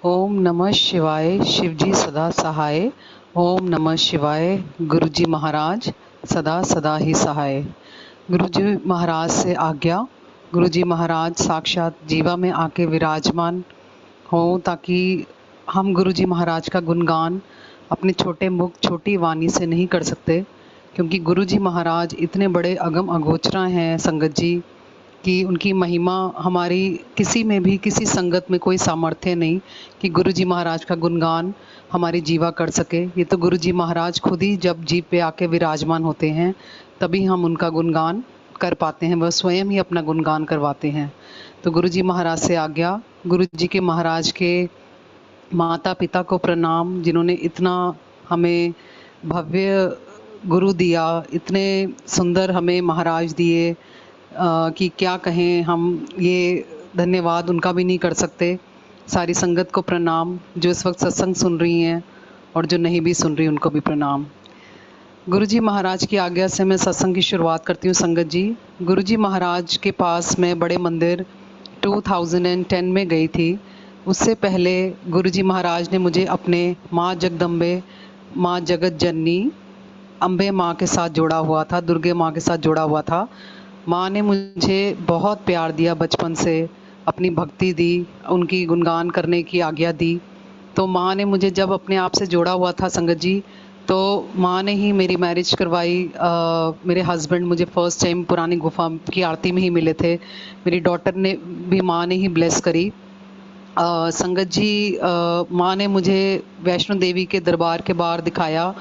ओम नमः शिवाय। शिवजी सदा सहाय। ओम नमः शिवाय। गुरुजी महाराज सदा सदा ही सहाय। गुरुजी महाराज से आज्ञा। गुरुजी महाराज साक्षात जीवा में आके विराजमान हों, ताकि हम गुरुजी महाराज का गुणगान अपने छोटे मुख छोटी वाणी से नहीं कर सकते, क्योंकि गुरुजी महाराज इतने बड़े अगम अगोचरा हैं संगत जी, कि उनकी महिमा हमारी किसी में भी किसी संगत में कोई सामर्थ्य नहीं कि गुरुजी महाराज का गुणगान हमारी जीवा कर सके। ये तो गुरुजी महाराज खुद ही जब जीव पे आके विराजमान होते हैं तभी हम उनका गुणगान कर पाते हैं, वह स्वयं ही अपना गुणगान करवाते हैं। तो गुरुजी महाराज से आज्ञा। गुरुजी के महाराज के माता पिता को प्रणाम, जिन्होंने इतना हमें भव्य गुरु दिया, इतने सुंदर हमें महाराज दिए कि क्या कहें हम। ये धन्यवाद उनका भी नहीं कर सकते। सारी संगत को प्रणाम, जो इस वक्त सत्संग सुन रही हैं और जो नहीं भी सुन रही उनको भी प्रणाम। गुरुजी महाराज की आज्ञा से मैं सत्संग की शुरुआत करती हूँ संगत जी। गुरुजी महाराज के पास मैं बड़े मंदिर 2010 में गई थी। उससे पहले गुरुजी महाराज ने मुझे अपने माँ जगदम्बे, माँ जगत जननी, अम्बे माँ के साथ जोड़ा हुआ था, दुर्गे माँ के साथ जोड़ा हुआ था। माँ ने मुझे बहुत प्यार दिया, बचपन से अपनी भक्ति दी, उनकी गुणगान करने की आज्ञा दी। तो माँ ने मुझे जब अपने आप से जोड़ा हुआ था संगत जी, तो माँ ने ही मेरी मैरिज करवाई। मेरे हस्बैंड मुझे फ़र्स्ट टाइम पुरानी गुफा की आरती में ही मिले थे। मेरी डॉटर ने भी माँ ने ही ब्लेस करी। संगत जी, माँ ने मुझे वैष्णो देवी के दरबार के बाहर दिखाया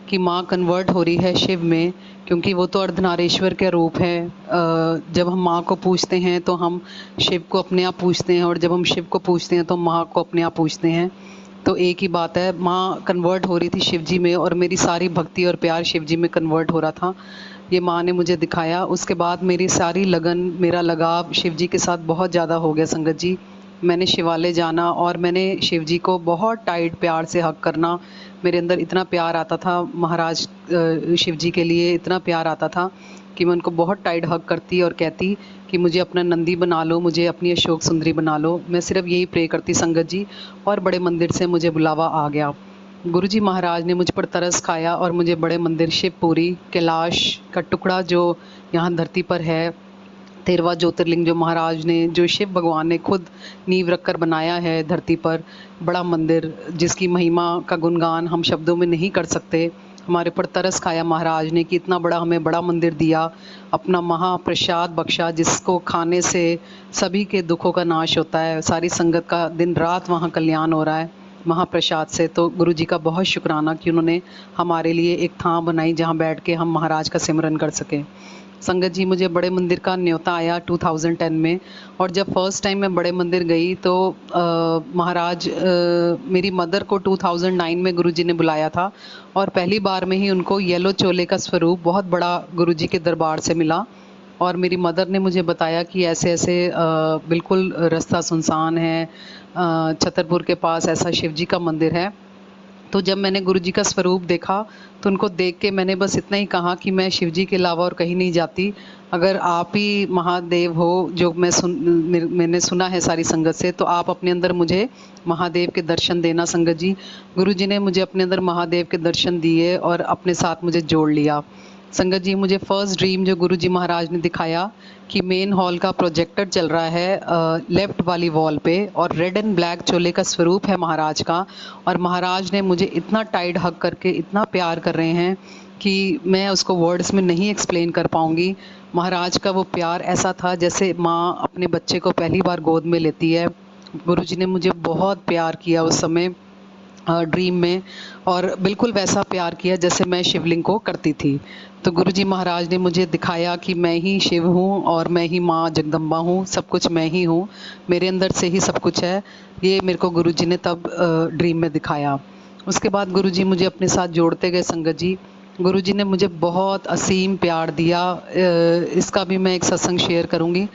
कि माँ कन्वर्ट हो रही है शिव में, क्योंकि वो तो अर्धनारीश्वर के रूप है। जब हम माँ को पूछते हैं तो हम शिव को अपने आप पूछते हैं, और जब हम शिव को पूछते हैं तो माँ को अपने आप पूछते हैं। तो एक ही बात है, माँ कन्वर्ट हो रही थी शिव जी में, और मेरी सारी भक्ति और प्यार शिव जी में कन्वर्ट हो रहा था। ये माँ ने मुझे दिखाया। उसके बाद मेरी सारी लगन, मेरा लगाव शिव जी के साथ बहुत ज़्यादा हो गया संगत जी। मैंने शिवालय जाना और मैंने शिव जी को बहुत टाइट प्यार से हग करना। मेरे अंदर इतना प्यार आता था महाराज, शिव जी के लिए इतना प्यार आता था कि मैं उनको बहुत टाइट हग करती और कहती कि मुझे अपना नंदी बना लो, मुझे अपनी अशोक सुंदरी बना लो। मैं सिर्फ यही प्रे करती संगत जी, और बड़े मंदिर से मुझे बुलावा आ गया। गुरुजी महाराज ने मुझ पर तरस खाया और मुझे बड़े मंदिर शिवपुरी, कैलाश का टुकड़ा जो यहाँ धरती पर है, 13वां ज्योतिर्लिंग जो महाराज ने, जो शिव भगवान ने खुद नींव रखकर बनाया है धरती पर, बड़ा मंदिर जिसकी महिमा का गुणगान हम शब्दों में नहीं कर सकते। हमारे पर तरस खाया महाराज ने कि इतना बड़ा हमें बड़ा मंदिर दिया, अपना महाप्रसाद बख्शा जिसको खाने से सभी के दुखों का नाश होता है, सारी संगत का दिन रात वहाँ कल्याण हो रहा है महाप्रसाद से। तो गुरु जी का बहुत शुक्राना कि उन्होंने हमारे लिए एक थां बनाई जहाँ बैठ के हम महाराज का सिमरन कर सकें। संगत जी, मुझे बड़े मंदिर का न्योता आया 2010 में, और जब फर्स्ट टाइम मैं बड़े मंदिर गई तो महाराज, मेरी मदर को 2009 में गुरुजी ने बुलाया था, और पहली बार में ही उनको येलो चोले का स्वरूप बहुत बड़ा गुरुजी के दरबार से मिला। और मेरी मदर ने मुझे बताया कि ऐसे ऐसे बिल्कुल रास्ता सुनसान है, छतरपुर के पास ऐसा शिव जी का मंदिर है। तो जब मैंने गुरुजी का स्वरूप देखा तो उनको देख के मैंने बस इतना ही कहा कि मैं शिव जी के अलावा और कहीं नहीं जाती। अगर आप ही महादेव हो, जो मैंने सुना है सारी संगत से, तो आप अपने अंदर मुझे महादेव के दर्शन देना संगत जी। गुरुजी ने मुझे अपने अंदर महादेव के दर्शन दिए और अपने साथ मुझे जोड़ लिया। संगत जी, मुझे फर्स्ट ड्रीम जो गुरुजी महाराज ने दिखाया कि मेन हॉल का प्रोजेक्टर चल रहा है लेफ्ट वाली वॉल पे, और रेड एंड ब्लैक चोले का स्वरूप है महाराज का, और महाराज ने मुझे इतना टाइट हग करके इतना प्यार कर रहे हैं कि मैं उसको वर्ड्स में नहीं एक्सप्लेन कर पाऊँगी। महाराज का वो प्यार ऐसा था जैसे माँ अपने बच्चे को पहली बार गोद में लेती है। गुरुजी ने मुझे बहुत प्यार किया उस समय ड्रीम में, और बिल्कुल वैसा प्यार किया जैसे मैं शिवलिंग को करती थी। तो गुरुजी महाराज ने मुझे दिखाया कि मैं ही शिव हूँ और मैं ही माँ जगदम्बा हूँ, सब कुछ मैं ही हूँ, मेरे अंदर से ही सब कुछ है। ये मेरे को गुरुजी ने तब ड्रीम में दिखाया। उसके बाद गुरुजी मुझे अपने साथ जोड़ते गए संगत जी। गुरुजी ने मुझे बहुत असीम प्यार दिया। इसका भी मैं एक सत्संग शेयर करूँगी।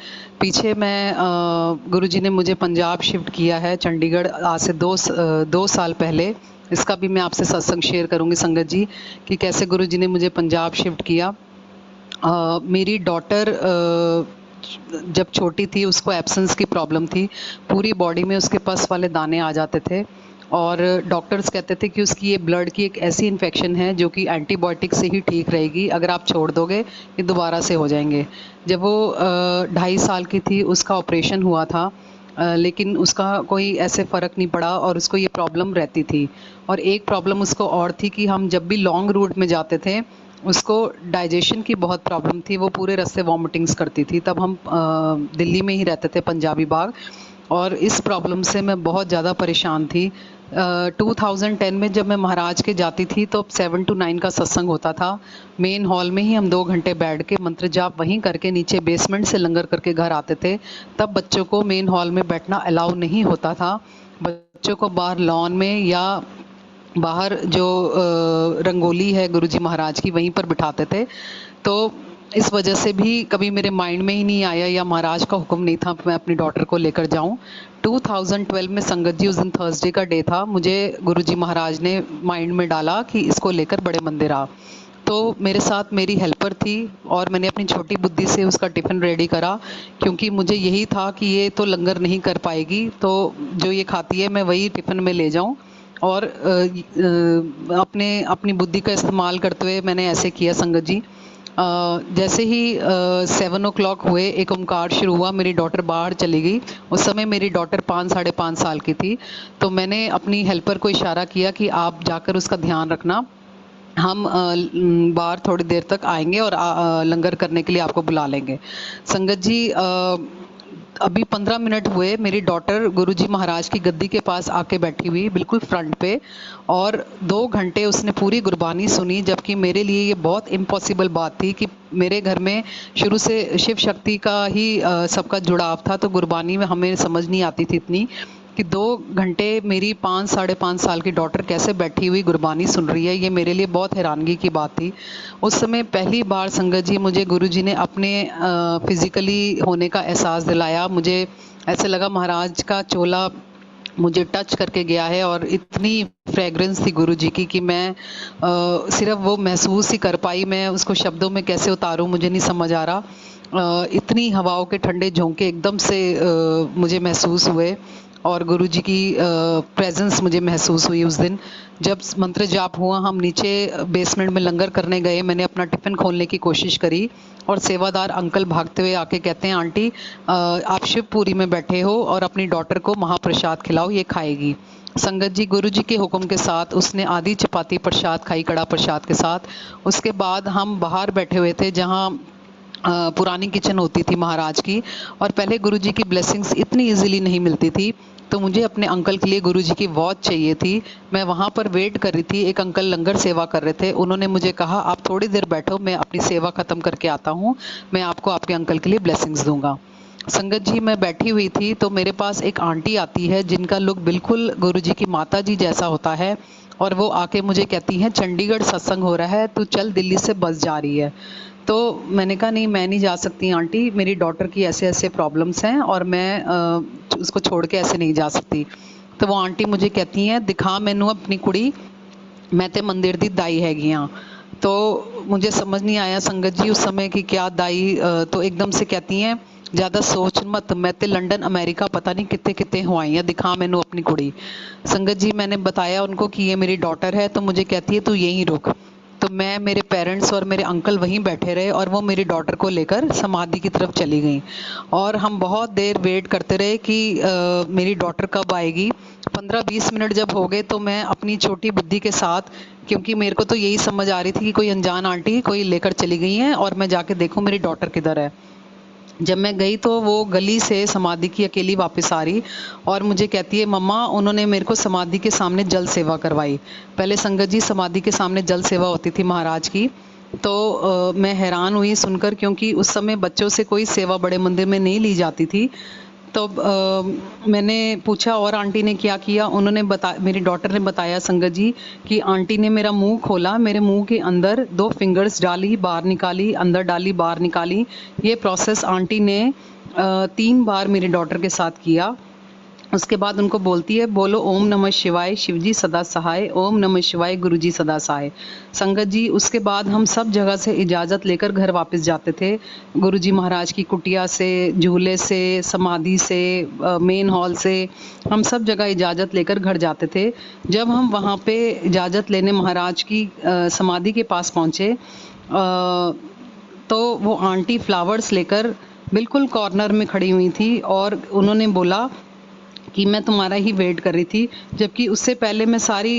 पीछे मैं गुरुजी ने मुझे पंजाब शिफ्ट किया है, चंडीगढ़, आज से 2 साल पहले। इसका भी मैं आपसे सत्संग शेयर करूँगी संगत जी कि कैसे गुरुजी ने मुझे पंजाब शिफ्ट किया। मेरी डॉटर जब छोटी थी उसको एब्सेंस की प्रॉब्लम थी, पूरी बॉडी में उसके पस वाले दाने आ जाते थे और डॉक्टर्स कहते थे कि उसकी ये ब्लड की एक ऐसी इन्फेक्शन है जो कि एंटीबायोटिक से ही ठीक रहेगी, अगर आप छोड़ दोगे ये दोबारा से हो जाएंगे। जब वो 2.5 साल की थी उसका ऑपरेशन हुआ था, लेकिन उसका कोई ऐसे फ़र्क नहीं पड़ा और उसको ये प्रॉब्लम रहती थी। और एक प्रॉब्लम उसको और थी कि हम जब भी लॉन्ग रूट में जाते थे उसको डाइजेशन की बहुत प्रॉब्लम थी, वो पूरे रास्ते वॉमिटिंग्स करती थी। तब हम दिल्ली में ही रहते थे पंजाबी बाग, और इस प्रॉब्लम से मैं बहुत ज़्यादा परेशान थी। 2010 में जब मैं महाराज के जाती थी तो 7 to 9 का सत्संग होता था। मेन हॉल में ही हम 2 घंटे बैठ के मंत्र जाप वहीं करके नीचे बेसमेंट से लंगर करके घर आते थे। तब बच्चों को मेन हॉल में बैठना अलाउ नहीं होता था, बच्चों को बाहर लॉन में या बाहर जो रंगोली है गुरुजी महाराज की वहीं पर बिठाते थे। तो इस वजह से भी कभी मेरे माइंड में ही नहीं आया या महाराज का हुक्म नहीं था मैं अपनी डॉटर को लेकर जाऊं। 2012 में संगत जी उस दिन थर्सडे का डे था, मुझे गुरुजी महाराज ने माइंड में डाला कि इसको लेकर बड़े मंदिर आ। तो मेरे साथ मेरी हेल्पर थी और मैंने अपनी छोटी बुद्धि से उसका टिफ़िन रेडी करा, क्योंकि मुझे यही था कि ये तो लंगर नहीं कर पाएगी, तो जो ये खाती है मैं वही टिफ़िन में ले जाऊं। और अपनी बुद्धि का इस्तेमाल करते हुए मैंने ऐसे किया संगत जी। जैसे ही 7 o'clock हुए एक ओमकार शुरू हुआ, मेरी डॉटर बाहर चली गई। उस समय मेरी डॉटर 5-5.5 साल की थी। तो मैंने अपनी हेल्पर को इशारा किया कि आप जाकर उसका ध्यान रखना, हम बाहर थोड़ी देर तक आएंगे और लंगर करने के लिए आपको बुला लेंगे। संगत जी अभी 15 मिनट हुए मेरी डॉटर गुरुजी महाराज की गद्दी के पास आके बैठी हुई बिल्कुल फ्रंट पे, और 2 घंटे उसने पूरी गुरबानी सुनी, जबकि मेरे लिए ये बहुत इम्पॉसिबल बात थी कि मेरे घर में शुरू से शिव शक्ति का ही सबका जुड़ाव था, तो गुरबानी में हमें समझ नहीं आती थी इतनी कि 2 घंटे मेरी 5-5.5 साल की डॉटर कैसे बैठी हुई गुरबानी सुन रही है। ये मेरे लिए बहुत हैरानगी की बात थी। उस समय पहली बार संगत जी मुझे गुरुजी ने अपने फिज़िकली होने का एहसास दिलाया। मुझे ऐसे लगा महाराज का चोला मुझे टच करके गया है, और इतनी फ्रेगरेंस थी गुरुजी की कि मैं सिर्फ वो महसूस ही कर पाई। मैं उसको शब्दों में कैसे उतारूं मुझे नहीं समझ आ रहा। इतनी हवाओं के ठंडे झोंके एकदम से मुझे महसूस हुए, और गुरुजी की प्रेजेंस मुझे महसूस हुई उस दिन। जब मंत्र जाप हुआ हम नीचे बेसमेंट में लंगर करने गए, मैंने अपना टिफ़िन खोलने की कोशिश करी और सेवादार अंकल भागते हुए आके कहते हैं, आंटी आप शिवपुरी में बैठे हो और अपनी डॉटर को महाप्रसाद खिलाओ, ये खाएगी। संगत जी गुरुजी के हुक्म के साथ उसने आधी चपाती प्रसाद खाई, कड़ा प्रसाद के साथ। उसके बाद हम बाहर बैठे हुए थे जहाँ पुरानी किचन होती थी महाराज की, और पहले गुरुजी की ब्लेसिंग्स इतनी इजीली नहीं मिलती थी, तो मुझे अपने अंकल के लिए गुरुजी की वॉच चाहिए थी। मैं वहाँ पर वेट कर रही थी, एक अंकल लंगर सेवा कर रहे थे, उन्होंने मुझे कहा आप थोड़ी देर बैठो, मैं अपनी सेवा ख़त्म करके आता हूँ, मैं आपको आपके अंकल के लिए ब्लेसिंग्स दूंगा। संगत जी मैं बैठी हुई थी तो मेरे पास एक आंटी आती है जिनका लुक बिल्कुल गुरुजी की माता जी जैसा होता है, और वो आके मुझे कहती हैं चंडीगढ़ सत्संग हो रहा है, तू चल, दिल्ली से बस जा रही है। तो मैंने कहा नहीं, मैं नहीं जा सकती आंटी, मेरी डॉटर की ऐसे ऐसे प्रॉब्लम्स हैं और मैं उसको छोड़ के ऐसे नहीं जा सकती। तो वो आंटी मुझे कहती हैं दिखा मैनू अपनी कुड़ी, मैं ते मंदिर दी दाई हैगी हाँ। तो मुझे समझ नहीं आया संगत जी उस समय की क्या दाई। तो एकदम से कहती हैं ज़्यादा सोच मत, मैं ते लंदन अमेरिका पता नहीं कितने कितने हो आई हैं, दिखा मैनू अपनी कुड़ी। संगत जी मैंने बताया उनको कि ये मेरी डॉटर है, तो मुझे कहती है तू यहीं रुक। तो मैं, मेरे पेरेंट्स और मेरे अंकल वहीं बैठे रहे और वो मेरी डॉटर को लेकर समाधि की तरफ चली गई, और हम बहुत देर वेट करते रहे कि मेरी डॉटर कब आएगी। 15-20 मिनट जब हो गए तो मैं अपनी छोटी बुद्धि के साथ, क्योंकि मेरे को तो यही समझ आ रही थी कि कोई अनजान आंटी कोई लेकर चली गई हैं और मैं जाके देखूं मेरी डॉटर किधर है। जब मैं गई तो वो गली से समाधि की अकेली वापस आ रही और मुझे कहती है मम्मा उन्होंने मेरे को समाधि के सामने जल सेवा करवाई। पहले संगत जी समाधि के सामने जल सेवा होती थी महाराज की, तो मैं हैरान हुई सुनकर, क्योंकि उस समय बच्चों से कोई सेवा बड़े मंदिर में नहीं ली जाती थी। तो मैंने पूछा और आंटी ने क्या किया, उन्होंने मेरी डॉटर ने बताया संगत जी कि आंटी ने मेरा मुंह खोला, मेरे मुंह के अंदर 2 फिंगर्स डाली, बाहर निकाली, अंदर डाली, बाहर निकाली। ये प्रोसेस आंटी ने 3 बार मेरी डॉटर के साथ किया। उसके बाद उनको बोलती है, बोलो ओम नमः शिवाय, शिवजी सदा सहाय, ओम नमः शिवाय, गुरुजी सदा सहाय। संगत जी, उसके बाद हम सब जगह से इजाज़त लेकर घर वापस जाते थे। गुरुजी महाराज की कुटिया से, झूले से, समाधि से, मेन हॉल से, हम सब जगह इजाज़त लेकर घर जाते थे। जब हम वहाँ पे इजाज़त लेने महाराज की समाधि के पास पहुँचे, तो वो आंटी फ्लावर्स लेकर बिल्कुल कॉर्नर में खड़ी हुई थी और उन्होंने बोला कि मैं तुम्हारा ही वेट कर रही थी। जबकि उससे पहले मैं सारी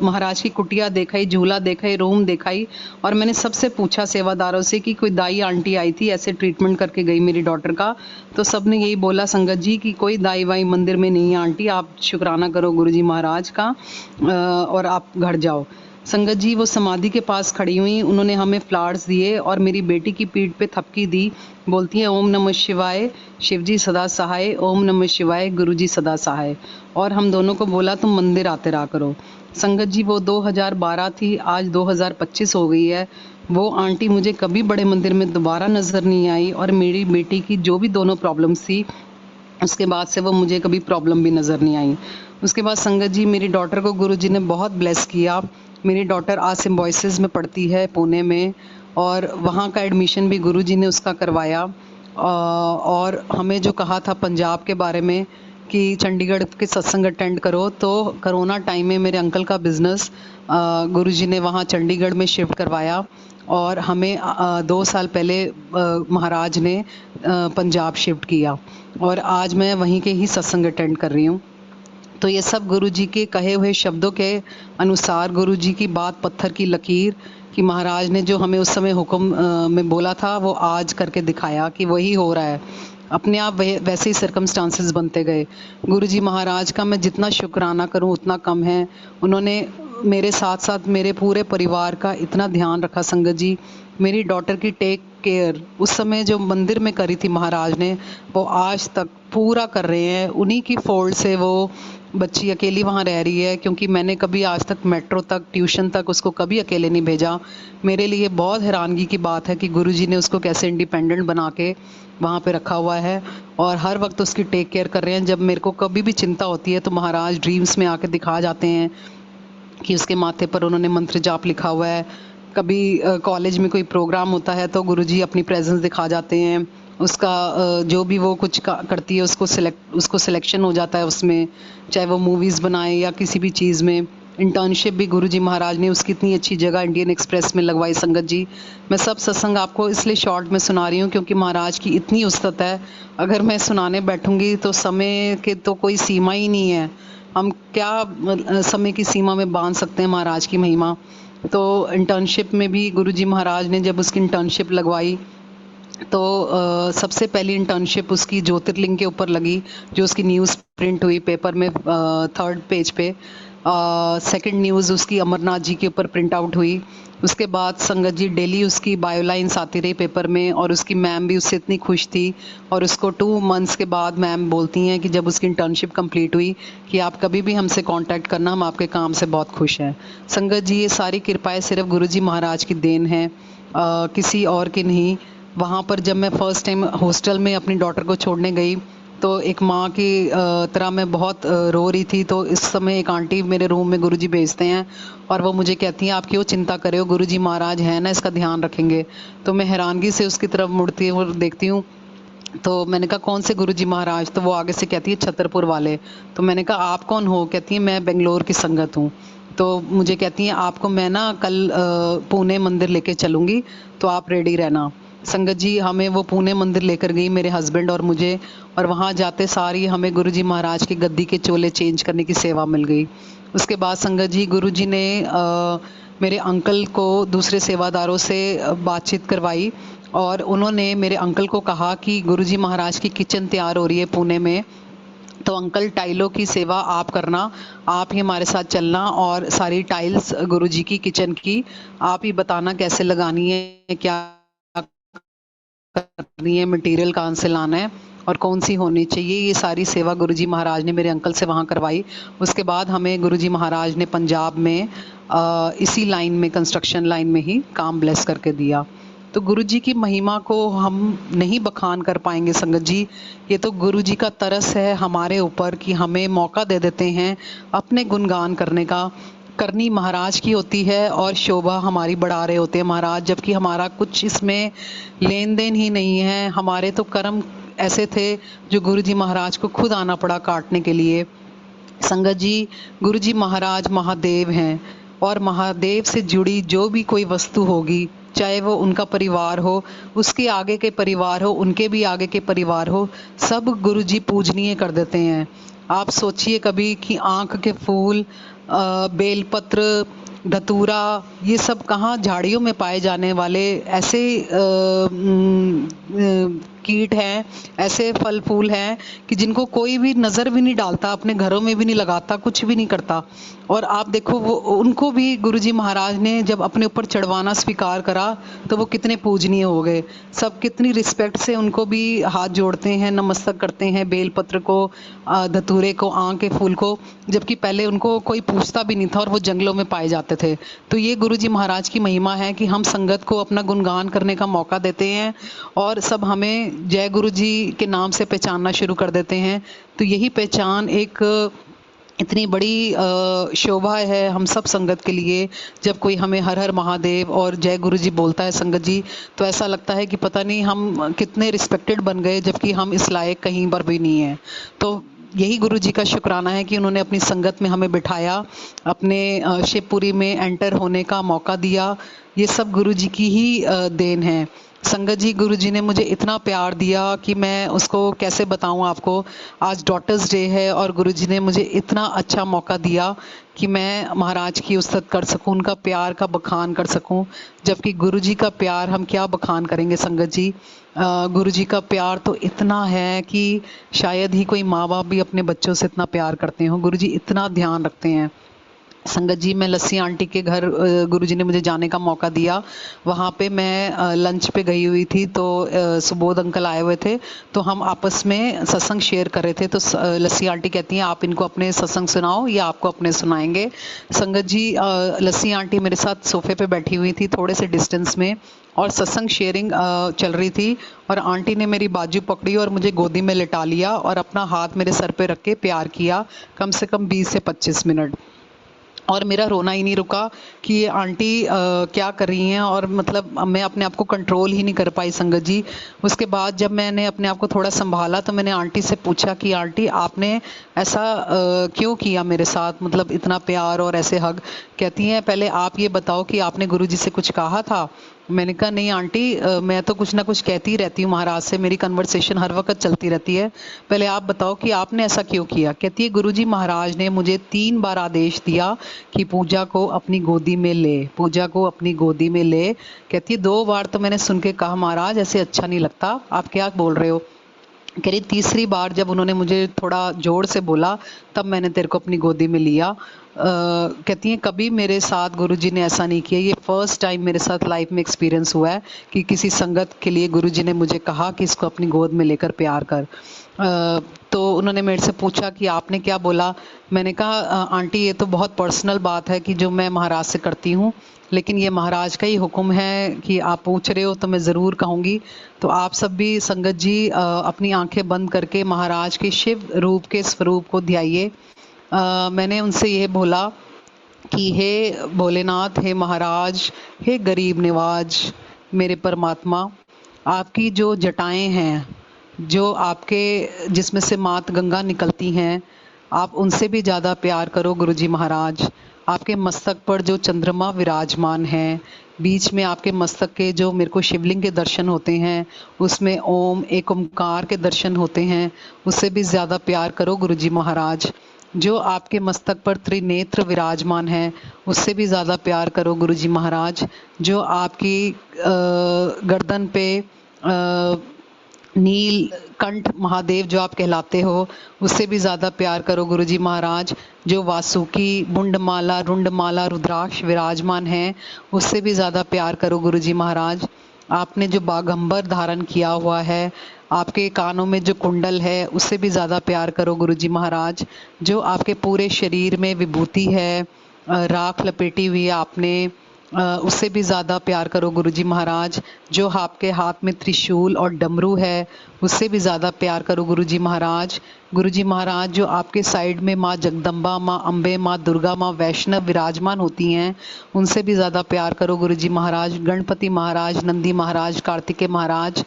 महाराज की कुटिया देखाई, झूला देखाई, रूम देखाई, और मैंने सबसे पूछा सेवादारों से कि कोई दाई आंटी आई थी, ऐसे ट्रीटमेंट करके गई मेरी डॉटर का। तो सब ने यही बोला संगत जी कि कोई दाई वाई मंदिर में नहीं है आंटी, आप शुक्राना करो गुरुजी महाराज का और आप घर जाओ। संगत जी, वो समाधि के पास खड़ी हुई, उन्होंने हमें फ्लावर्स दिए और मेरी बेटी की पीठ पे थपकी दी। बोलती हैं, ओम नमः शिवाय, शिवजी सदा सहाय, ओम नमः शिवाय, गुरुजी सदा सहाय। और हम दोनों को बोला तुम मंदिर आते रहा करो। संगत जी, वो 2012 थी, आज 2025 हो गई है। वो आंटी मुझे कभी बड़े मंदिर में दोबारा नज़र नहीं आई, और मेरी बेटी की जो भी दोनों प्रॉब्लम्स थी, उसके बाद से वो मुझे कभी प्रॉब्लम भी नज़र नहीं आई। उसके बाद संगत जी, मेरी डॉटर को गुरुजी ने बहुत ब्लेस किया। मेरी डॉटर आज सिम्बॉयसिस में पढ़ती है पुणे में, और वहाँ का एडमिशन भी गुरुजी ने उसका करवाया। और हमें जो कहा था पंजाब के बारे में कि चंडीगढ़ के सत्संग अटेंड करो, तो कोरोना टाइम में मेरे अंकल का बिज़नेस गुरुजी ने वहाँ चंडीगढ़ में शिफ्ट करवाया, और हमें 2 साल पहले महाराज ने पंजाब शिफ्ट किया, और आज मैं वहीं के ही सत्संग अटेंड कर रही हूँ। तो ये सब गुरुजी के कहे हुए शब्दों के अनुसार, गुरुजी की बात पत्थर की लकीर, कि महाराज ने जो हमें उस समय हुक्म में बोला था, वो आज करके दिखाया कि वही हो रहा है। अपने आप वैसे ही सर्कमस्टांसेस बनते गए। गुरुजी महाराज का मैं जितना शुक्राना करूं उतना कम है। उन्होंने मेरे साथ साथ मेरे पूरे परिवार का इतना ध्यान रखा संगत जी। मेरी डॉटर की टेक केयर उस समय जो मंदिर में करी थी महाराज ने, वो आज तक पूरा कर रहे हैं। उन्हीं की फोल्ड से वो बच्ची अकेली वहाँ रह रही है, क्योंकि मैंने कभी आज तक मेट्रो तक, ट्यूशन तक उसको कभी अकेले नहीं भेजा। मेरे लिए बहुत हैरानगी की बात है कि गुरुजी ने उसको कैसे इंडिपेंडेंट बना के वहाँ पे रखा हुआ है, और हर वक्त उसकी टेक केयर कर रहे हैं। जब मेरे को कभी भी चिंता होती है तो महाराज ड्रीम्स में आके दिखा जाते हैं कि उसके माथे पर उन्होंने मंत्र जाप लिखा हुआ है। कभी कॉलेज में कोई प्रोग्राम होता है तो गुरुजी अपनी प्रेजेंस दिखा जाते हैं। उसका जो भी वो कुछ करती है उसको सिलेक्शन हो जाता है उसमें, चाहे वो मूवीज़ बनाए या किसी भी चीज़ में। इंटर्नशिप भी गुरुजी महाराज ने उसकी इतनी अच्छी जगह इंडियन एक्सप्रेस में लगवाई संगत जी। मैं सब सत्संग आपको इसलिए शॉर्ट में सुना रही हूँ क्योंकि महाराज की इतनी उस्तत है, अगर मैं सुनाने बैठूंगी तो समय के तो कोई सीमा ही नहीं है। हम क्या समय की सीमा में बांध सकते हैं महाराज की महिमा। तो इंटर्नशिप में भी गुरुजी महाराज ने जब उसकी इंटर्नशिप लगवाई, तो सबसे पहली इंटर्नशिप उसकी ज्योतिर्लिंग के ऊपर लगी, जो उसकी न्यूज़ प्रिंट हुई पेपर में 3rd पेज पे। सेकंड न्यूज़ उसकी अमरनाथ जी के ऊपर प्रिंट आउट हुई। उसके बाद संगत जी डेली उसकी बायोलाइंस आती रही पेपर में, और उसकी मैम भी उससे इतनी खुश थी। और उसको 2 मंथ्स के बाद मैम बोलती हैं कि जब उसकी इंटर्नशिप कंप्लीट हुई कि आप कभी भी हमसे कांटेक्ट करना, हम आपके काम से बहुत खुश हैं। संगत जी, ये सारी कृपाएं सिर्फ गुरुजी महाराज की देन है, किसी और की नहीं। वहाँ पर जब मैं फ़र्स्ट टाइम हॉस्टल में अपनी डॉटर को छोड़ने गई, तो एक माँ की तरह मैं बहुत रो रही थी। तो इस समय एक आंटी मेरे रूम में गुरुजी भेजते हैं, और वो मुझे कहती हैं, आप क्यों चिंता कर रहे हो, गुरुजी महाराज हैं ना, इसका ध्यान रखेंगे। तो मैं हैरानगी से उसकी तरफ मुड़ती हूँ और देखती हूँ, तो मैंने कहा कौन से गुरुजी महाराज? तो वो आगे से कहती है छतरपुर वाले। तो मैंने कहा आप कौन हो? कहती है मैं बेंगलोर की संगत हूँ। तो मुझे कहती हैं आपको मैं ना कल पुणे मंदिर लेके चलूँगी, तो आप रेडी रहना। संगत जी, हमें वो पुणे मंदिर लेकर गई, मेरे हस्बैंड और मुझे, और वहाँ जाते सारी हमें गुरुजी महाराज की गद्दी के चोले चेंज करने की सेवा मिल गई। उसके बाद संगत जी, गुरुजी ने मेरे अंकल को दूसरे सेवादारों से बातचीत करवाई, और उन्होंने मेरे अंकल को कहा कि गुरुजी महाराज की किचन तैयार हो रही है पुणे में, तो अंकल टाइलों की सेवा आप करना, आप ही हमारे साथ चलना, और सारी टाइल्स गुरुजी की किचन की आप ही बताना कैसे लगानी है, क्या करनी है, मटेरियल कहाँ से लाना है और कौन सी होनी चाहिए। ये सारी सेवा गुरुजी महाराज ने मेरे अंकल से वहाँ करवाई। उसके बाद हमें गुरुजी महाराज ने पंजाब में इसी लाइन में, कंस्ट्रक्शन लाइन में ही काम ब्लेस करके दिया। तो गुरु जी की महिमा को हम नहीं बखान कर पाएंगे संगत जी। ये तो गुरु जी का तरस है हमारे ऊपर कि हमें मौका दे देते हैं अपने गुणगान करने का। करनी महाराज की होती है और शोभा हमारी बढ़ा रहे होते हैं महाराज, जबकि हमारा कुछ इसमें लेन देन ही नहीं है। हमारे तो कर्म ऐसे थे जो गुरु जी महाराज को खुद आना पड़ा काटने के लिए। संगत जी, गुरु जी महाराज महादेव हैं और महादेव से जुड़ी जो भी कोई वस्तु होगी, चाहे वो उनका परिवार हो, उसके आगे के परिवार हो, उनके भी आगे के परिवार हो, सब गुरु जी पूजनीय कर देते हैं। आप सोचिए कभी कि आँख के फूल, बेलपत्र, धतूरा, ये सब कहाँ झाड़ियों में पाए जाने वाले ऐसे कीट हैं, ऐसे फल फूल हैं कि जिनको कोई भी नज़र भी नहीं डालता, अपने घरों में भी नहीं लगाता, कुछ भी नहीं करता। और आप देखो वो उनको भी गुरुजी महाराज ने जब अपने ऊपर चढ़वाना स्वीकार करा तो वो कितने पूजनीय हो गए। सब कितनी रिस्पेक्ट से उनको भी हाथ जोड़ते हैं, नमस्कार करते हैं, बेलपत्र को, धतूरे को, आम के फूल को, जबकि पहले उनको कोई पूछता भी नहीं था और वो जंगलों में पाए जाते थे। तो ये गुरुजी महाराज की महिमा है कि हम संगत को अपना गुणगान करने का मौका देते हैं और सब हमें जय गुरु जी के नाम से पहचानना शुरू कर देते हैं। तो यही पहचान एक इतनी बड़ी शोभा है हम सब संगत के लिए। जब कोई हमें हर हर महादेव और जय गुरु जी बोलता है संगत जी, तो ऐसा लगता है कि पता नहीं हम कितने रिस्पेक्टेड बन गए, जबकि हम इस लायक कहीं पर भी नहीं है। तो यही गुरु जी का शुक्राना है कि उन्होंने अपनी संगत में हमें बिठाया, अपने शिवपुरी में एंटर होने का मौका दिया। ये सब गुरु जी की ही देन है। संगत जी, गुरु जी ने मुझे इतना प्यार दिया कि मैं उसको कैसे बताऊं आपको। आज डॉटर्स डे है और गुरु जी ने मुझे इतना अच्छा मौका दिया कि मैं महाराज की उस्तत कर सकूं, उनका प्यार का बखान कर सकूं। जबकि गुरु जी का प्यार हम क्या बखान करेंगे संगत जी। गुरु जी का प्यार तो इतना है कि शायद ही कोई माँ बाप भी अपने बच्चों से इतना प्यार करते हो। गुरु जी इतना ध्यान रखते हैं। संगत जी, मैं लस्सी आंटी के घर गुरुजी ने मुझे जाने का मौका दिया। वहाँ पे मैं लंच पे गई हुई थी, तो सुबोध अंकल आए हुए थे, तो हम आपस में सत्संग शेयर कर रहे थे। तो लस्सी आंटी कहती हैं आप इनको अपने सत्संग सुनाओ या आपको अपने सुनाएंगे। संगत जी, लस्सी आंटी मेरे साथ सोफे पे बैठी हुई थी थोड़े से डिस्टेंस में, और सत्संग शेयरिंग चल रही थी, और आंटी ने मेरी बाजू पकड़ी और मुझे गोदी में लिटा लिया और अपना हाथ मेरे सर पे रख के प्यार किया कम से कम 20 से 25 मिनट। और मेरा रोना ही नहीं रुका कि ये आंटी क्या कर रही हैं, और मतलब मैं अपने आप को कंट्रोल ही नहीं कर पाई संगत जी। उसके बाद जब मैंने अपने आप को थोड़ा संभाला तो मैंने आंटी से पूछा कि आंटी आपने ऐसा क्यों किया मेरे साथ, मतलब इतना प्यार और ऐसे हग। कहती हैं पहले आप ये बताओ कि आपने गुरुजी से कुछ कहा था। मैंने कहा नहीं आंटी, मैं तो कुछ ना कुछ कहती रहती हूँ महाराज से, मेरी कन्वर्सेशन हर वक्त चलती रहती है, पहले आप बताओ कि आपने ऐसा क्यों किया। कहती है गुरुजी महाराज ने मुझे 3 बार आदेश दिया कि पूजा को अपनी गोदी में ले, पूजा को अपनी गोदी में ले। कहती है 2 बार तो मैंने सुन के कहा महाराज ऐसे अच्छा नहीं लगता, आप क्या बोल रहे हो। कह रही तीसरी बार जब उन्होंने मुझे थोड़ा जोर से बोला तब मैंने तेरे को अपनी गोदी में लिया। कहती हैं कभी मेरे साथ गुरुजी ने ऐसा नहीं किया, ये फर्स्ट टाइम मेरे साथ लाइफ में एक्सपीरियंस हुआ है कि किसी संगत के लिए गुरुजी ने मुझे कहा कि इसको अपनी गोद में लेकर प्यार कर। तो उन्होंने मेरे से पूछा कि आपने क्या बोला। मैंने कहा आंटी ये तो बहुत पर्सनल बात है कि जो मैं महाराज से करती हूँ, लेकिन ये महाराज का ही हुक्म है कि आप पूछ रहे हो तो मैं ज़रूर कहूँगी। तो आप सब भी संगत जी अपनी आंखें बंद करके महाराज के शिव रूप के स्वरूप को ध्याइए। मैंने उनसे ये बोला कि हे भोलेनाथ, हे महाराज, हे गरीब निवाज, मेरे परमात्मा, आपकी जो जटाएं हैं, जो आपके जिसमें से मात गंगा निकलती हैं, आप उनसे भी ज़्यादा प्यार करो गुरुजी महाराज। आपके मस्तक पर जो चंद्रमा विराजमान है, बीच में आपके मस्तक के जो मेरे को शिवलिंग के दर्शन होते हैं, उसमें ओम एक ओमकार के दर्शन होते हैं, उससे भी ज़्यादा प्यार करो गुरुजी महाराज। जो आपके मस्तक पर त्रिनेत्र विराजमान है, उससे भी ज़्यादा प्यार करो गुरुजी महाराज। जो आपकी गर्दन पे नीलकंठ महादेव जो आप कहलाते हो, उससे भी ज़्यादा प्यार करो गुरुजी महाराज। जो वासुकी, मुंडमाला, रुंडमाला, रुद्राक्ष विराजमान हैं, उससे भी ज़्यादा प्यार करो गुरुजी महाराज। आपने जो बागंबर धारण किया हुआ है, आपके कानों में जो कुंडल है, उससे भी ज़्यादा प्यार करो गुरुजी महाराज। जो आपके पूरे शरीर में विभूति है, राख लपेटी हुई है आपने, उससे भी ज़्यादा प्यार करो गुरुजी महाराज। जो आपके हाथ में त्रिशूल और डमरू है उससे भी ज़्यादा प्यार करो गुरुजी महाराज। गुरुजी महाराज जो आपके साइड में माँ जगदम्बा, माँ अम्बे, माँ दुर्गा, माँ वैष्णव विराजमान होती हैं उनसे भी ज़्यादा प्यार करो गुरुजी महाराज। गणपति महाराज, नंदी महाराज, कार्तिकेय महाराज,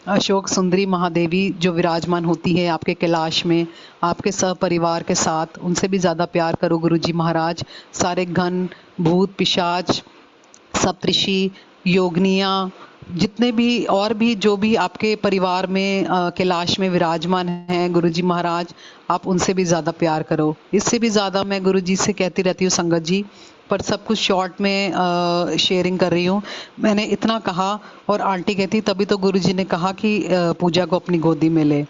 अशोक सुंदरी महादेवी जो विराजमान होती है आपके कैलाश में आपके सहपरिवार के साथ, उनसे भी ज़्यादा प्यार करो गुरुजी महाराज। सारे घन भूत पिशाच, सप्तऋषि, योगनियाँ, जितने भी और भी जो भी आपके परिवार में कैलाश में विराजमान हैं गुरुजी महाराज, आप उनसे भी ज़्यादा प्यार करो। इससे भी ज़्यादा मैं गुरुजी से कहती रहती हूँ संगत जी, पर सब कुछ शॉर्ट में शेयरिंग कर रही हूँ। मैंने इतना कहा और आंटी कहती तभी तो गुरुजी ने कहा कि पूजा को अपनी गोदी में ले।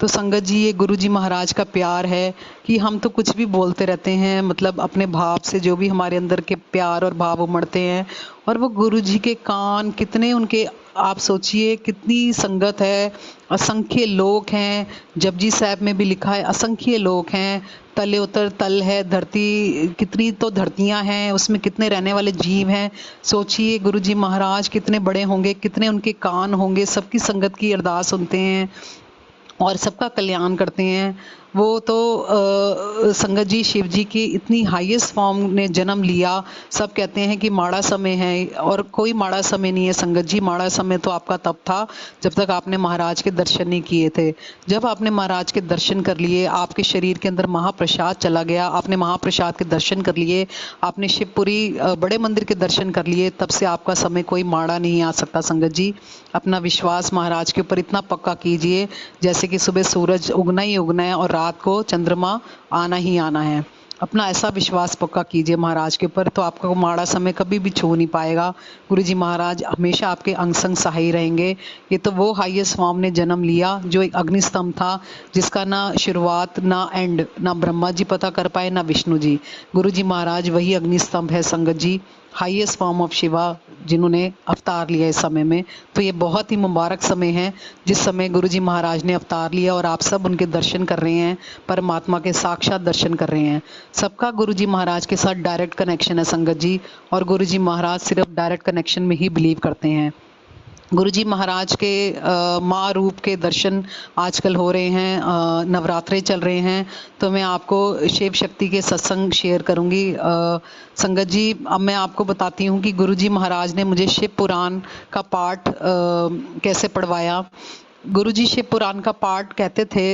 तो संगत जी ये गुरुजी महाराज का प्यार है कि हम तो कुछ भी बोलते रहते हैं, मतलब अपने भाव से जो भी हमारे अंदर के प्यार और भाव उमड़ते हैं, और वो गुरुजी के कान कितने उनके, आप सोचिए कितनी संगत है, असंख्य लोग हैं। जपजी साहब में भी लिखा है असंख्य लोग हैं, तले उतर तल है, धरती कितनी तो धरतियां हैं, उसमें कितने रहने वाले जीव हैं। सोचिए गुरुजी महाराज कितने बड़े होंगे, कितने उनके कान होंगे, सबकी संगत की अरदास सुनते हैं और सबका कल्याण करते हैं। वो तो संगत जी शिव जी की इतनी हाईएस्ट फॉर्म ने जन्म लिया। सब कहते हैं कि माड़ा समय है, और कोई माड़ा समय नहीं है संगत जी। माड़ा समय तो आपका तब था जब तक आपने महाराज के दर्शन नहीं किए थे। जब आपने महाराज के दर्शन कर लिए, आपके शरीर के अंदर महाप्रसाद चला गया, आपने महाप्रसाद के दर्शन कर लिए, आपने शिवपुरी बड़े मंदिर के दर्शन कर लिए, तब से आपका समय कोई माड़ा नहीं आ सकता संगत जी। अपना विश्वास महाराज के ऊपर इतना पक्का कीजिए जैसे कि सुबह सूरज उगना ही उगना है और रात को चंद्रमा आना ही आना है। अपना ऐसा विश्वास पक्का कीजिए महाराज के ऊपर, तो आपका माड़ा समय कभी भी छू नहीं पाएगा। गुरुजी महाराज हमेशा आपके अंग संग सहाय रहेंगे। ये तो वो हाईएस्ट फॉर्म ने जन्म लिया जो एक अग्निस्तंभ था, जिसका ना शुरुआत ना एंड, ना ब्रह्मा जी पता कर पाए ना विष्णु जी। गुरुजी महाराज वही अग्निस्तंभ है संगत जी, हाईएस्ट फॉर्म ऑफ शिवा, जिन्होंने अवतार लिया इस समय में। तो ये बहुत ही मुबारक समय है जिस समय गुरुजी महाराज ने अवतार लिया और आप सब उनके दर्शन कर रहे हैं, परमात्मा के साक्षात दर्शन कर रहे हैं। सबका गुरुजी महाराज के साथ डायरेक्ट कनेक्शन है संगत जी, और गुरुजी महाराज सिर्फ डायरेक्ट कनेक्शन में ही बिलीव करते हैं। गुरुजी महाराज के माँ रूप के दर्शन आजकल हो रहे हैं, नवरात्रे चल रहे हैं, तो मैं आपको शिव शक्ति के सत्संग शेयर करूंगी। संगत जी अब मैं आपको बताती हूँ कि गुरुजी महाराज ने मुझे शिव पुराण का पाठ कैसे पढ़वाया। गुरुजी शिव पुराण का पाठ कहते थे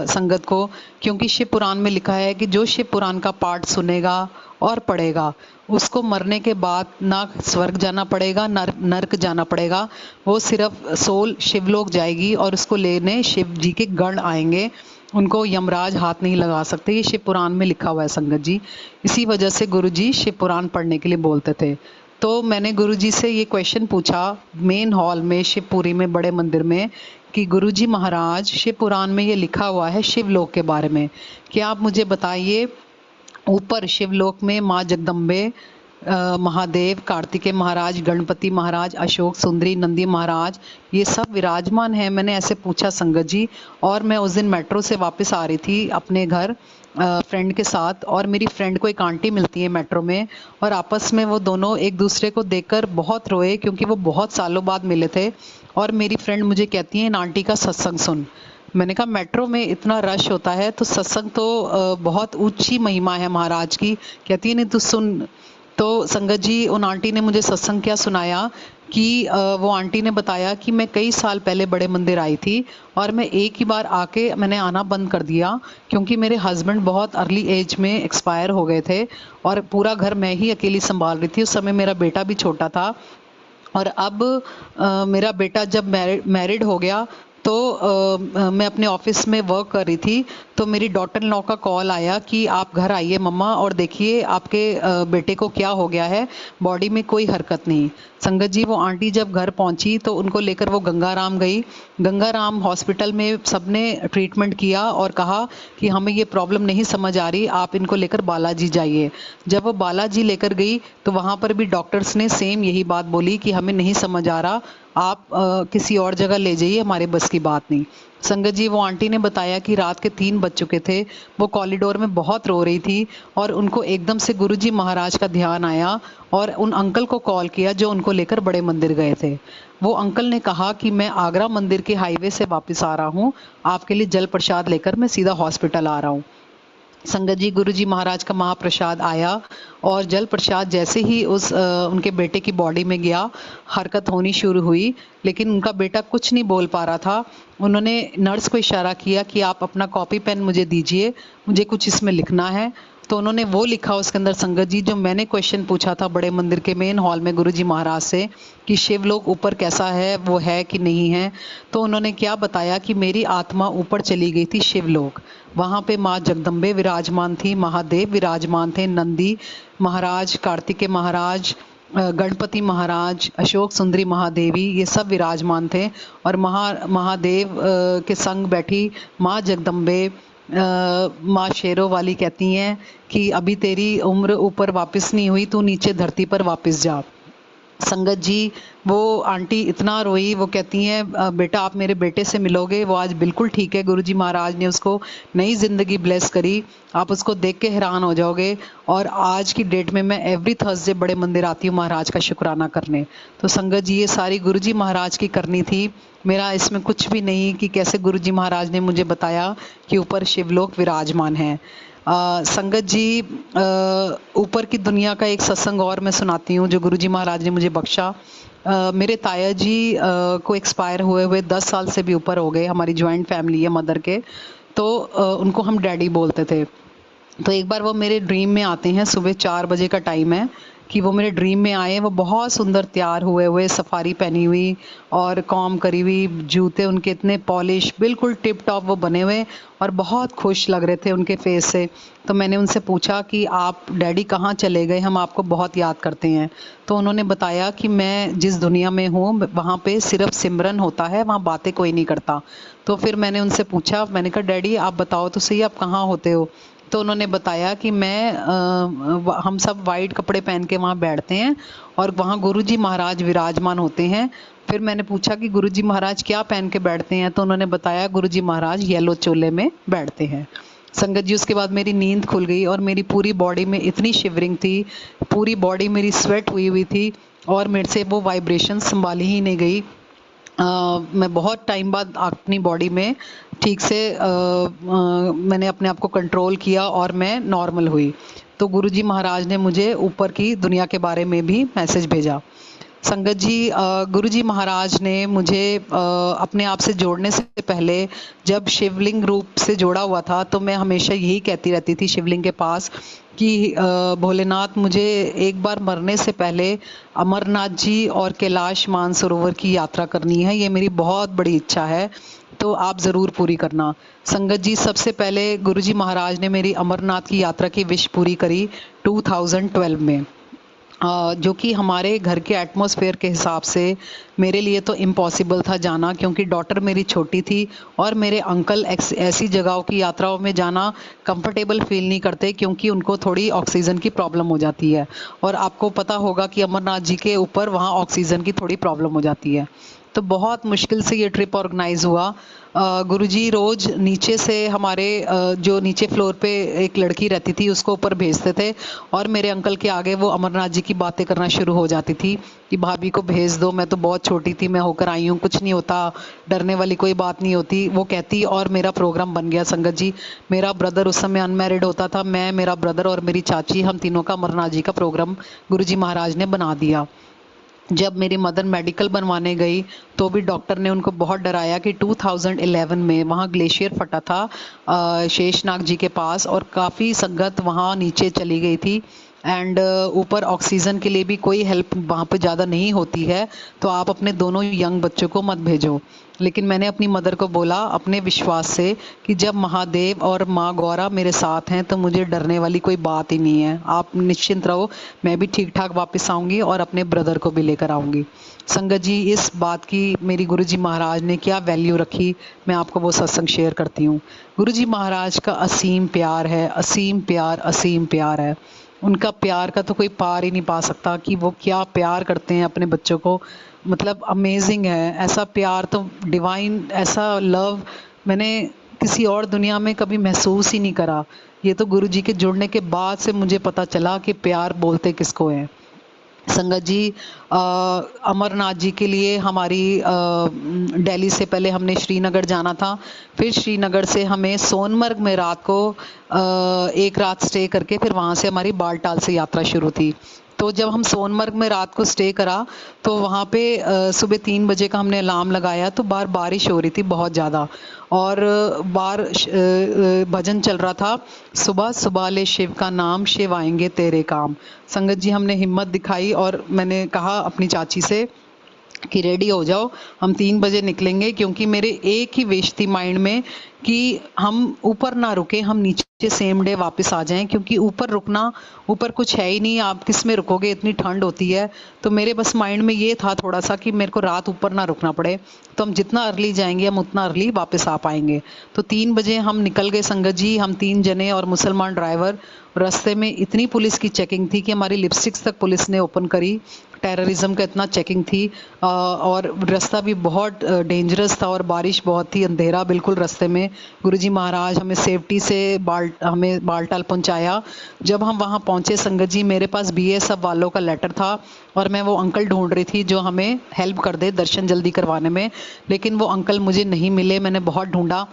संगत को, क्योंकि शिव पुराण में लिखा है कि जो शिव पुराण का पाठ सुनेगा और पढ़ेगा उसको मरने के बाद ना स्वर्ग जाना पड़ेगा ना नरक जाना पड़ेगा, वो सिर्फ सोल शिवलोक जाएगी और उसको लेने शिव जी के गण आएंगे, उनको यमराज हाथ नहीं लगा सकते। ये शिव पुराण में लिखा हुआ है संगत जी। इसी वजह से गुरुजी शिव पुराण पढ़ने के लिए बोलते थे। तो मैंने गुरुजी से ये क्वेश्चन पूछा मेन हॉल में शिवपुरी में बड़े मंदिर में कि गुरुजी महाराज शिव पुराण में ये लिखा हुआ है शिवलोक के बारे में, क्या आप मुझे बताइए ऊपर शिवलोक में माँ जगदम्बे, महादेव, कार्तिकेय महाराज, गणपति महाराज, अशोक सुंदरी, नंदी महाराज, ये सब विराजमान हैं? मैंने ऐसे पूछा संगत जी। और मैं उस दिन मेट्रो से वापस आ रही थी अपने घर फ्रेंड के साथ, और मेरी फ्रेंड को एक आंटी मिलती है मेट्रो में, और आपस में वो दोनों एक दूसरे को देखकर बहुत रोए क्योंकि वो बहुत सालों बाद मिले थे। और मेरी फ्रेंड मुझे कहती है इन आंटी का सत्संग सुन। मैंने कहा मेट्रो में इतना रश होता है तो सत्संग तो बहुत ऊंची महिमा है महाराज की। कहती है नहीं तू सुन। तो संगत जी उन आंटी ने मुझे सत्संग क्या सुनाया कि वो आंटी ने बताया कि मैं कई साल पहले बड़े मंदिर आई थी और मैं एक ही बार आके मैंने आना बंद कर दिया क्योंकि मेरे हस्बैंड बहुत अर्ली एज में एक्सपायर हो गए थे और पूरा घर मैं ही अकेली संभाल रही थी। उस समय मेरा बेटा भी छोटा था, और अब मेरा बेटा जब मैरिड हो गया तो मैं अपने ऑफिस में वर्क कर रही थी, तो मेरी डॉटर इन लॉ का कॉल आया कि आप घर आइए मम्मा और देखिए आपके बेटे को क्या हो गया है, बॉडी में कोई हरकत नहीं। संगत जी वो आंटी जब घर पहुंची तो उनको लेकर वो गंगाराम गई। गंगाराम हॉस्पिटल में सबने ट्रीटमेंट किया और कहा कि हमें ये प्रॉब्लम नहीं समझ आ रही, आप इनको लेकर बालाजी जाइए। जब वो बालाजी लेकर गई तो वहाँ पर भी डॉक्टर्स ने सेम यही बात बोली कि हमें नहीं समझ आ रहा, आप किसी और जगह ले जाइए, हमारे बस की बात नहीं। संगत जी, वो आंटी ने बताया कि रात के 3 बज चुके थे, वो कॉरिडोर में बहुत रो रही थी और उनको एकदम से गुरुजी महाराज का ध्यान आया और उन अंकल को कॉल किया जो उनको लेकर बड़े मंदिर गए थे। वो अंकल ने कहा कि मैं आगरा मंदिर के हाईवे से वापस आ रहा हूँ, आपके लिए जल प्रसाद लेकर मैं सीधा हॉस्पिटल आ रहा हूँ। संगत जी, गुरुजी महाराज का महाप्रसाद आया और जल प्रसाद जैसे ही उस उनके बेटे की बॉडी में गया, हरकत होनी शुरू हुई, लेकिन उनका बेटा कुछ नहीं बोल पा रहा था। उन्होंने नर्स को इशारा किया कि आप अपना कॉपी पेन मुझे दीजिए, मुझे कुछ इसमें लिखना है। तो उन्होंने वो लिखा उसके अंदर, संगत जी, जो मैंने क्वेश्चन पूछा था बड़े मंदिर के मेन हॉल में गुरुजी महाराज से कि शिवलोक ऊपर कैसा है, वो है कि नहीं है। तो उन्होंने क्या बताया कि मेरी आत्मा ऊपर चली गई थी शिवलोक। वहाँ पे माँ जगदम्बे विराजमान थी, महादेव विराजमान थे, नंदी महाराज, कार्तिकेय महाराज, गणपति महाराज, अशोक सुंदरी महादेवी, ये सब विराजमान थे। और महादेव के संग बैठी माँ जगदम्बे, माँ शेरों वाली कहती हैं कि अभी तेरी उम्र ऊपर वापस नहीं हुई, तू नीचे धरती पर वापस जा। संगत जी, वो आंटी इतना रोई, वो कहती हैं बेटा आप मेरे बेटे से मिलोगे, वो आज बिल्कुल ठीक है, गुरुजी महाराज ने उसको नई ज़िंदगी ब्लेस करी, आप उसको देख के हैरान हो जाओगे। और आज की डेट में मैं एवरी थर्सडे बड़े मंदिर आती हूँ महाराज का शुक्राना करने। तो संगत जी, ये सारी गुरुजी महाराज की करनी थी, मेरा इसमें कुछ भी नहीं कि कैसे गुरुजी महाराज ने मुझे बताया कि ऊपर शिवलोक विराजमान है। संगत जी, ऊपर की दुनिया का एक सत्संग और मैं सुनाती हूँ जो गुरुजी महाराज ने मुझे बख्शा। मेरे ताया जी को एक्सपायर हुए हुए 10 साल से भी ऊपर हो गए, हमारी जॉइंट फैमिली है मदर के, तो उनको हम डैडी बोलते थे। तो एक बार वो मेरे ड्रीम में आते हैं, सुबह 4 बजे का टाइम है कि वो मेरे ड्रीम में आए, वो बहुत सुंदर तैयार हुए हुए, सफारी पहनी हुई और कॉम करी हुई, जूते उनके इतने पॉलिश, बिल्कुल टिप टॉप वो बने हुए और बहुत खुश लग रहे थे उनके फेस से। तो मैंने उनसे पूछा कि आप डैडी कहाँ चले गए, हम आपको बहुत याद करते हैं। तो उन्होंने बताया कि मैं जिस दुनिया में हूँ वहाँ पे सिर्फ सिमरन होता है, वहाँ बातें कोई नहीं करता। तो फिर मैंने उनसे पूछा, मैंने कहा डैडी आप बताओ तो सही, आप कहाँ होते हो। तो उन्होंने बताया कि हम सब वाइट कपड़े पहन के वहाँ बैठते हैं और वहाँ गुरुजी महाराज विराजमान होते हैं। फिर मैंने पूछा कि गुरुजी महाराज क्या पहन के बैठते हैं, तो उन्होंने बताया गुरुजी महाराज येलो चोले में बैठते हैं। संगत जी, उसके बाद मेरी नींद खुल गई और मेरी पूरी बॉडी में इतनी शिवरिंग थी, पूरी बॉडी मेरी स्वेट हुई हुई थी और मेरे से वो वाइब्रेशन संभाली ही नहीं गई। मैं बहुत टाइम बाद अपनी बॉडी में ठीक से मैंने अपने आप को कंट्रोल किया और मैं नॉर्मल हुई। तो गुरुजी महाराज ने मुझे ऊपर की दुनिया के बारे में भी मैसेज भेजा। संगत जी, गुरुजी महाराज ने मुझे अपने आप से जोड़ने से पहले जब शिवलिंग रूप से जोड़ा हुआ था तो मैं हमेशा यही कहती रहती थी शिवलिंग के पास कि भोलेनाथ, मुझे एक बार मरने से पहले अमरनाथ जी और कैलाश मानसरोवर की यात्रा करनी है, ये मेरी बहुत बड़ी इच्छा है, तो आप ज़रूर पूरी करना। संगत जी, सबसे पहले गुरुजी महाराज ने मेरी अमरनाथ की यात्रा की विश पूरी करी 2012 में, जो कि हमारे घर के एटमॉस्फेयर के हिसाब से मेरे लिए तो इम्पॉसिबल था जाना, क्योंकि डॉटर मेरी छोटी थी और मेरे अंकल ऐसी जगहों की यात्राओं में जाना कंफर्टेबल फील नहीं करते क्योंकि उनको थोड़ी ऑक्सीजन की प्रॉब्लम हो जाती है। और आपको पता होगा कि अमरनाथ जी के ऊपर वहाँ ऑक्सीजन की थोड़ी प्रॉब्लम हो जाती है। तो बहुत मुश्किल से ये ट्रिप ऑर्गेनाइज हुआ। गुरुजी रोज़ नीचे से हमारे जो नीचे फ्लोर पे एक लड़की रहती थी उसको ऊपर भेजते थे और मेरे अंकल के आगे वो अमरनाथ जी की बातें करना शुरू हो जाती थी कि भाभी को भेज दो, मैं तो बहुत छोटी थी, मैं होकर आई हूँ, कुछ नहीं होता, डरने वाली कोई बात नहीं होती, वो कहती। और मेरा प्रोग्राम बन गया संगत जी। मेरा ब्रदर उस समय अनमैरिड होता था, मैं, मेरा ब्रदर और मेरी चाची, हम तीनों का अमरनाथ जी का प्रोग्राम गुरुजी महाराज ने बना दिया। जब मेरी मदर मेडिकल बनवाने गई तो भी डॉक्टर ने उनको बहुत डराया कि 2011 में वहाँ ग्लेशियर फटा था शेषनाग जी के पास और काफ़ी संगत वहाँ नीचे चली गई थी एंड ऊपर ऑक्सीजन के लिए भी कोई हेल्प वहाँ पे ज़्यादा नहीं होती है, तो आप अपने दोनों यंग बच्चों को मत भेजो। लेकिन मैंने अपनी मदर को बोला अपने विश्वास से कि जब महादेव और माँ गौरा मेरे साथ हैं तो मुझे डरने वाली कोई बात ही नहीं है, आप निश्चिंत रहो, मैं भी ठीक ठाक वापस आऊँगी और अपने ब्रदर को भी लेकर आऊँगी। संगत जी, इस बात की मेरी गुरुजी महाराज ने क्या वैल्यू रखी, मैं आपको वो सत्संग शेयर करती हूँ। गुरुजी महाराज का असीम प्यार है, असीम प्यार, असीम प्यार है। उनका प्यार का तो कोई पार ही नहीं पा सकता कि वो क्या प्यार करते हैं अपने बच्चों को। मतलब अमेजिंग है, ऐसा प्यार तो डिवाइन, ऐसा लव मैंने किसी और दुनिया में कभी महसूस ही नहीं करा। ये तो गुरु जी के जुड़ने के बाद से मुझे पता चला कि प्यार बोलते किसको है। संगत जी, अमरनाथ जी के लिए हमारी दिल्ली से पहले हमने श्रीनगर जाना था। फिर श्रीनगर से हमें सोनमर्ग में रात को एक रात स्टे करके फिर वहाँ से हमारी बालटाल से यात्रा शुरू थी। तो जब हम सोनमर्ग में रात को स्टे करा तो वहाँ पे सुबह 3 बजे का हमने अलार्म लगाया तो बाहर बारिश हो रही थी बहुत ज़्यादा, और बाहर भजन चल रहा था, सुबह सुबह ले शिव का नाम, शिव आएंगे तेरे काम। संगत जी, हमने हिम्मत दिखाई और मैंने कहा अपनी चाची से कि रेडी हो जाओ, हम 3 बजे निकलेंगे, क्योंकि मेरे एक ही विश थी माइंड में कि हम ऊपर ना रुके, हम नीचे सेम डे वापस आ जाएं, क्योंकि ऊपर रुकना, ऊपर कुछ है ही नहीं, आप किस में रुकोगे, इतनी ठंड होती है। तो मेरे बस माइंड में ये था थोड़ा सा कि मेरे को रात ऊपर ना रुकना पड़े, तो हम जितना अर्ली जाएंगे हम उतना अर्ली वापस आ पाएंगे। तो 3 बजे हम निकल गए संगत जी, हम 3 जने और मुसलमान ड्राइवर। रास्ते में इतनी पुलिस की चेकिंग थी कि हमारी लिपस्टिक्स तक पुलिस ने ओपन करी, टेररिज्म का इतना चेकिंग थी। और रास्ता भी बहुत डेंजरस था और बारिश बहुत थी, अंधेरा बिल्कुल रास्ते में। गुरुजी महाराज हमें सेफ्टी से हमें बालटाल पहुंचाया। जब हम वहां पहुंचे संगत जी, मेरे पास बीएसएफ वालों का लेटर था और मैं वो अंकल ढूंढ रही थी जो हमें हेल्प कर दे दर्शन जल्दी करवाने में, लेकिन वो अंकल मुझे नहीं मिले, मैंने बहुत ढूंढा।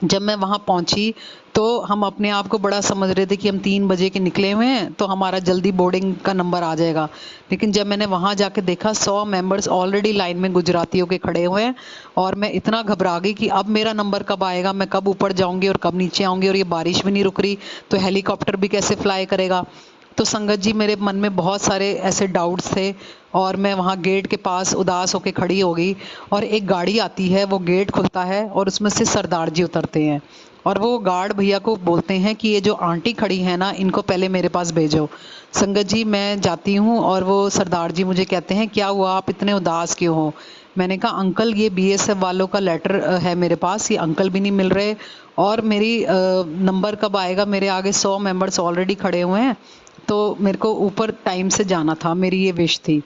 जब मैं वहां पहुंची तो हम अपने आप को बड़ा समझ रहे थे कि हम 3 बजे के निकले हुए हैं तो हमारा जल्दी बोर्डिंग का नंबर आ जाएगा। लेकिन जब मैंने वहां जाके देखा 100 मेंबर्स ऑलरेडी लाइन में गुजरातियों के खड़े हुए हैं, और मैं इतना घबरा गई कि अब मेरा नंबर कब आएगा, मैं कब ऊपर जाऊंगी और कब नीचे आऊंगी, और ये बारिश भी नहीं रुक रही, तो हेलीकॉप्टर भी कैसे फ्लाई करेगा। तो संगत जी, मेरे मन में बहुत सारे ऐसे डाउट्स थे, और मैं वहाँ गेट के पास उदास होकर खड़ी हो गई, और एक गाड़ी आती है, वो गेट खुलता है और उसमें से सरदार जी उतरते हैं, और वो गार्ड भैया को बोलते हैं कि ये जो आंटी खड़ी है ना, इनको पहले मेरे पास भेजो। संगत जी, मैं जाती हूँ और वो सरदार जी मुझे कहते हैं क्या हुआ, आप इतने उदास क्यों हो। मैंने कहा अंकल, ये बीएसएफ वालों का लेटर है मेरे पास, ये अंकल भी नहीं मिल रहे, और मेरी नंबर कब आएगा, मेरे आगे 100 मेंबर्स ऑलरेडी खड़े हुए हैं, तो मेरे को ऊपर टाइम से जाना था, मेरी ये विश थी।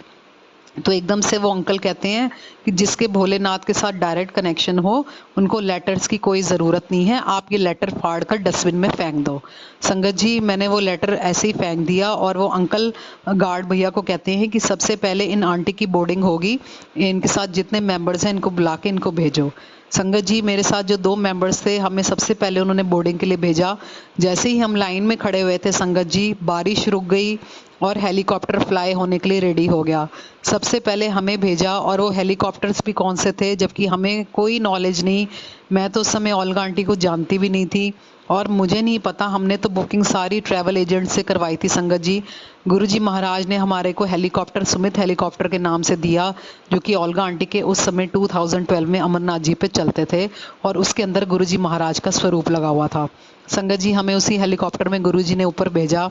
तो एकदम से वो अंकल कहते हैं कि जिसके भोलेनाथ के साथ डायरेक्ट कनेक्शन हो उनको लेटर्स की कोई ज़रूरत नहीं है, आप ये लेटर फाड़ कर डस्टबिन में फेंक दो। संगत जी, मैंने वो लेटर ऐसे ही फेंक दिया, और वो अंकल गार्ड भैया को कहते हैं कि सबसे पहले इन आंटी की बोर्डिंग होगी, इनके साथ जितने मेंबर्स हैं इनको बुला के इनको भेजो। संगत जी, मेरे साथ जो 2 मेंबर्स थे, हमें सबसे पहले उन्होंने बोर्डिंग के लिए भेजा। जैसे ही हम लाइन में खड़े हुए थे संगत जी, बारिश रुक गई और हेलीकॉप्टर फ्लाई होने के लिए रेडी हो गया। सबसे पहले हमें भेजा, और वो हेलीकॉप्टर्स भी कौन से थे, जबकि हमें कोई नॉलेज नहीं। मैं तो उस समय ओल्गा आंटी को जानती भी नहीं थी, और मुझे नहीं पता, हमने तो बुकिंग सारी ट्रैवल एजेंट से करवाई थी संगत जी। गुरुजी महाराज ने हमारे को हेलीकॉप्टर सुमित हेलीकॉप्टर के नाम से दिया, जो कि ओल्गा आंटी के उस समय 2012 में अमरनाथ जी पे चलते थे, और उसके अंदर गुरुजी महाराज का स्वरूप लगा हुआ था। संगत जी, हमें उसी हेलीकॉप्टर में गुरुजी ने ऊपर भेजा।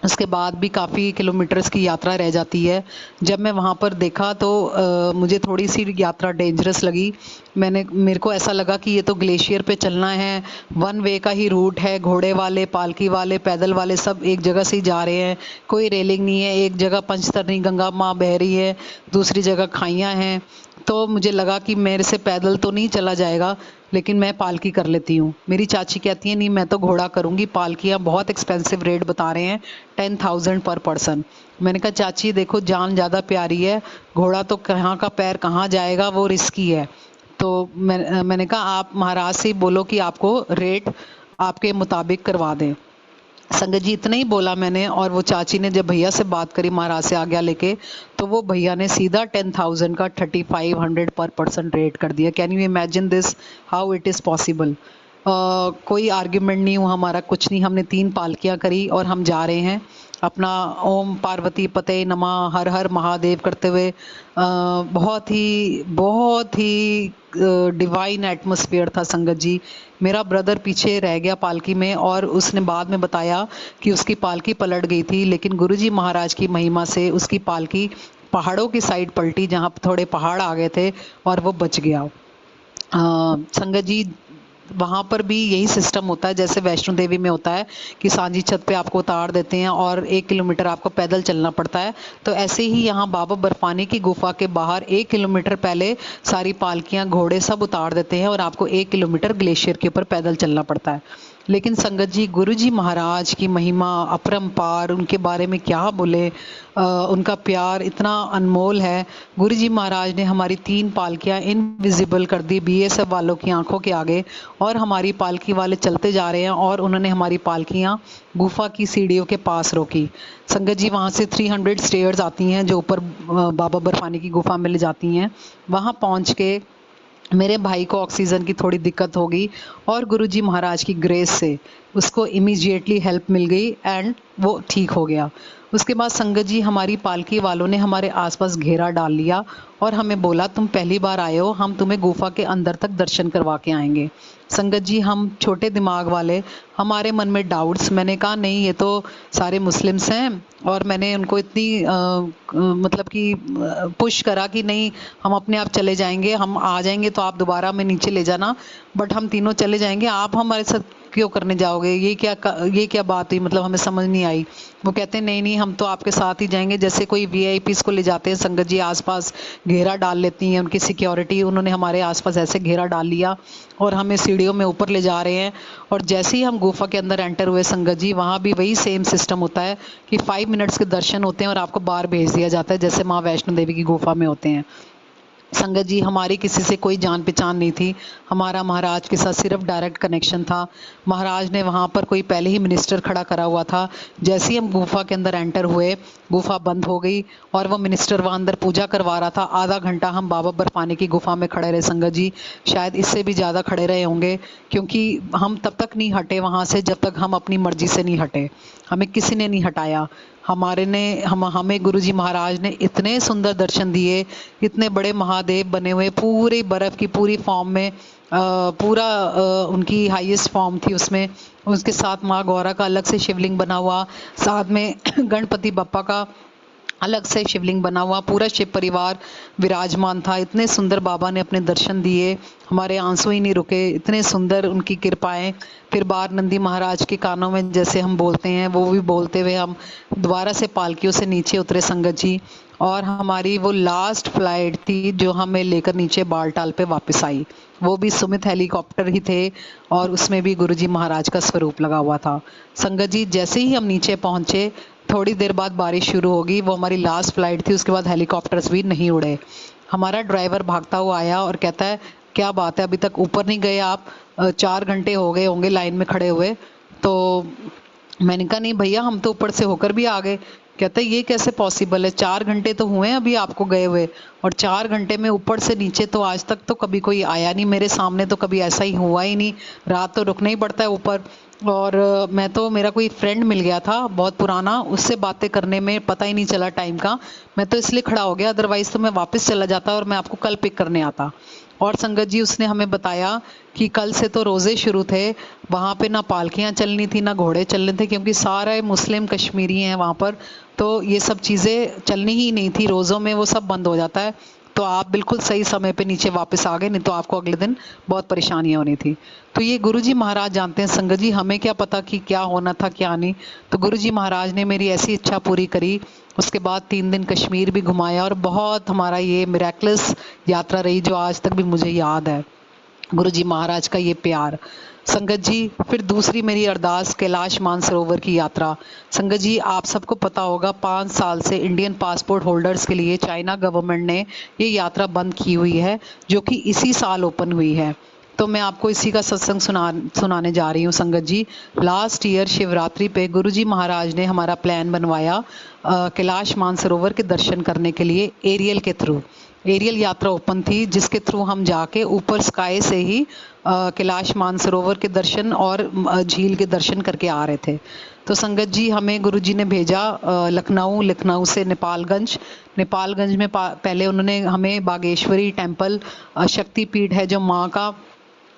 उसके बाद भी काफ़ी किलोमीटर्स की यात्रा रह जाती है। जब मैं वहाँ पर देखा तो मुझे थोड़ी सी यात्रा डेंजरस लगी। मेरे को ऐसा लगा कि ये तो ग्लेशियर पे चलना है, वन वे का ही रूट है, घोड़े वाले, पालकी वाले, पैदल वाले सब एक जगह से ही जा रहे हैं, कोई रेलिंग नहीं है, एक जगह पंचतरणी गंगा माँ बह रही है, दूसरी जगह खाइयाँ हैं। तो मुझे लगा कि मेरे से पैदल तो नहीं चला जाएगा, लेकिन मैं पालकी कर लेती हूँ। मेरी चाची कहती है नहीं, मैं तो घोड़ा करूँगी, पालकियाँ बहुत एक्सपेंसिव रेट बता रहे हैं, 10,000 पर पर्सन। मैंने कहा चाची देखो, जान ज़्यादा प्यारी है, घोड़ा तो कहाँ का पैर कहाँ जाएगा, वो रिस्की है। तो मैंने कहा आप महाराज से बोलो कि आपको रेट आपके मुताबिक करवा दें। संगत जी, इतना ही बोला मैंने, और वो चाची ने जब भैया से बात करी महाराज से आज्ञा लेके, तो वो भैया ने सीधा 10,000 का 3,500 पर पर्सन रेट कर दिया। Can you imagine this, how it is possible. कोई आर्ग्यूमेंट नहीं हुआ हमारा, कुछ नहीं, हमने 3 पालकियाँ करी और हम जा रहे हैं अपना ओम पार्वती पते नमः हर हर महादेव करते हुए। बहुत ही डिवाइन एटमॉस्फेयर था संगत जी। मेरा ब्रदर पीछे रह गया पालकी में, और उसने बाद में बताया कि उसकी पालकी पलट गई थी, लेकिन गुरुजी महाराज की महिमा से उसकी पालकी पहाड़ों की साइड पलटी, जहाँ थोड़े पहाड़ आ गए थे, और वो बच गया। संगत जी, वहाँ पर भी यही सिस्टम होता है जैसे वैष्णो देवी में होता है कि सांझी छत पे आपको उतार देते हैं और 1 किलोमीटर आपको पैदल चलना पड़ता है। तो ऐसे ही यहाँ बाबा बर्फानी की गुफा के बाहर 1 किलोमीटर पहले सारी पालकियाँ, घोड़े सब उतार देते हैं और आपको 1 किलोमीटर ग्लेशियर के ऊपर पैदल चलना पड़ता है। लेकिन संगत जी, गुरु जी महाराज की महिमा अपरंपार, उनके बारे में क्या बोले, उनका प्यार इतना अनमोल है। गुरु जी महाराज ने हमारी 3 पालकियाँ इनविजिबल कर दी बीएसएफ वालों की आंखों के आगे, और हमारी पालकी वाले चलते जा रहे हैं और उन्होंने हमारी पालकियाँ गुफा की सीढ़ियों के पास रोकी। संगत जी, वहाँ से 300 स्टेयर्स आती हैं जो ऊपर बाबा बर्फानी की गुफा में ले जाती हैं। वहाँ पहुँच के मेरे भाई को ऑक्सीजन की थोड़ी दिक्कत हो गई और गुरुजी महाराज की ग्रेस से उसको इमीडिएटली हेल्प मिल गई एंड वो ठीक हो गया। उसके बाद संगत जी, हमारी पालकी वालों ने हमारे आसपास घेरा डाल लिया और हमें बोला, तुम पहली बार आए हो, हम तुम्हें गुफा के अंदर तक दर्शन करवा के आएंगे। संगत जी, हम छोटे दिमाग वाले, हमारे मन में डाउट्स। मैंने कहा नहीं, ये तो सारे मुस्लिम्स हैं, और मैंने उनको इतनी मतलब कि पुश करा कि नहीं, हम अपने आप चले जाएंगे, हम आ जाएंगे तो आप दोबारा हमें नीचे ले जाना, बट हम तीनों चले जाएंगे, आप हमारे साथ क्यों करने जाओगे, ये क्या बात हुई, मतलब हमें समझ नहीं आई। वो कहते हैं नहीं नहीं, हम तो आपके साथ ही जाएंगे, जैसे कोई वीआईपीस को ले जाते हैं संगत जी, आसपास घेरा डाल लेती हैं उनकी सिक्योरिटी, उन्होंने हमारे आसपास ऐसे घेरा डाल लिया और हमें सीढ़ियों में ऊपर ले जा रहे हैं। और जैसे ही हम गुफा के अंदर एंटर हुए संगत जी, वहाँ भी वही सेम सिस्टम होता है कि 5 मिनट्स के दर्शन होते हैं और आपको बाहर भेज दिया जाता है जैसे माँ वैष्णो देवी की गुफा में होते हैं। संगत जी, हमारी किसी से कोई जान पहचान नहीं थी, हमारा महाराज के साथ सिर्फ डायरेक्ट कनेक्शन था। महाराज ने वहाँ पर कोई पहले ही मिनिस्टर खड़ा करा हुआ था। जैसे ही हम गुफा के अंदर एंटर हुए, गुफा बंद हो गई और वो मिनिस्टर वहाँ अंदर पूजा करवा रहा था। आधा घंटा हम बाबा बर्फानी की गुफा में खड़े रहे संगत जी, शायद इससे भी ज़्यादा खड़े रहे होंगे, क्योंकि हम तब तक नहीं हटे वहाँ से जब तक हम अपनी मर्जी से नहीं हटे, हमें किसी ने नहीं हटाया। हमें गुरुजी महाराज ने इतने सुंदर दर्शन दिए, इतने बड़े महादेव बने हुए पूरे बर्फ़ की पूरी फॉर्म में, पूरा उनकी हाईएस्ट फॉर्म थी उसमें। उसके साथ माँ गौरा का अलग से शिवलिंग बना हुआ, साथ में गणपति बप्पा का अलग से शिवलिंग बना हुआ, पूरा शिव परिवार विराजमान था। इतने सुंदर बाबा ने अपने दर्शन दिए, हमारे आंसू ही नहीं रुके, इतने सुंदर उनकी कृपाएं। फिर बार नंदी महाराज के कानों में जैसे हम बोलते हैं वो भी बोलते हुए हम दोबारा से पालकियों से नीचे उतरे संगत जी, और हमारी वो लास्ट फ्लाइट थी जो हमें लेकर नीचे बालटाल पे वापस आई। वो भी सुमित हेलीकॉप्टर ही थे और उसमें भी गुरुजी महाराज का स्वरूप लगा हुआ था। संगत जी, जैसे ही हम नीचे पहुंचे, थोड़ी देर बाद बारिश शुरू होगी, वो हमारी लास्ट फ्लाइट थी, उसके बाद हेलीकॉप्टर्स भी नहीं उड़े। हमारा ड्राइवर भागता हुआ आया और कहता है, क्या बात है, अभी तक ऊपर नहीं गए आप, 4 घंटे हो गए होंगे लाइन में खड़े हुए। तो मैंने कहा नहीं भैया, हम तो ऊपर से होकर भी आ गए। कहता है ये कैसे पॉसिबल है, 4 घंटे तो हुए हैं अभी आपको गए हुए, और 4 घंटे में ऊपर से नीचे तो आज तक तो कभी कोई आया नहीं, मेरे सामने तो कभी ऐसा ही हुआ ही नहीं, रात तो रुकना ही पड़ता है ऊपर। और मैं तो, मेरा कोई फ्रेंड मिल गया था बहुत पुराना, उससे बातें करने में पता ही नहीं चला टाइम का, मैं तो इसलिए खड़ा हो गया, अदरवाइज तो मैं वापस चला जाता और मैं आपको कल पिक करने आता। और संगत जी, उसने हमें बताया कि कल से तो रोज़े शुरू थे, वहाँ पे ना पालकियाँ चलनी थी ना घोड़े चलने थे, क्योंकि सारे मुस्लिम कश्मीरी हैं वहाँ पर, तो ये सब चीज़ें चलनी ही नहीं थी, रोज़ों में वो सब बंद हो जाता है। तो आप बिल्कुल सही समय पे नीचे वापस आ गए, नहीं तो आपको अगले दिन बहुत परेशानियां होनी थी। तो ये गुरुजी महाराज जानते हैं संगत जी, हमें क्या पता कि क्या होना था क्या नहीं। तो गुरुजी महाराज ने मेरी ऐसी इच्छा पूरी करी। उसके बाद 3 दिन कश्मीर भी घुमाया और बहुत हमारा ये मिरेकलस यात्रा रही जो आज तक भी मुझे याद है, गुरुजी महाराज का ये प्यार। संगत जी, फिर दूसरी मेरी अरदास कैलाश मानसरोवर की यात्रा। संगत जी, आप सबको पता होगा 5 साल से इंडियन पासपोर्ट होल्डर्स के लिए चाइना गवर्नमेंट ने ये यात्रा बंद की हुई है, जो कि इसी साल ओपन हुई है। तो मैं आपको इसी का सत्संग सुनाने जा रही हूँ संगत जी। लास्ट ईयर शिवरात्रि पे गुरुजी महाराज ने हमारा प्लान बनवाया कैलाश मानसरोवर के दर्शन करने के लिए एरियल के थ्रू। एरियल यात्रा ओपन थी जिसके थ्रू हम जाके ऊपर स्काई से ही कैलाश मानसरोवर के दर्शन और झील के दर्शन करके आ रहे थे। तो संगत जी, हमें गुरुजी ने भेजा लखनऊ से नेपालगंज में पहले उन्होंने हमें बागेश्वरी टेम्पल, शक्तिपीठ है जो माँ का,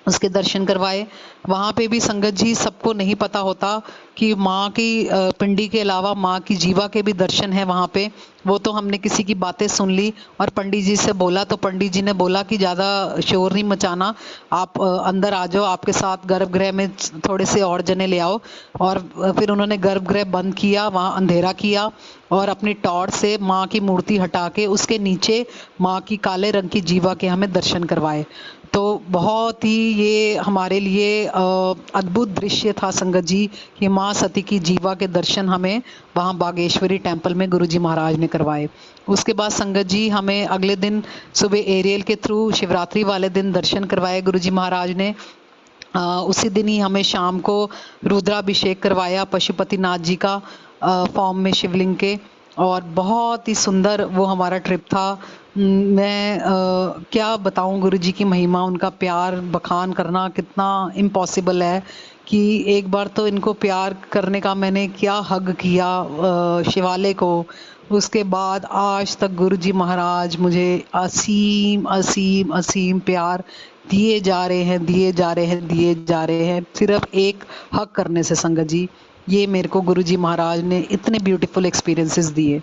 उसके दर्शन करवाए। वहाँ पे भी संगत जी सबको नहीं पता होता कि माँ की पिंडी के अलावा माँ की जीवा के भी दर्शन हैं वहाँ पे। वो तो हमने किसी की बातें सुन ली और पंडित जी से बोला तो पंडित जी ने बोला कि ज़्यादा शोर नहीं मचाना, आप अंदर आ जाओ, आपके साथ गर्भगृह में थोड़े से और जने ले आओ। और फिर उन्होंने गर्भगृह बंद किया, वहाँ अंधेरा किया और अपनी टॉर्च से माँ की मूर्ति हटा के उसके नीचे माँ की काले रंग की जीवा के हमें दर्शन करवाए। तो बहुत ही ये हमारे लिए अद्भुत दृश्य था संगत जी कि माँ सती की जीवा के दर्शन हमें वहाँ बागेश्वरी टेम्पल में गुरुजी महाराज ने करवाए। उसके बाद संगत जी हमें अगले दिन सुबह एरियल के थ्रू शिवरात्रि वाले दिन दर्शन करवाए गुरुजी महाराज ने। उसी दिन ही हमें शाम को रुद्राभिषेक करवाया पशुपतिनाथ जी का फॉर्म में शिवलिंग के, और बहुत ही सुंदर वो हमारा ट्रिप था। मैं क्या बताऊं गुरुजी की महिमा, उनका प्यार बखान करना कितना इम्पॉसिबल है कि एक बार तो इनको प्यार करने का मैंने क्या हग किया शिवालय को। उसके बाद आज तक गुरुजी महाराज मुझे असीम असीम असीम प्यार दिए जा रहे हैं, दिए जा रहे हैं, दिए जा रहे हैं, सिर्फ एक हक करने से। संगत जी ये मेरे को गुरुजी महाराज ने इतने ब्यूटीफुल एक्सपीरियंसेस दिए।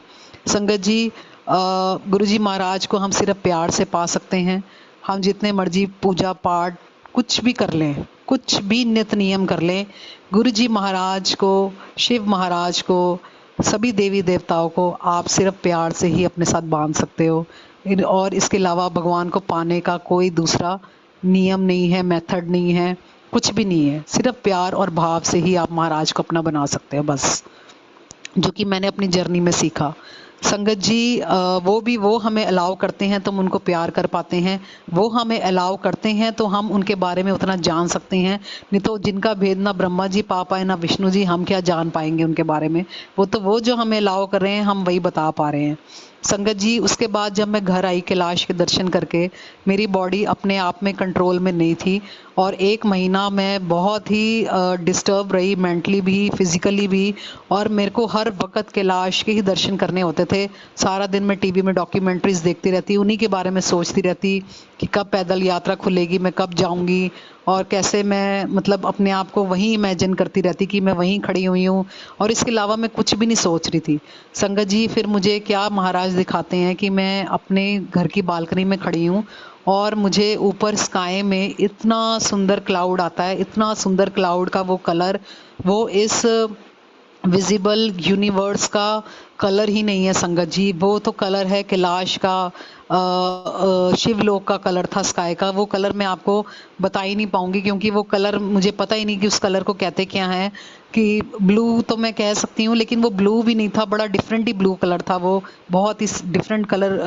संगत जी गुरुजी महाराज को हम सिर्फ प्यार से पा सकते हैं। हम जितने मर्जी पूजा पाठ कुछ भी कर लें, कुछ भी नित नियम कर लें, गुरुजी महाराज को, शिव महाराज को, सभी देवी देवताओं को आप सिर्फ प्यार से ही अपने साथ बांध सकते हो। और इसके अलावा भगवान को पाने का कोई दूसरा नियम नहीं है, मेथड नहीं है, कुछ भी नहीं है। सिर्फ प्यार और भाव से ही आप महाराज को अपना बना सकते हो बस, जो कि मैंने अपनी जर्नी में सीखा। संगत जी वो हमें अलाउ करते हैं तो हम उनको प्यार कर पाते हैं, वो हमें अलाउ करते हैं तो हम उनके बारे में उतना जान सकते हैं। नहीं तो जिनका भेद ना ब्रह्मा जी पा पाए ना विष्णु जी, हम क्या जान पाएंगे उनके बारे में। वो जो हमें अलाउ कर रहे हैं हम वही बता पा रहे हैं। संगत जी उसके बाद जब मैं घर आई कैलाश के दर्शन करके, मेरी बॉडी अपने आप में कंट्रोल में नहीं थी और 1 महीना मैं बहुत ही डिस्टर्ब रही, मेंटली भी फिजिकली भी। और मेरे को हर वक्त कैलाश के ही दर्शन करने होते थे। सारा दिन मैं टीवी में डॉक्यूमेंट्रीज देखती रहती, उन्हीं के बारे में सोचती रहती कि कब पैदल यात्रा खुलेगी, मैं कब जाऊंगी, और कैसे मैं मतलब अपने आप को वहीं इमेजिन करती रहती कि मैं वहीं खड़ी हुई हूँ, और इसके अलावा मैं कुछ भी नहीं सोच रही थी। संगत जी फिर मुझे क्या महाराज दिखाते हैं कि मैं अपने घर की बालकनी में खड़ी हूँ और मुझे ऊपर स्काई में इतना सुंदर क्लाउड आता है, इतना सुंदर क्लाउड का वो कलर, वो इस विजिबल यूनिवर्स का कलर ही नहीं है संगत जी, वो तो कलर है कैलाश का, शिवलोक का कलर था स्काई का। वो कलर मैं आपको बता ही नहीं पाऊंगी क्योंकि वो कलर मुझे पता ही नहीं कि उस कलर को कहते क्या है। कि ब्लू तो मैं कह सकती हूँ लेकिन वो ब्लू भी नहीं था, बड़ा डिफरेंट ही ब्लू कलर था वो, बहुत ही डिफरेंट कलर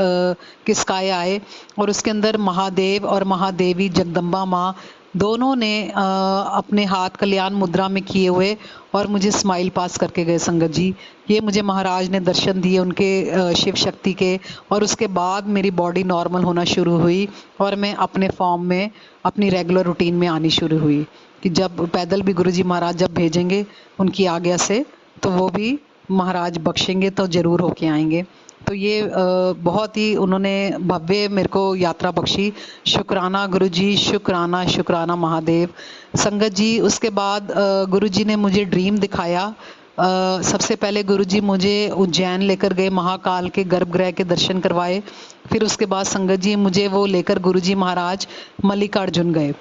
के स्काई आए। और उसके अंदर महादेव और महादेवी जगदम्बा माँ दोनों ने अपने हाथ कल्याण मुद्रा में किए हुए और मुझे स्माइल पास करके गए संगत जी। ये मुझे महाराज ने दर्शन दिए उनके शिव शक्ति के, और उसके बाद मेरी बॉडी नॉर्मल होना शुरू हुई और मैं अपने फॉर्म में अपनी रेगुलर रूटीन में आनी शुरू हुई। कि जब पैदल भी गुरुजी महाराज जब भेजेंगे उनकी आज्ञा से तो वो भी महाराज बख्शेंगे तो जरूर होके आएंगे। तो ये बहुत ही उन्होंने भव्य मेरे को यात्रा बख्शी। शुक्राना गुरुजी, शुक्राना शुक्राना महादेव। संगत जी उसके बाद गुरुजी ने मुझे ड्रीम दिखाया। सबसे पहले गुरुजी मुझे उज्जैन लेकर गए, महाकाल के गर्भगृह के दर्शन करवाए। फिर उसके बाद संगत जी मुझे वो लेकर गुरुजी महाराज मल्लिकार्जुन गए।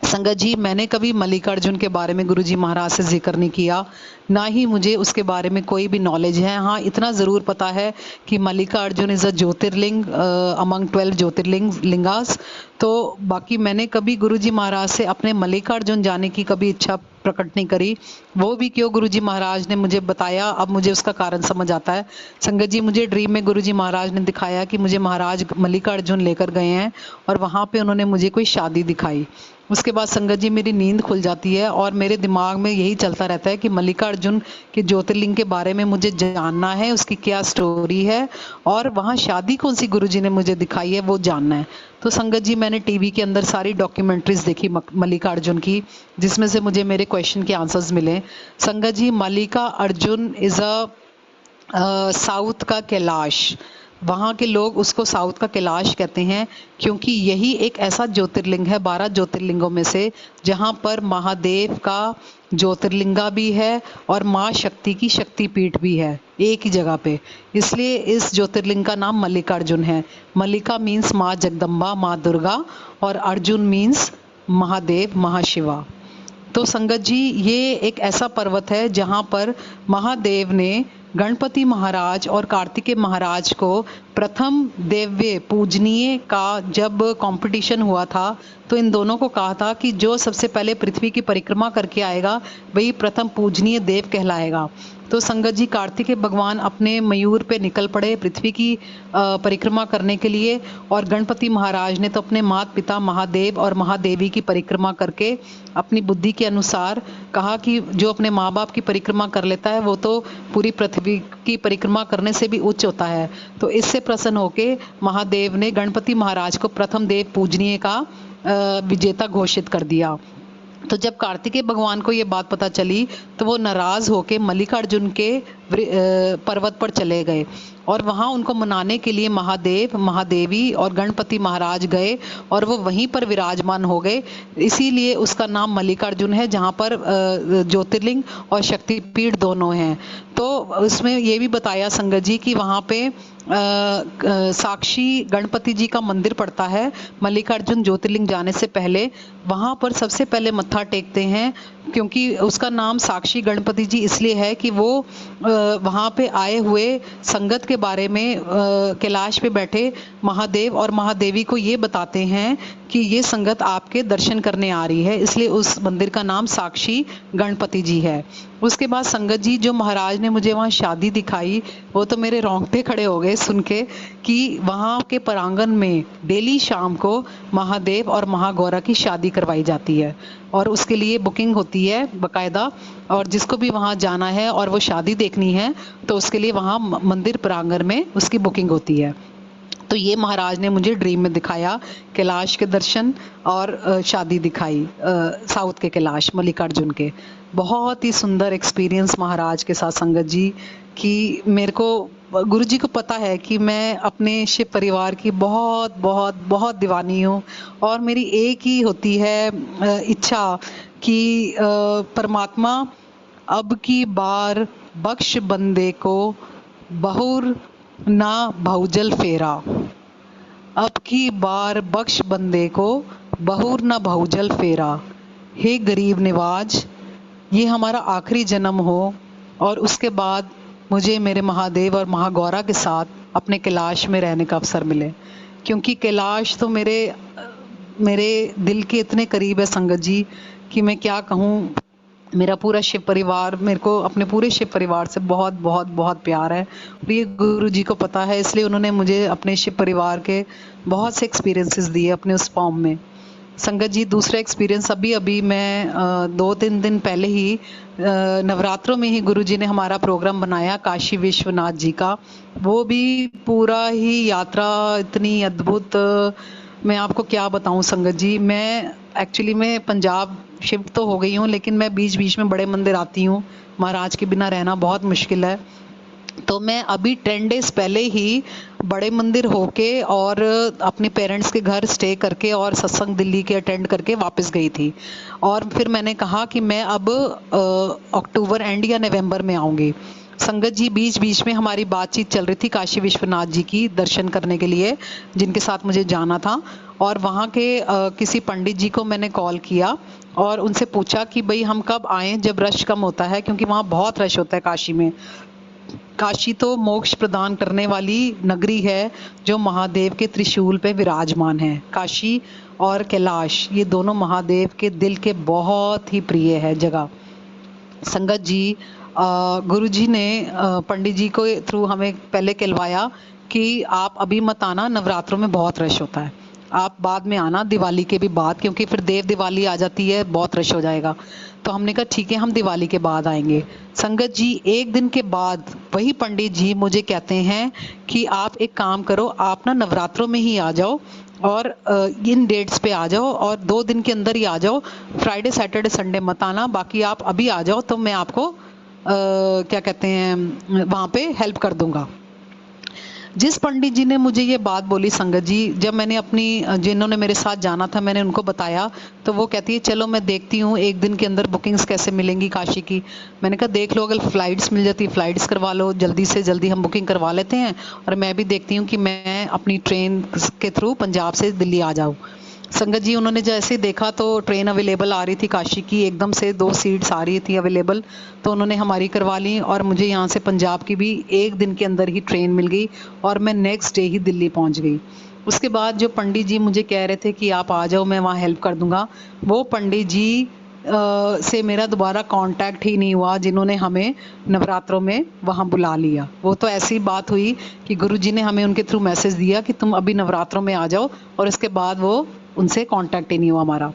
संगत जी मैंने कभी मल्लिकार्जुन के बारे में गुरुजी महाराज से जिक्र नहीं किया, ना ही मुझे उसके बारे में कोई भी नॉलेज है। हाँ इतना ज़रूर पता है कि Mallikarjun is a Jyotirlinga among 12 ज्योतिर्लिंग लिंगास। तो बाकी मैंने कभी गुरुजी महाराज से अपने मल्लिकार्जुन जाने की कभी इच्छा प्रकट नहीं करी। वो भी क्यों गुरुजी महाराज ने मुझे बताया, अब मुझे उसका कारण समझ आता है। संगत जी मुझे ड्रीम में गुरुजी महाराज ने दिखाया कि मुझे महाराज मल्लिकार्जुन लेकर गए हैं और वहाँ पे उन्होंने मुझे कोई शादी दिखाई। उसके बाद संगत जी मेरी नींद खुल जाती है और मेरे दिमाग में यही चलता रहता है कि मल्लिकार्जुन के ज्योतिर्लिंग के बारे में मुझे जानना है, उसकी क्या स्टोरी है और वहाँ शादी कौन सी गुरुजी ने मुझे दिखाई है वो जानना है। तो संगत जी मैंने टीवी के अंदर सारी डॉक्यूमेंट्रीज देखी मल्लिकार्जुन की, जिसमें से मुझे मेरे क्वेश्चन के आंसर्स मिले। संगत जी मल्लिका अर्जुन इज अ साउथ का कैलाश, वहाँ के लोग उसको साउथ का कैलाश कहते हैं, क्योंकि यही एक ऐसा ज्योतिर्लिंग है 12 ज्योतिर्लिंगों में से जहाँ पर महादेव का ज्योतिर्लिंगा भी है और माँ शक्ति की शक्तिपीठ भी है एक ही जगह पे। इसलिए इस ज्योतिर्लिंग का नाम मल्लिकार्जुन है। मल्लिका मीन्स माँ जगदम्बा, माँ दुर्गा, और अर्जुन मीन्स महादेव, महाशिवा। तो संगत जी, ये एक ऐसा पर्वत है जहाँ पर महादेव ने गणपति महाराज और कार्तिकेय महाराज को प्रथम दिव्य पूजनीय का जब कंपटीशन हुआ था तो इन दोनों को कहा था कि जो सबसे पहले पृथ्वी की परिक्रमा करके आएगा वही प्रथम पूजनीय देव कहलाएगा। तो संगत जी, कार्तिकेय भगवान अपने मयूर पे निकल पड़े पृथ्वी की परिक्रमा करने के लिए, और गणपति महाराज ने तो अपने माता पिता महादेव और महादेवी की परिक्रमा करके अपनी बुद्धि के अनुसार कहा कि जो अपने माँ बाप की परिक्रमा कर लेता है वो तो पूरी पृथ्वी की परिक्रमा करने से भी उच्च होता है। तो इससे प्रसन्न होकर महादेव ने गणपति महाराज को प्रथम देव पूजनीय का विजेता घोषित कर दिया। तो जब कार्तिकेय भगवान को ये बात पता चली तो वो नाराज होके मल्लिकार्जुन के पर्वत पर चले गए, और वहाँ उनको मनाने के लिए महादेव, महादेवी और गणपति महाराज गए और वो वहीं पर विराजमान हो गए। इसीलिए उसका नाम मल्लिकार्जुन है, जहाँ पर ज्योतिर्लिंग और शक्तिपीठ दोनों हैं। तो उसमें ये भी बताया संगत जी कि वहाँ पे साक्षी गणपति जी का मंदिर पड़ता है। मल्लिकार्जुन ज्योतिर्लिंग जाने से पहले वहाँ पर सबसे पहले मत्था टेकते हैं, क्योंकि उसका नाम साक्षी गणपति जी इसलिए है कि वो वहाँ पे आए हुए संगत के बारे में कैलाश पे बैठे महादेव और महादेवी को ये बताते हैं कि ये संगत आपके दर्शन करने आ रही है, इसलिए उस मंदिर का नाम साक्षी गणपति जी है। उसके बाद संगत जी, जो महाराज ने मुझे वहाँ शादी दिखाई वो तो मेरे रोंगटे खड़े हो गए सुन के कि वहाँ के प्रांगण में डेली शाम को महादेव और महागौरा की शादी करवाई जाती है, और उसके लिए बुकिंग होती है बकायदा, और जिसको भी वहाँ जाना है और वो शादी देखनी है तो उसके लिए वहाँ मंदिर प्रांगण में उसकी बुकिंग होती है। तो ये महाराज ने मुझे ड्रीम में दिखाया, कैलाश के दर्शन और शादी दिखाई साउथ के कैलाश मल्लिकार्जुन के। बहुत ही सुंदर एक्सपीरियंस महाराज के साथ संगत जी, कि मेरे को गुरु जी को पता है कि मैं अपने शिव परिवार की बहुत बहुत बहुत दीवानी हूँ, और मेरी एक ही होती है इच्छा कि परमात्मा अब की बार बख्श बंदे को बहुर ना भौजल फेरा, अब की बार बख्श बंदे को बहुर ना भौजल फेरा। हे गरीब निवाज, ये हमारा आखिरी जन्म हो और उसके बाद मुझे मेरे महादेव और महागौरा के साथ अपने कैलाश में रहने का अवसर मिले, क्योंकि कैलाश तो मेरे दिल के इतने करीब है संगत जी कि मैं क्या कहूँ। मेरा पूरा शिव परिवार, मेरे को अपने पूरे शिव परिवार से बहुत बहुत बहुत प्यार है, और ये गुरु जी को पता है, इसलिए उन्होंने मुझे अपने शिव परिवार के बहुत से एक्सपीरियंसेस दिए अपने उस फॉर्म में। संगत जी, दूसरा एक्सपीरियंस अभी मैं 2-3 दिन पहले ही नवरात्रों में ही गुरु जी ने हमारा प्रोग्राम बनाया काशी विश्वनाथ जी का। वो भी पूरा ही यात्रा इतनी अद्भुत, मैं आपको क्या बताऊं संगत जी। मैं एक्चुअली में पंजाब शिफ्ट तो हो गई हूँ, लेकिन मैं बीच बीच में बड़े मंदिर आती हूँ, महाराज के बिना रहना बहुत मुश्किल है। तो मैं अभी 10 डेज पहले ही बड़े मंदिर होके और अपने पेरेंट्स के घर स्टे करके और सत्संग दिल्ली के अटेंड करके वापस गई थी, और फिर मैंने कहा कि मैं अब अक्टूबर एंड या नवंबर में आऊँगी। संगत जी, बीच बीच में हमारी बातचीत चल रही थी काशी विश्वनाथ जी की दर्शन करने के लिए, जिनके साथ मुझे जाना था, और वहाँ के किसी पंडित जी को मैंने कॉल किया और उनसे पूछा कि भाई हम कब आएँ जब रश कम होता है, क्योंकि वहाँ बहुत रश होता है काशी में। काशी तो मोक्ष प्रदान करने वाली नगरी है जो महादेव के त्रिशूल पे विराजमान है। काशी और कैलाश, ये दोनों महादेव के दिल के बहुत ही प्रिय है जगह। संगत जी, गुरु जी ने पंडित जी को थ्रू हमें पहले कहलवाया कि आप अभी मत आना, नवरात्रों में बहुत रश होता है, आप बाद में आना दिवाली के भी बाद, क्योंकि फिर देव दिवाली आ जाती है, बहुत रश हो जाएगा। तो हमने कहा ठीक है, हम दिवाली के बाद आएंगे। संगत जी, एक दिन के बाद वही पंडित जी मुझे कहते हैं कि आप एक काम करो, आप ना नवरात्रों में ही आ जाओ और इन डेट्स पे आ जाओ, और 2 दिन के अंदर ही आ जाओ, फ्राइडे सैटरडे संडे मत आना, बाकी आप अभी आ जाओ तो मैं आपको क्या कहते हैं वहाँ पे हेल्प कर दूंगा। जिस पंडित जी ने मुझे ये बात बोली संगत जी, जब मैंने अपनी जिन्होंने मेरे साथ जाना था मैंने उनको बताया, तो वो कहती है चलो मैं देखती हूँ एक दिन के अंदर बुकिंग्स कैसे मिलेंगी काशी की। मैंने कहा देख लो, अगर फ्लाइट्स मिल जाती फ्लाइट्स करवा लो, जल्दी से जल्दी हम बुकिंग करवा लेते हैं, और मैं भी देखती हूँ कि मैं अपनी ट्रेन के थ्रू पंजाब से दिल्ली आ जाऊँ। संगत जी उन्होंने जैसे ही देखा तो ट्रेन अवेलेबल आ रही थी काशी की, एकदम से 2 सीट्स आ रही थी अवेलेबल, तो उन्होंने हमारी करवा ली और मुझे यहाँ से पंजाब की भी एक दिन के अंदर ही ट्रेन मिल गई और मैं नेक्स्ट डे ही दिल्ली पहुँच गई। उसके बाद जो पंडित जी मुझे कह रहे थे कि आप आ जाओ मैं वहाँ हेल्प कर दूँगा, वो पंडित जी से मेरा दोबारा कांटेक्ट ही नहीं हुआ जिन्होंने हमें नवरात्रों में वहाँ बुला लिया। वो तो ऐसी बात हुई कि गुरुजी ने हमें उनके थ्रू मैसेज दिया कि तुम अभी नवरात्रों में आ जाओ, और इसके बाद वो उनसे कांटेक्ट ही नहीं हुआ हमारा।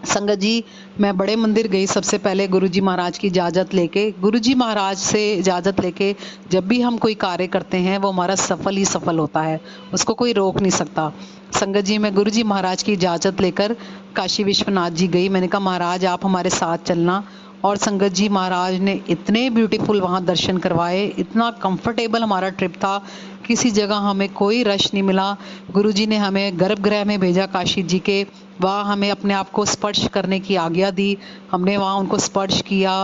संगत जी मैं बड़े मंदिर गई सबसे पहले गुरुजी महाराज की इजाज़त लेके। गुरुजी महाराज से इजाज़त लेके जब भी हम कोई कार्य करते हैं वो हमारा सफल ही सफल होता है, उसको कोई रोक नहीं सकता। संगत जी मैं गुरुजी महाराज की इजाज़त लेकर काशी विश्वनाथ जी गई। मैंने कहा महाराज आप हमारे साथ चलना, और संगत जी महाराज ने इतने ब्यूटीफुल वहाँ दर्शन करवाए, इतना कंफर्टेबल हमारा ट्रिप था, किसी जगह हमें कोई रश नहीं मिला। गुरुजी ने हमें गर्भगृह में भेजा काशी जी के, वहाँ हमें अपने आप को स्पर्श करने की आज्ञा दी। हमने वहाँ उनको स्पर्श किया,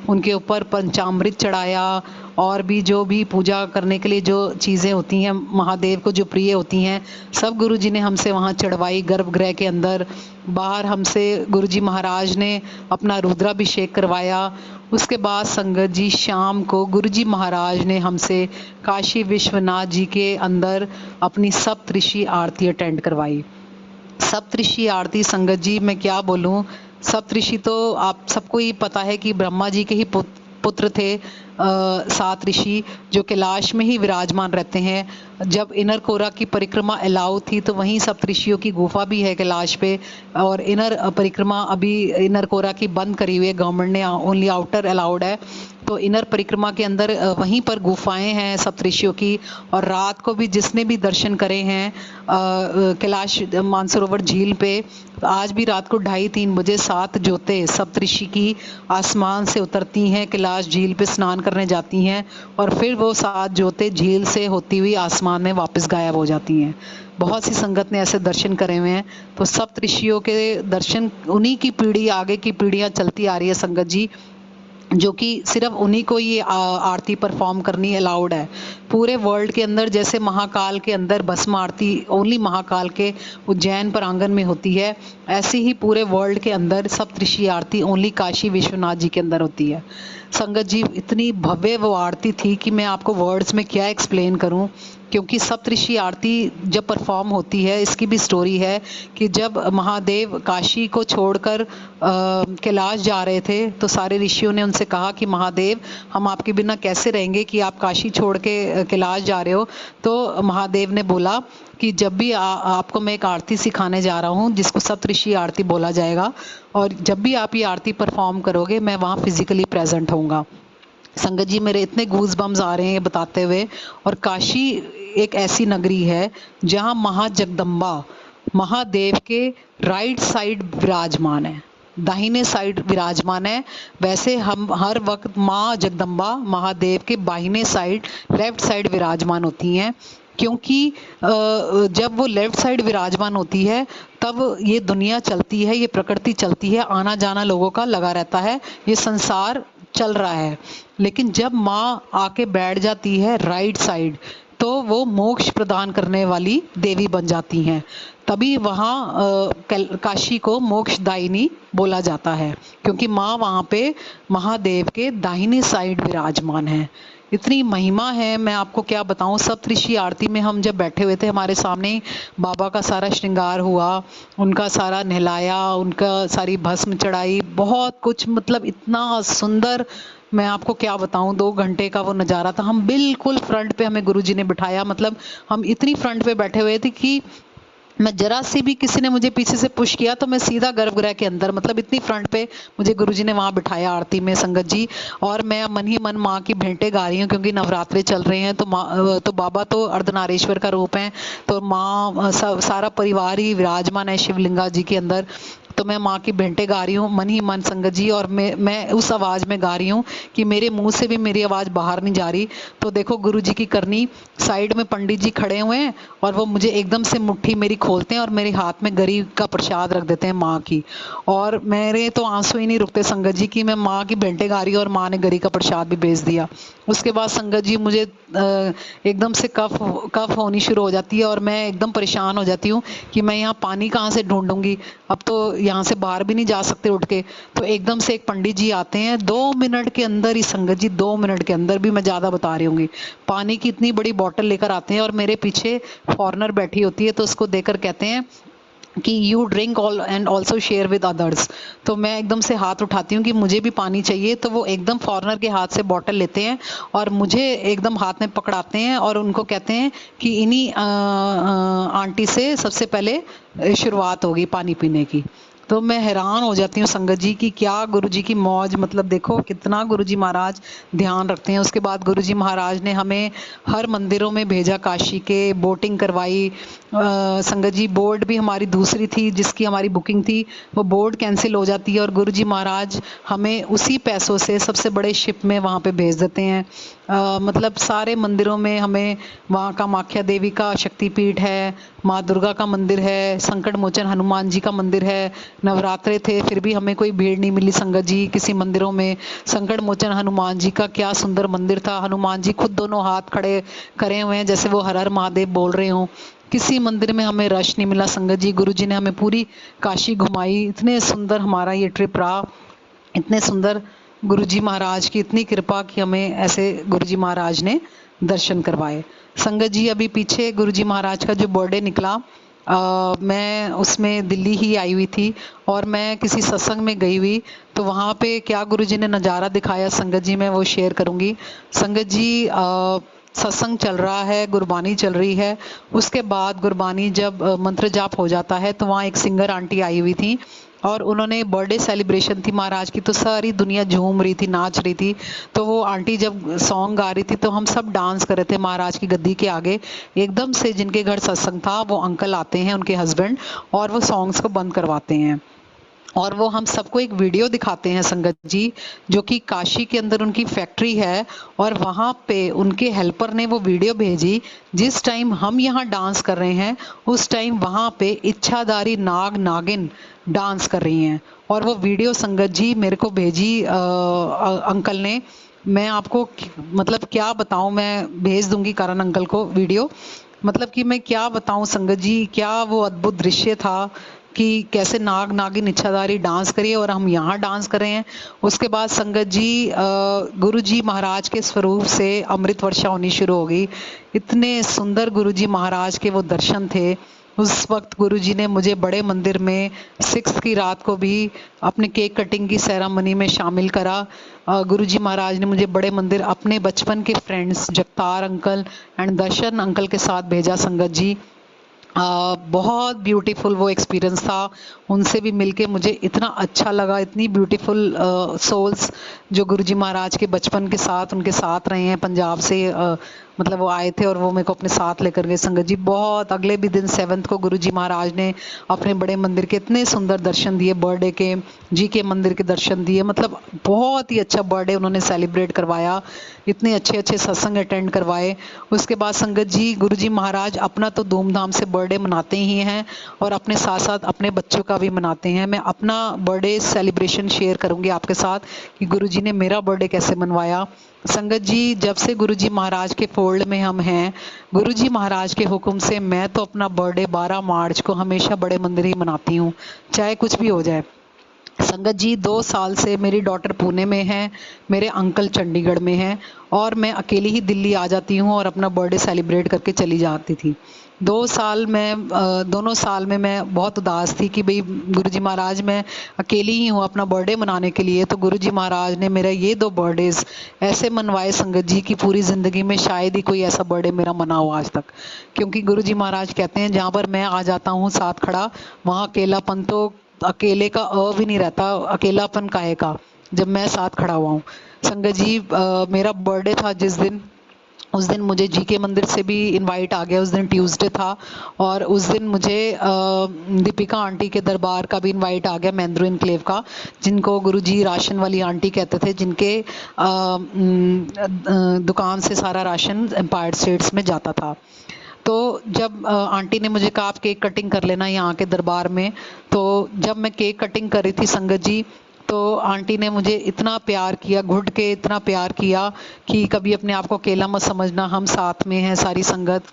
उनके ऊपर पंचामृत चढ़ाया, और भी जो भी पूजा करने के लिए जो चीज़ें होती हैं महादेव को जो प्रिय होती हैं सब गुरुजी ने हमसे वहाँ चढ़वाई गर्भगृह के अंदर। बाहर हमसे गुरुजी महाराज ने अपना रुद्राभिषेक करवाया। उसके बाद संगत जी शाम को गुरुजी महाराज ने हमसे काशी विश्वनाथ जी के अंदर अपनी सप्तऋषि आरती अटेंड करवाई। सप्तऋषि आरती संगत जी मैं क्या बोलूं, सप्तऋषि तो आप सबको ही पता है कि ब्रह्मा जी के ही पुत्र थे। 7 ऋषि जो कैलाश में ही विराजमान रहते हैं। जब इनर कोरा की परिक्रमा अलाउ थी तो वहीं सप्तऋषियों की गुफा भी है कैलाश पे, और इनर परिक्रमा अभी इनर कोरा की बंद करी हुई है गवर्नमेंट ने, ओनली आउटर अलाउड है। तो इनर परिक्रमा के अंदर वहीं पर गुफाएं हैं सप्तऋषियों की। और रात को भी जिसने भी दर्शन करे हैं कैलाश मानसरोवर झील पे, आज भी रात को 2:30-3 बजे 7 ज्योतें सप्तऋषि की आसमान से उतरती हैं, कैलाश झील पे स्नान करने जाती हैं, और फिर वो 7 ज्योतें झील से होती हुई आसमान में वापस गायब हो जाती हैं। बहुत सी संगत ने ऐसे दर्शन करे हुए हैं। तो सप्तऋषियों के दर्शन, उन्हीं की पीढ़ी आगे की पीढ़ियां चलती आ रही है संगत जी, जो कि सिर्फ उन्हीं को ये आरती परफॉर्म करनी अलाउड है। पूरे वर्ल्ड के अंदर जैसे महाकाल के अंदर भस्म आरती ओनली महाकाल के उज्जैन प्रांगण में होती है, ऐसे ही पूरे वर्ल्ड के अंदर सप्तऋषि आरती ओनली काशी विश्वनाथ जी के अंदर होती है। संगत जी इतनी भव्य वो आरती थी कि मैं आपको वर्ड्स में क्या एक्सप्लेन करूं, क्योंकि सप्तऋषि आरती जब परफॉर्म होती है, इसकी भी स्टोरी है कि जब महादेव काशी को छोड़कर कैलाश जा रहे थे तो सारे ऋषियों ने उनसे कहा कि महादेव हम आपके बिना कैसे रहेंगे कि आप काशी छोड़ के कैलाश जा रहे हो। तो महादेव ने बोला कि जब भी आपको मैं एक आरती सिखाने जा रहा हूँ जिसको सप्तऋषि आरती बोला जाएगा, और जब भी आप ये आरती परफॉर्म करोगे मैं वहाँ फिजिकली प्रेजेंट होऊंगा। संगत जी मेरे इतने गूज बम्स आ रहे हैं ये बताते हुए। और काशी एक ऐसी नगरी है जहाँ महाजगदम्बा महादेव के राइट साइड विराजमान है, दाहिने साइड विराजमान है। वैसे हम हर वक्त माँ जगदम्बा महादेव के बाहिने साइड लेफ्ट साइड विराजमान होती हैं, क्योंकि जब वो लेफ्ट साइड विराजमान होती है तब ये दुनिया चलती है, ये प्रकृति चलती है, आना जाना लोगों का लगा रहता है, ये संसार चल रहा है। लेकिन जब माँ आके बैठ जाती है राइट साइड तो वो मोक्ष प्रदान करने वाली देवी बन जाती हैं, तभी वहाँ काशी को मोक्षदायिनी बोला जाता है, क्योंकि माँ वहाँ पे महादेव के दाहिने साइड विराजमान है। इतनी महिमा है मैं आपको क्या बताऊं। सप्तऋषि आरती में हम जब बैठे हुए थे हमारे सामने बाबा का सारा श्रृंगार हुआ, उनका सारा नहलाया, उनका सारी भस्म चढ़ाई, बहुत कुछ, मतलब इतना सुंदर मैं आपको क्या बताऊं। 2 घंटे का वो नज़ारा था। हम बिल्कुल फ्रंट पे हमें गुरुजी ने बिठाया, मतलब हम इतनी फ्रंट पे बैठे हुए थे कि मैं जरा सी भी किसी ने मुझे पीछे से पुश किया तो मैं सीधा गर्भगृह के अंदर, मतलब इतनी फ्रंट पे मुझे गुरुजी ने वहाँ बिठाया आरती में संगत जी। और मैं मन ही मन माँ की भेंटें गा रही हूँ, क्योंकि नवरात्रे चल रहे हैं। तो बाबा तो अर्धनारेश्वर का रूप है, तो माँ सारा परिवार ही विराजमान है शिवलिंगा जी के अंदर। तो मैं माँ की भेंटे गा रही हूँ मन ही मन संगत जी, और मैं उस आवाज़ में गा रही हूँ कि मेरे मुंह से भी मेरी आवाज़ बाहर नहीं जा रही। तो देखो गुरु जी की करनी, साइड में पंडित जी खड़े हुए हैं और वो मुझे एकदम से मुट्ठी मेरी खोलते हैं और मेरे हाथ में गरी का प्रसाद रख देते हैं माँ की, और मेरे तो आंसू ही नहीं रुकते संगत जी कि मैं माँ की भेंटे गा रही हूँ और माँ ने गरी का प्रसाद भी भेज दिया। उसके बाद संगत जी मुझे एकदम से कफ होनी शुरू हो जाती है और मैं एकदम परेशान हो जाती हूँ कि मैं यहाँ पानी कहाँ से ढूंढूंगी, अब तो यहाँ से बाहर भी नहीं जा सकते उठ के। तो एकदम से एक पंडित जी आते हैं, 2 मिनट के अंदर ही संगत जी, 2 मिनट के अंदर भी, मैं ज़्यादा बता रही हूँगी, पानी की इतनी बड़ी बॉटल लेकर आते हैं और मेरे पीछे फॉरनर बैठी होती है तो उसको देकर कहते हैं कि you drink all and also share with others. तो मैं एकदम से हाथ उठाती हूँ कि मुझे भी पानी चाहिए, तो वो एकदम फॉरनर के हाथ से बॉटल लेते हैं और मुझे एकदम हाथ में पकड़ाते हैं और उनको कहते हैं कि इन्हीं आंटी से सबसे पहले शुरुआत होगी पानी पीने की। तो मैं हैरान हो जाती हूँ संगत जी की क्या गुरुजी की मौज, मतलब देखो कितना गुरुजी महाराज ध्यान रखते हैं। उसके बाद गुरुजी महाराज ने हमें हर मंदिरों में भेजा, काशी के, बोटिंग करवाई। संगत जी बोर्ड भी हमारी दूसरी थी जिसकी हमारी बुकिंग थी, वो बोर्ड कैंसिल हो जाती है और गुरुजी महाराज हमें उसी पैसों से सबसे बड़े शिप में वहाँ पे भेज देते हैं। मतलब सारे मंदिरों में हमें, वहाँ कामाख्या देवी का शक्तिपीठ है, माँ दुर्गा का मंदिर है, संकट मोचन हनुमान जी का मंदिर है। नवरात्रे थे फिर भी हमें कोई भीड़ नहीं मिली संगत जी किसी मंदिरों में। संकट मोचन हनुमान जी का क्या सुंदर मंदिर था, हनुमान जी खुद दोनों हाथ खड़े करे हुए हैं जैसे वो हर हर महादेव बोल रहे हों। किसी मंदिर में हमें रश नहीं मिला संगत जी, गुरु जी ने हमें पूरी काशी घुमाई। इतने सुंदर हमारा ये ट्रिप रहा, इतने सुंदर गुरुजी महाराज की इतनी कृपा कि हमें ऐसे गुरुजी महाराज ने दर्शन करवाए। संगत जी अभी पीछे गुरुजी महाराज का जो बर्थडे निकला, मैं उसमें दिल्ली ही आई हुई थी और मैं किसी सत्संग में गई हुई, तो वहाँ पे क्या गुरुजी ने नज़ारा दिखाया संगत जी, मैं वो शेयर करूँगी। संगत जी सत्संग चल रहा है, गुरबानी चल रही है, उसके बाद गुरबानी जब मंत्र जाप हो जाता है तो वहाँ एक सिंगर आंटी आई हुई थी और उन्होंने बर्थडे सेलिब्रेशन थी महाराज की, तो सारी दुनिया झूम रही थी, नाच रही थी। तो वो आंटी जब सॉन्ग गा रही थी तो हम सब डांस कर रहे थे महाराज की गद्दी के आगे। एकदम से जिनके घर सत्संग था वो अंकल आते हैं, उनके हस्बैंड, और वो सॉन्ग्स को बंद करवाते हैं और वो हम सबको एक वीडियो दिखाते हैं संगत जी, जो कि काशी के अंदर उनकी फैक्ट्री है और वहाँ पे उनके हेल्पर ने वो वीडियो भेजी। जिस टाइम हम यहाँ डांस कर रहे हैं उस टाइम वहाँ पे इच्छाधारी नाग नागिन डांस कर रही हैं और वो वीडियो संगत जी मेरे को भेजी अंकल ने। मैं आपको मतलब क्या बताऊं, मैं भेज दूंगी करण अंकल को वीडियो, मतलब कि मैं क्या बताऊं संगत जी, क्या वो अद्भुत दृश्य था कि कैसे नाग नागिन इच्छाधारी डांस करिए और हम यहाँ डांस कर रहे हैं। उसके बाद संगत जी गुरु जी महाराज के स्वरूप से अमृत वर्षा होनी शुरू हो गई। इतने सुंदर गुरु जी महाराज के वो दर्शन थे। उस वक्त गुरुजी ने मुझे बड़े मंदिर में 6 की रात को भी अपने केक कटिंग की सेरेमनी में शामिल करा। गुरुजी महाराज ने मुझे बड़े मंदिर अपने बचपन के friends Jagtar uncle and Darshan uncle के साथ भेजा संगत जी। बहुत ब्यूटीफुल वो एक्सपीरियंस था, उनसे भी मिलके मुझे इतना अच्छा लगा। इतनी ब्यूटीफुल सोल्स जो गुरुजी महाराज के बचपन के साथ उनके साथ रहे हैं, पंजाब से मतलब वो आए थे और वो मेरे को अपने साथ लेकर गए संगत जी। बहुत अगले भी दिन 7 को गुरुजी महाराज ने अपने बड़े मंदिर के इतने सुंदर दर्शन दिए, बर्थडे के जी के मंदिर के दर्शन दिए, मतलब बहुत ही अच्छा बर्थडे उन्होंने सेलिब्रेट करवाया, इतने अच्छे अच्छे सत्संग अटेंड करवाए। उसके बाद संगत जी गुरुजी महाराज अपना तो धूमधाम से बर्थडे मनाते ही हैं और अपने साथ साथ अपने बच्चों का भी मनाते हैं। मैं अपना बर्थडे सेलिब्रेशन शेयर करूंगी आपके साथ कि गुरुजी ने मेरा बर्थडे कैसे मनवाया। संगत जी जब से गुरुजी महाराज के फोल्ड में हम हैं, गुरुजी महाराज के हुक्म से मैं तो अपना बर्थडे 12 मार्च को हमेशा बड़े मंदिर ही मनाती हूँ, चाहे कुछ भी हो जाए। संगत जी 2 साल से मेरी डॉटर पुणे में है, मेरे अंकल चंडीगढ़ में हैं और मैं अकेली ही दिल्ली आ जाती हूँ और अपना बर्थडे सेलिब्रेट करके चली जाती थी। 2 साल में दोनों साल में मैं बहुत उदास थी कि भाई गुरुजी महाराज मैं अकेली ही हूँ अपना बर्थडे मनाने के लिए। तो गुरुजी महाराज ने मेरा ये 2 बर्थडेज ऐसे मनवाए संगत जी की पूरी ज़िंदगी में शायद ही कोई ऐसा बर्थडे मेरा मना हो आज तक। क्योंकि गुरुजी महाराज कहते हैं जहाँ पर मैं आ जाता हूँ साथ खड़ा, वहाँ अकेलापन तो अकेले का भी नहीं रहता, अकेलापन काहे का जब मैं साथ खड़ा हुआ हूँ। संगत जी मेरा बर्थडे था जिस दिन उस दिन मुझे जीके मंदिर से भी इनवाइट आ गया, उस दिन ट्यूसडे था। और उस दिन मुझे दीपिका आंटी के दरबार का भी इनवाइट आ गया, महेंद्र इनक्लेव का, जिनको गुरुजी राशन वाली आंटी कहते थे, जिनके दुकान से सारा राशन एम्पायर स्टेट्स में जाता था। तो जब आंटी ने मुझे कहा आप केक कटिंग कर लेना यहाँ के दरबार में, तो जब मैं केक कटिंग कर रही थी संगत जी, तो आंटी ने मुझे इतना प्यार किया, घुट के इतना प्यार किया कि कभी अपने आप को अकेला मत समझना, हम साथ में हैं सारी संगत,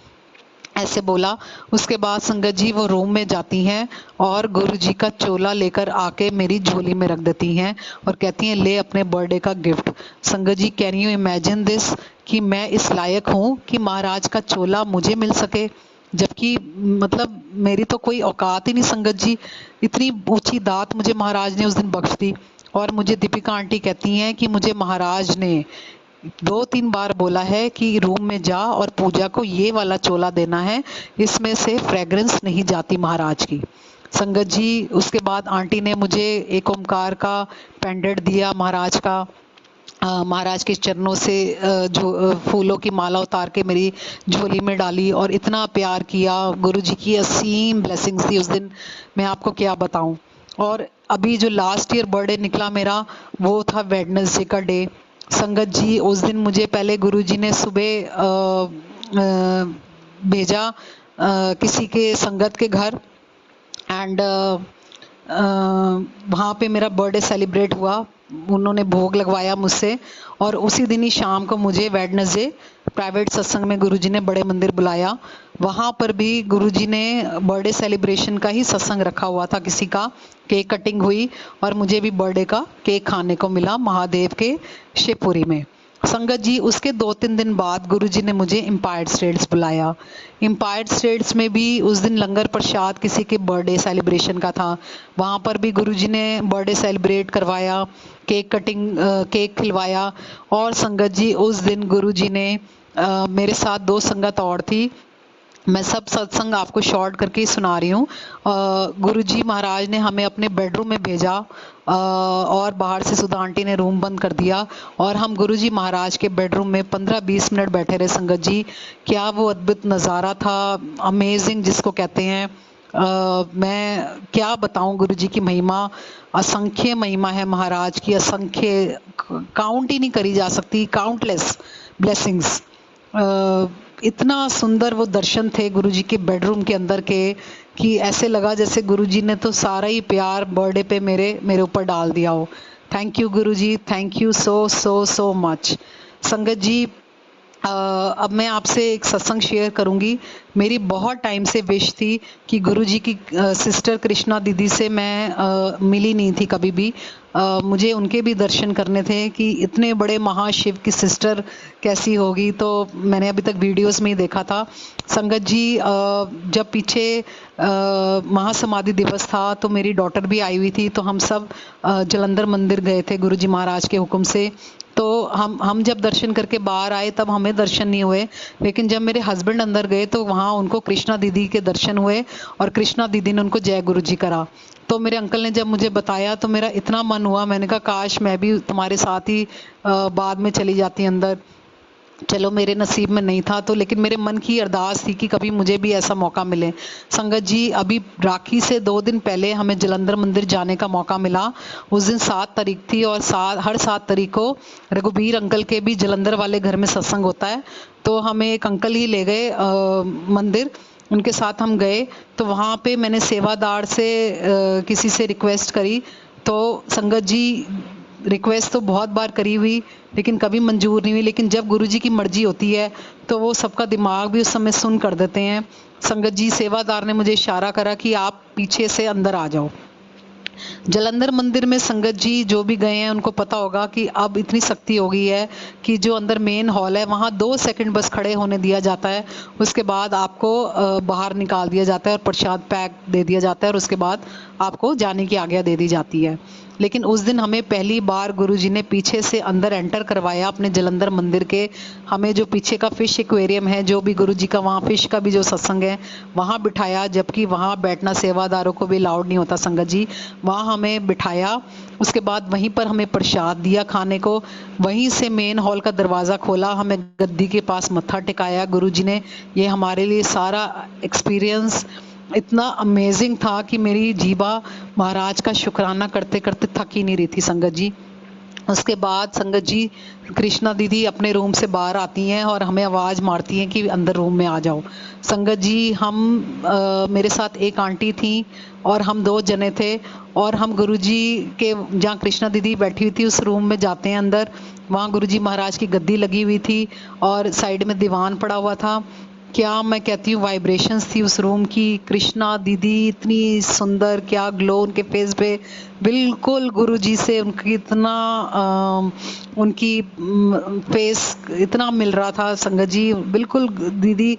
ऐसे बोला। उसके बाद संगत जी वो रूम में जाती हैं और गुरु जी का चोला लेकर आके मेरी झोली में रख देती हैं और कहती हैं ले अपने बर्थडे का गिफ्ट। संगत जी कैन यू इमेजिन दिस, कि मैं इस लायक हूँ कि महाराज का चोला मुझे मिल सके, जबकि मतलब मेरी तो कोई औकात ही नहीं संगत जी। इतनी ऊंची दात मुझे महाराज ने उस दिन बख्श दी। और मुझे दीपिका आंटी कहती हैं कि मुझे महाराज ने 2-3 बार बोला है कि रूम में जा और पूजा को ये वाला चोला देना है, इसमें से फ्रेग्रेंस नहीं जाती महाराज की। संगत जी उसके बाद आंटी ने मुझे एक ओमकार का पेंडेंट दिया महाराज का, महाराज के चरणों से जो फूलों की माला उतार के मेरी झोली में डाली और इतना प्यार किया। गुरु जी की असीम ब्लेसिंग्स थी उस दिन, मैं आपको क्या बताऊं। और अभी जो लास्ट ईयर बर्थडे निकला मेरा, वो था वेडनेसडे का डे। संगत जी उस दिन मुझे पहले गुरु जी ने सुबह भेजा किसी के संगत के घर, एंड वहाँ पे मेरा बर्थडे सेलिब्रेट हुआ, उन्होंने भोग लगवाया मुझसे। और उसी दिन ही शाम को मुझे वेडनेसडे प्राइवेट सत्संग में गुरुजी ने बड़े मंदिर बुलाया। वहाँ पर भी गुरुजी ने बर्थडे सेलिब्रेशन का ही सत्संग रखा हुआ था किसी का, केक कटिंग हुई और मुझे भी बर्थडे का केक खाने को मिला महादेव के शिवपुरी में। संगत जी उसके 2-3 दिन बाद गुरुजी ने मुझे एम्पायर स्टेट्स बुलाया। एम्पायर स्टेट्स में भी उस दिन लंगर प्रसाद किसी के बर्थडे सेलिब्रेशन का था, वहाँ पर भी गुरुजी ने बर्थडे सेलिब्रेट करवाया, केक कटिंग केक खिलवाया। और संगत जी उस दिन गुरुजी ने मेरे साथ 2 संगत और थी, मैं सब सत्संग आपको शॉर्ट करके ही सुना रही हूँ। गुरुजी महाराज ने हमें अपने बेडरूम में भेजा और बाहर से सुधा आंटी ने रूम बंद कर दिया और हम गुरुजी महाराज के बेडरूम में 15-20 मिनट बैठे रहे संगत जी। क्या वो अद्भुत नज़ारा था, अमेजिंग जिसको कहते हैं। मैं क्या बताऊं, गुरुजी की महिमा, असंख्य महिमा है महाराज की, असंख्य, काउंट ही नहीं करी जा सकती, काउंटलेस ब्लेसिंग्स। इतना सुंदर वो दर्शन थे गुरुजी के बेडरूम के अंदर के, कि ऐसे लगा जैसे गुरुजी ने तो सारा ही प्यार बर्थडे पे मेरे ऊपर डाल दिया हो। Thank you Guruji, thank you so so so much. संगत जी अब मैं आपसे एक सत्संग शेयर करूंगी। मेरी बहुत टाइम से विश थी कि गुरुजी की सिस्टर कृष्णा दीदी से मैं मिली नहीं थी कभी भी। मुझे उनके भी दर्शन करने थे कि इतने बड़े महाशिव की सिस्टर कैसी होगी, तो मैंने अभी तक वीडियोस में ही देखा था। संगत जी जब पीछे महासमाधि दिवस था तो मेरी डॉटर भी आई हुई थी, तो हम सब जलंधर मंदिर गए थे गुरुजी महाराज के हुक्म से। तो हम जब दर्शन करके बाहर आए तब हमें दर्शन नहीं हुए, लेकिन जब मेरे हस्बैंड अंदर गए तो वहाँ उनको कृष्णा दीदी के दर्शन हुए और कृष्णा दीदी ने उनको जय गुरुजी करा। तो मेरे अंकल ने जब मुझे बताया तो मेरा इतना मन हुआ, मैंने कहा काश मैं भी तुम्हारे साथ ही बाद में चली जाती अंदर। चलो मेरे नसीब में नहीं था तो, लेकिन मेरे मन की अरदास थी कि कभी मुझे भी ऐसा मौका मिले। संगत जी अभी राखी से 2 दिन पहले हमें जलंधर मंदिर जाने का मौका मिला। उस दिन 7 तारीख थी और हर 7 तारीख को रघुबीर अंकल के भी जलंधर वाले घर में सत्संग होता है, तो हमें एक अंकल ही ले गए मंदिर, उनके साथ हम गए। तो वहाँ पे मैंने सेवादार से किसी से रिक्वेस्ट करी, तो संगत जी रिक्वेस्ट तो बहुत बार करी हुई लेकिन कभी मंजूर नहीं हुई, लेकिन जब गुरुजी की मर्जी होती है तो वो सबका दिमाग भी उस समय सुन कर देते हैं। संगत जी सेवादार ने मुझे इशारा करा कि आप पीछे से अंदर आ जाओ। जलंधर मंदिर में संगत जी जो भी गए हैं उनको पता होगा कि अब इतनी शक्ति हो गई है कि जो अंदर मेन हॉल है वहाँ 2 सेकंड बस खड़े होने दिया जाता है, उसके बाद आपको बाहर निकाल दिया जाता है और प्रसाद पैक दे दिया जाता है और उसके बाद आपको जाने की आज्ञा दे दी जाती है। लेकिन उस दिन हमें पहली बार गुरुजी ने पीछे से अंदर एंटर करवाया अपने जलंधर मंदिर के। हमें जो पीछे का फिश एक्वेरियम है, जो भी गुरुजी का वहाँ फिश का भी जो सत्संग है वहाँ बिठाया, जबकि वहाँ बैठना सेवादारों को भी अलाउड नहीं होता संगत जी। वहाँ हमें बिठाया, उसके बाद वहीं पर हमें प्रसाद दिया खाने को। वहीं से मेन हॉल का दरवाज़ा खोला, हमें गद्दी के पास मत्था टिकाया गुरुजी ने। ये हमारे लिए सारा एक्सपीरियंस इतना अमेजिंग था कि मेरी जीवा महाराज का शुक्राना करते करते थक ही नहीं रही थी संगत जी। उसके बाद संगत जी कृष्णा दीदी अपने रूम से बाहर आती हैं और हमें आवाज़ मारती हैं कि अंदर रूम में आ जाओ। संगत जी मेरे साथ एक आंटी थी और हम 2 जने थे, और हम गुरुजी के जहाँ कृष्णा दीदी बैठी हुई थी उस रूम में जाते हैं अंदर। वहाँ गुरुजी महाराज की गद्दी लगी हुई थी और साइड में दीवान पड़ा हुआ था। क्या मैं कहती हूँ वाइब्रेशंस थी उस रूम की। कृष्णा दीदी इतनी सुंदर, क्या ग्लो उनके फेस पे, बिल्कुल गुरुजी से उनकी इतना उनकी फेस इतना मिल रहा था संगत जी। बिल्कुल दीदी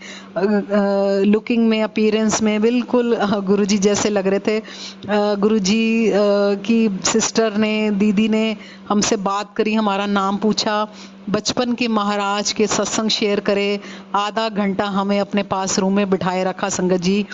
लुकिंग में, अपीयरेंस में बिल्कुल गुरुजी जैसे लग रहे थे। गुरुजी की सिस्टर ने, दीदी ने हमसे बात करी, हमारा नाम पूछा, बचपन के महाराज के सत्संग शेयर करे। आधा घंटा हमें अपने पास रूम में बिठाए रखा संगत जी।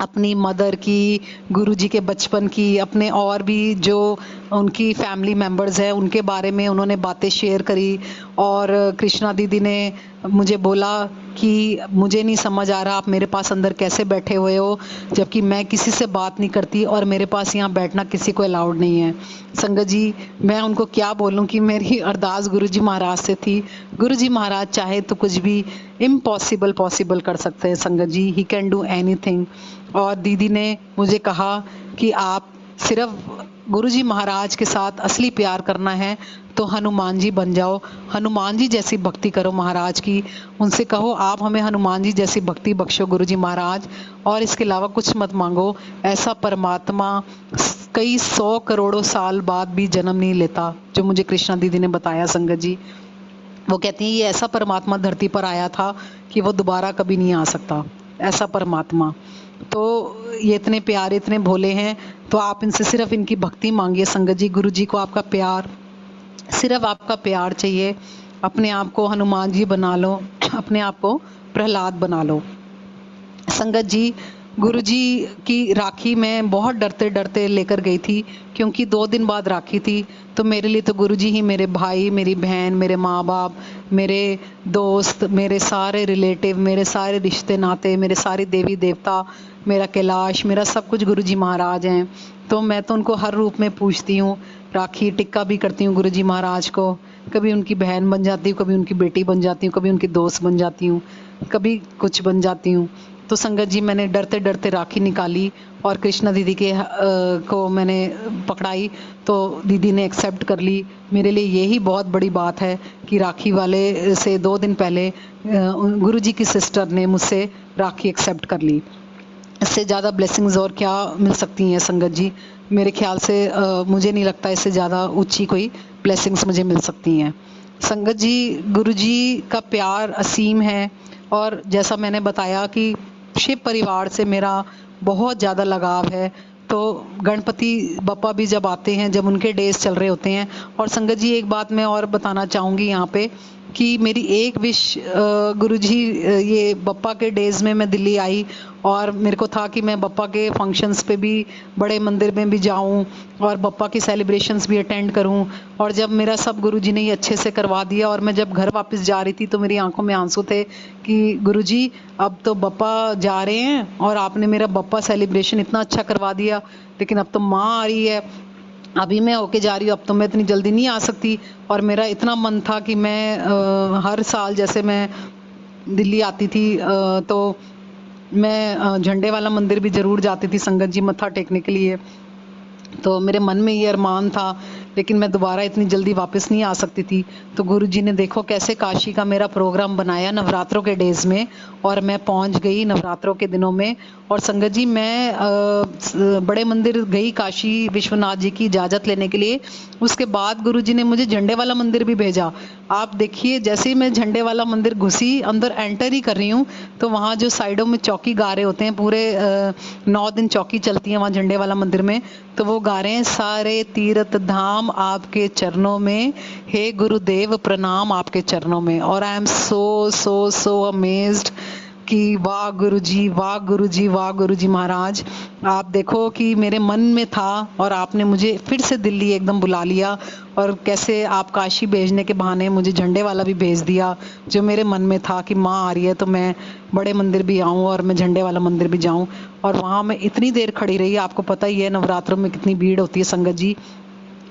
अपनी मदर की, गुरुजी के बचपन की, अपने और भी जो उनकी फैमिली मेंबर्स हैं उनके बारे में उन्होंने बातें शेयर करी। और कृष्णा दीदी ने मुझे बोला कि मुझे नहीं समझ आ रहा आप मेरे पास अंदर कैसे बैठे हुए हो, जबकि मैं किसी से बात नहीं करती और मेरे पास यहाँ बैठना किसी को अलाउड नहीं है। संगत जी मैं उनको क्या बोलूँ कि मेरी अरदास गुरुजी महाराज से थी। गुरुजी महाराज चाहे तो कुछ भी इम्पॉसिबल पॉसिबल कर सकते हैं संगत जी, ही कैन डू एनीथिंग। और दीदी ने मुझे कहा कि आप सिर्फ गुरुजी महाराज के साथ असली प्यार करना है तो हनुमान जी बन जाओ, हनुमान जी जैसी भक्ति करो महाराज की। उनसे कहो आप हमें हनुमान जी जैसी भक्ति बख्शो गुरुजी महाराज, और इसके अलावा कुछ मत मांगो। ऐसा परमात्मा कई 100 करोड़ों साल बाद भी जन्म नहीं लेता, जो मुझे कृष्णा दीदी ने बताया संगत जी। वो कहती हैं ये ऐसा परमात्मा धरती पर आया था कि वो दोबारा कभी नहीं आ सकता, ऐसा परमात्मा। तो ये इतने प्यारे, इतने भोले हैं, तो आप इनसे सिर्फ इनकी भक्ति मांगिए संगत जी। गुरु जी को आपका प्यार, सिर्फ आपका प्यार चाहिए। अपने आप को हनुमान जी बना लो, अपने आप को प्रहलाद बना लो संगत जी। गुरुजी की राखी मैं बहुत डरते डरते लेकर गई थी, क्योंकि 2 दिन बाद राखी थी। तो मेरे लिए तो गुरुजी ही मेरे भाई, मेरी बहन, मेरे माँ बाप, मेरे दोस्त, मेरे सारे रिलेटिव, मेरे सारे रिश्ते नाते, मेरे सारे देवी देवता, मेरा कैलाश, मेरा सब कुछ गुरुजी महाराज हैं। तो मैं तो उनको हर रूप में पूजती हूँ। राखी टिक्का भी करती हूँ गुरुजी महाराज को। कभी उनकी बहन बन जाती हूँ, कभी उनकी बेटी बन जाती हूँ, कभी उनकी दोस्त बन जाती हूँ, कभी कुछ बन जाती हूँ। तो संगत जी मैंने डरते डरते राखी निकाली और कृष्णा दीदी के को मैंने पकड़ाई, तो दीदी ने एक्सेप्ट कर ली। मेरे लिए यही बहुत बड़ी बात है कि राखी वाले से 2 दिन पहले गुरुजी की सिस्टर ने मुझसे राखी एक्सेप्ट कर ली। इससे ज़्यादा ब्लेसिंग्स और क्या मिल सकती हैं संगत जी। मेरे ख्याल से मुझे नहीं लगता इससे ज़्यादा ऊंची कोई ब्लेसिंग्स मुझे मिल सकती हैं संगत जी। गुरुजी का प्यार असीम है, और जैसा मैंने बताया कि शिव परिवार से मेरा बहुत ज़्यादा लगाव है। तो गणपति बप्पा भी जब आते हैं, जब उनके डेज चल रहे होते हैं, और संगत जी एक बात मैं और बताना चाहूँगी यहाँ पे कि मेरी एक विश गुरुजी ये बप्पा के डेज में मैं दिल्ली आई और मेरे को था कि मैं बप्पा के फंक्शंस पे भी, बड़े मंदिर में भी जाऊं और बप्पा की सेलिब्रेशंस भी अटेंड करूं। और जब मेरा सब गुरुजी ने ये अच्छे से करवा दिया और मैं जब घर वापस जा रही थी तो मेरी आंखों में आंसू थे कि गुरुजी अब तो बप्पा जा रहे हैं और आपने मेरा बप्पा सेलिब्रेशन इतना अच्छा करवा दिया, लेकिन अब तो माँ आ रही है, अभी मैं होके जा रही हूँ, अब तो मैं इतनी जल्दी नहीं आ सकती। और मेरा इतना मन था कि मैं हर साल जैसे मैं दिल्ली आती थी तो मैं झंडे वाला मंदिर भी ज़रूर जाती थी संगत जी मत्था टेकने के लिए। तो मेरे मन में ये अरमान था लेकिन मैं दोबारा इतनी जल्दी वापस नहीं आ सकती थी। तो गुरुजी ने देखो कैसे काशी का मेरा प्रोग्राम बनाया नवरात्रों के डेज़ में, और मैं पहुंच गई नवरात्रों के दिनों में। और संगत जी मैं बड़े मंदिर गई काशी विश्वनाथ जी की इजाज़त लेने के लिए। उसके बाद गुरुजी ने मुझे झंडे वाला मंदिर भी भेजा। आप देखिए, जैसे ही मैं झंडे वाला मंदिर घुसी, अंदर एंटर ही कर रही हूँ, तो वहाँ जो साइडों में चौकी गा रहे होते हैं, पूरे 9 दिन चौकी चलती है वहाँ झंडे वाला मंदिर में, तो वो गा रहे हैं, सारे तीर्थ धाम आपके चरणों में, हे गुरुदेव प्रणाम आपके चरणों में। और I am so so so amazed कि वाह गुरुजी, वाह गुरुजी, वाह गुरुजी महाराज। आप देखो कि मेरे मन में था और आपने मुझे फिर से दिल्ली एकदम बुला लिया, और कैसे आप काशी भेजने के बहाने मुझे झंडे वाला भी भेज दिया। जो मेरे मन में था कि माँ आ रही है तो मैं बड़े मंदिर भी आऊँ और मैं झंडे वाला मंदिर भी जाऊँ। और वहाँ मैं इतनी देर खड़ी रही, आपको पता ही है नवरात्रों में कितनी भीड़ होती है संगत जी।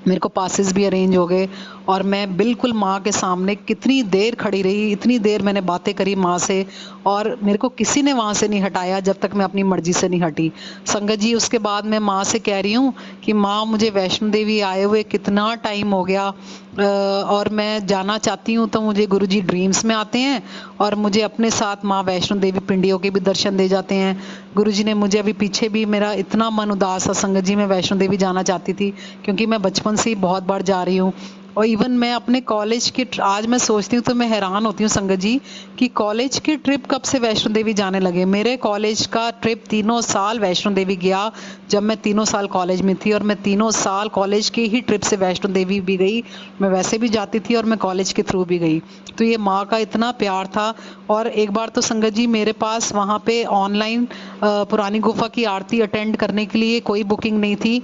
मेरे को पासेस भी अरेंज हो गए, और मैं बिल्कुल माँ के सामने कितनी देर खड़ी रही, इतनी देर मैंने बातें करी माँ से, और मेरे को किसी ने वहाँ से नहीं हटाया जब तक मैं अपनी मर्जी से नहीं हटी संगत जी। उसके बाद मैं माँ से कह रही हूँ कि माँ, मुझे वैष्णो देवी आए हुए कितना टाइम हो गया, और मैं जाना चाहती हूँ। तो मुझे गुरुजी ड्रीम्स में आते हैं और मुझे अपने साथ माँ वैष्णो देवी पिंडियों के भी दर्शन दे जाते हैं। गुरुजी ने मुझे अभी पीछे भी, मेरा इतना मन उदास था संगत जी, मैं वैष्णो देवी जाना चाहती थी, क्योंकि मैं बचपन से ही बहुत बार जा रही हूँ। और इवन मैं अपने कॉलेज की, आज मैं सोचती हूँ तो मैं हैरान होती हूँ संगत जी कि कॉलेज की ट्रिप कब से वैष्णो देवी जाने लगे। मेरे कॉलेज का ट्रिप 3 साल वैष्णो देवी गया, जब मैं 3 साल कॉलेज में थी, और मैं 3 साल कॉलेज के ही ट्रिप से वैष्णो देवी भी गई। मैं वैसे भी जाती थी और मैं कॉलेज के थ्रू भी गई। तो ये माँ का इतना प्यार था। और एक बार तो संगत जी मेरे पास वहाँ पे ऑनलाइन पुरानी गुफा की आरती अटेंड करने के लिए कोई बुकिंग नहीं थी,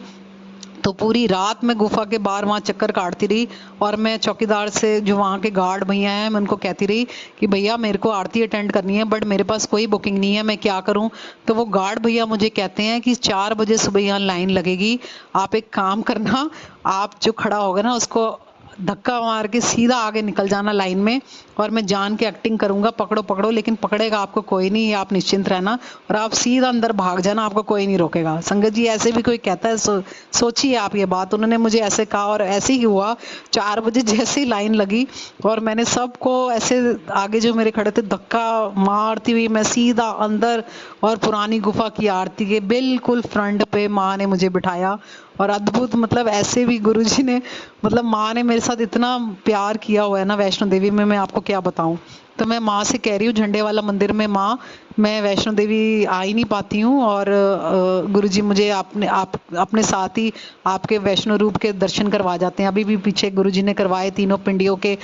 तो पूरी रात मैं गुफा के बाहर वहाँ चक्कर काटती रही, और मैं चौकीदार से, जो वहाँ के गार्ड भैया हैं, मैं उनको कहती रही कि भैया मेरे को आरती अटेंड करनी है, बट मेरे पास कोई बुकिंग नहीं है, मैं क्या करूँ। तो वो गार्ड भैया मुझे कहते हैं कि 4 बजे सुबह यहाँ लाइन लगेगी, आप एक काम करना, आप जो खड़ा होगा ना उसको धक्का मार के सीधा आगे निकल जाना लाइन में, और मैं जान के एक्टिंग करूंगा, पकड़ो पकड़ो, लेकिन पकड़ेगा आपको कोई नहीं, आप निश्चिंत रहना, और आप सीधा अंदर भाग जाना, आपको कोई नहीं रोकेगा। संगत जी ऐसे भी कोई कहता है, सोचिए आप ये बात, उन्होंने मुझे ऐसे कहा, और ऐसे ही हुआ। 4 बजे जैसे ही लाइन लगी और मैंने सबको ऐसे आगे जो मेरे खड़े थे धक्का मारती हुई मैं सीधा अंदर, और पुरानी गुफा की आरती के बिल्कुल फ्रंट पे माँ ने मुझे बिठाया। और अद्भुत, मतलब ऐसे भी गुरुजी ने, मतलब माँ ने मेरे साथ इतना प्यार किया हुआ है ना वैष्णो देवी में, मैं आपको क्या बताऊं। तो मैं माँ से कह रही हूँ झंडे वाला मंदिर में, माँ मैं वैष्णो देवी आ ही नहीं पाती हूँ, और गुरुजी मुझे अपने साथ ही आपके वैष्णो रूप के दर्शन करवा जाते हैं। अभी भी पीछे गुरुजी ने करवाए, तीनों पिंडियों के।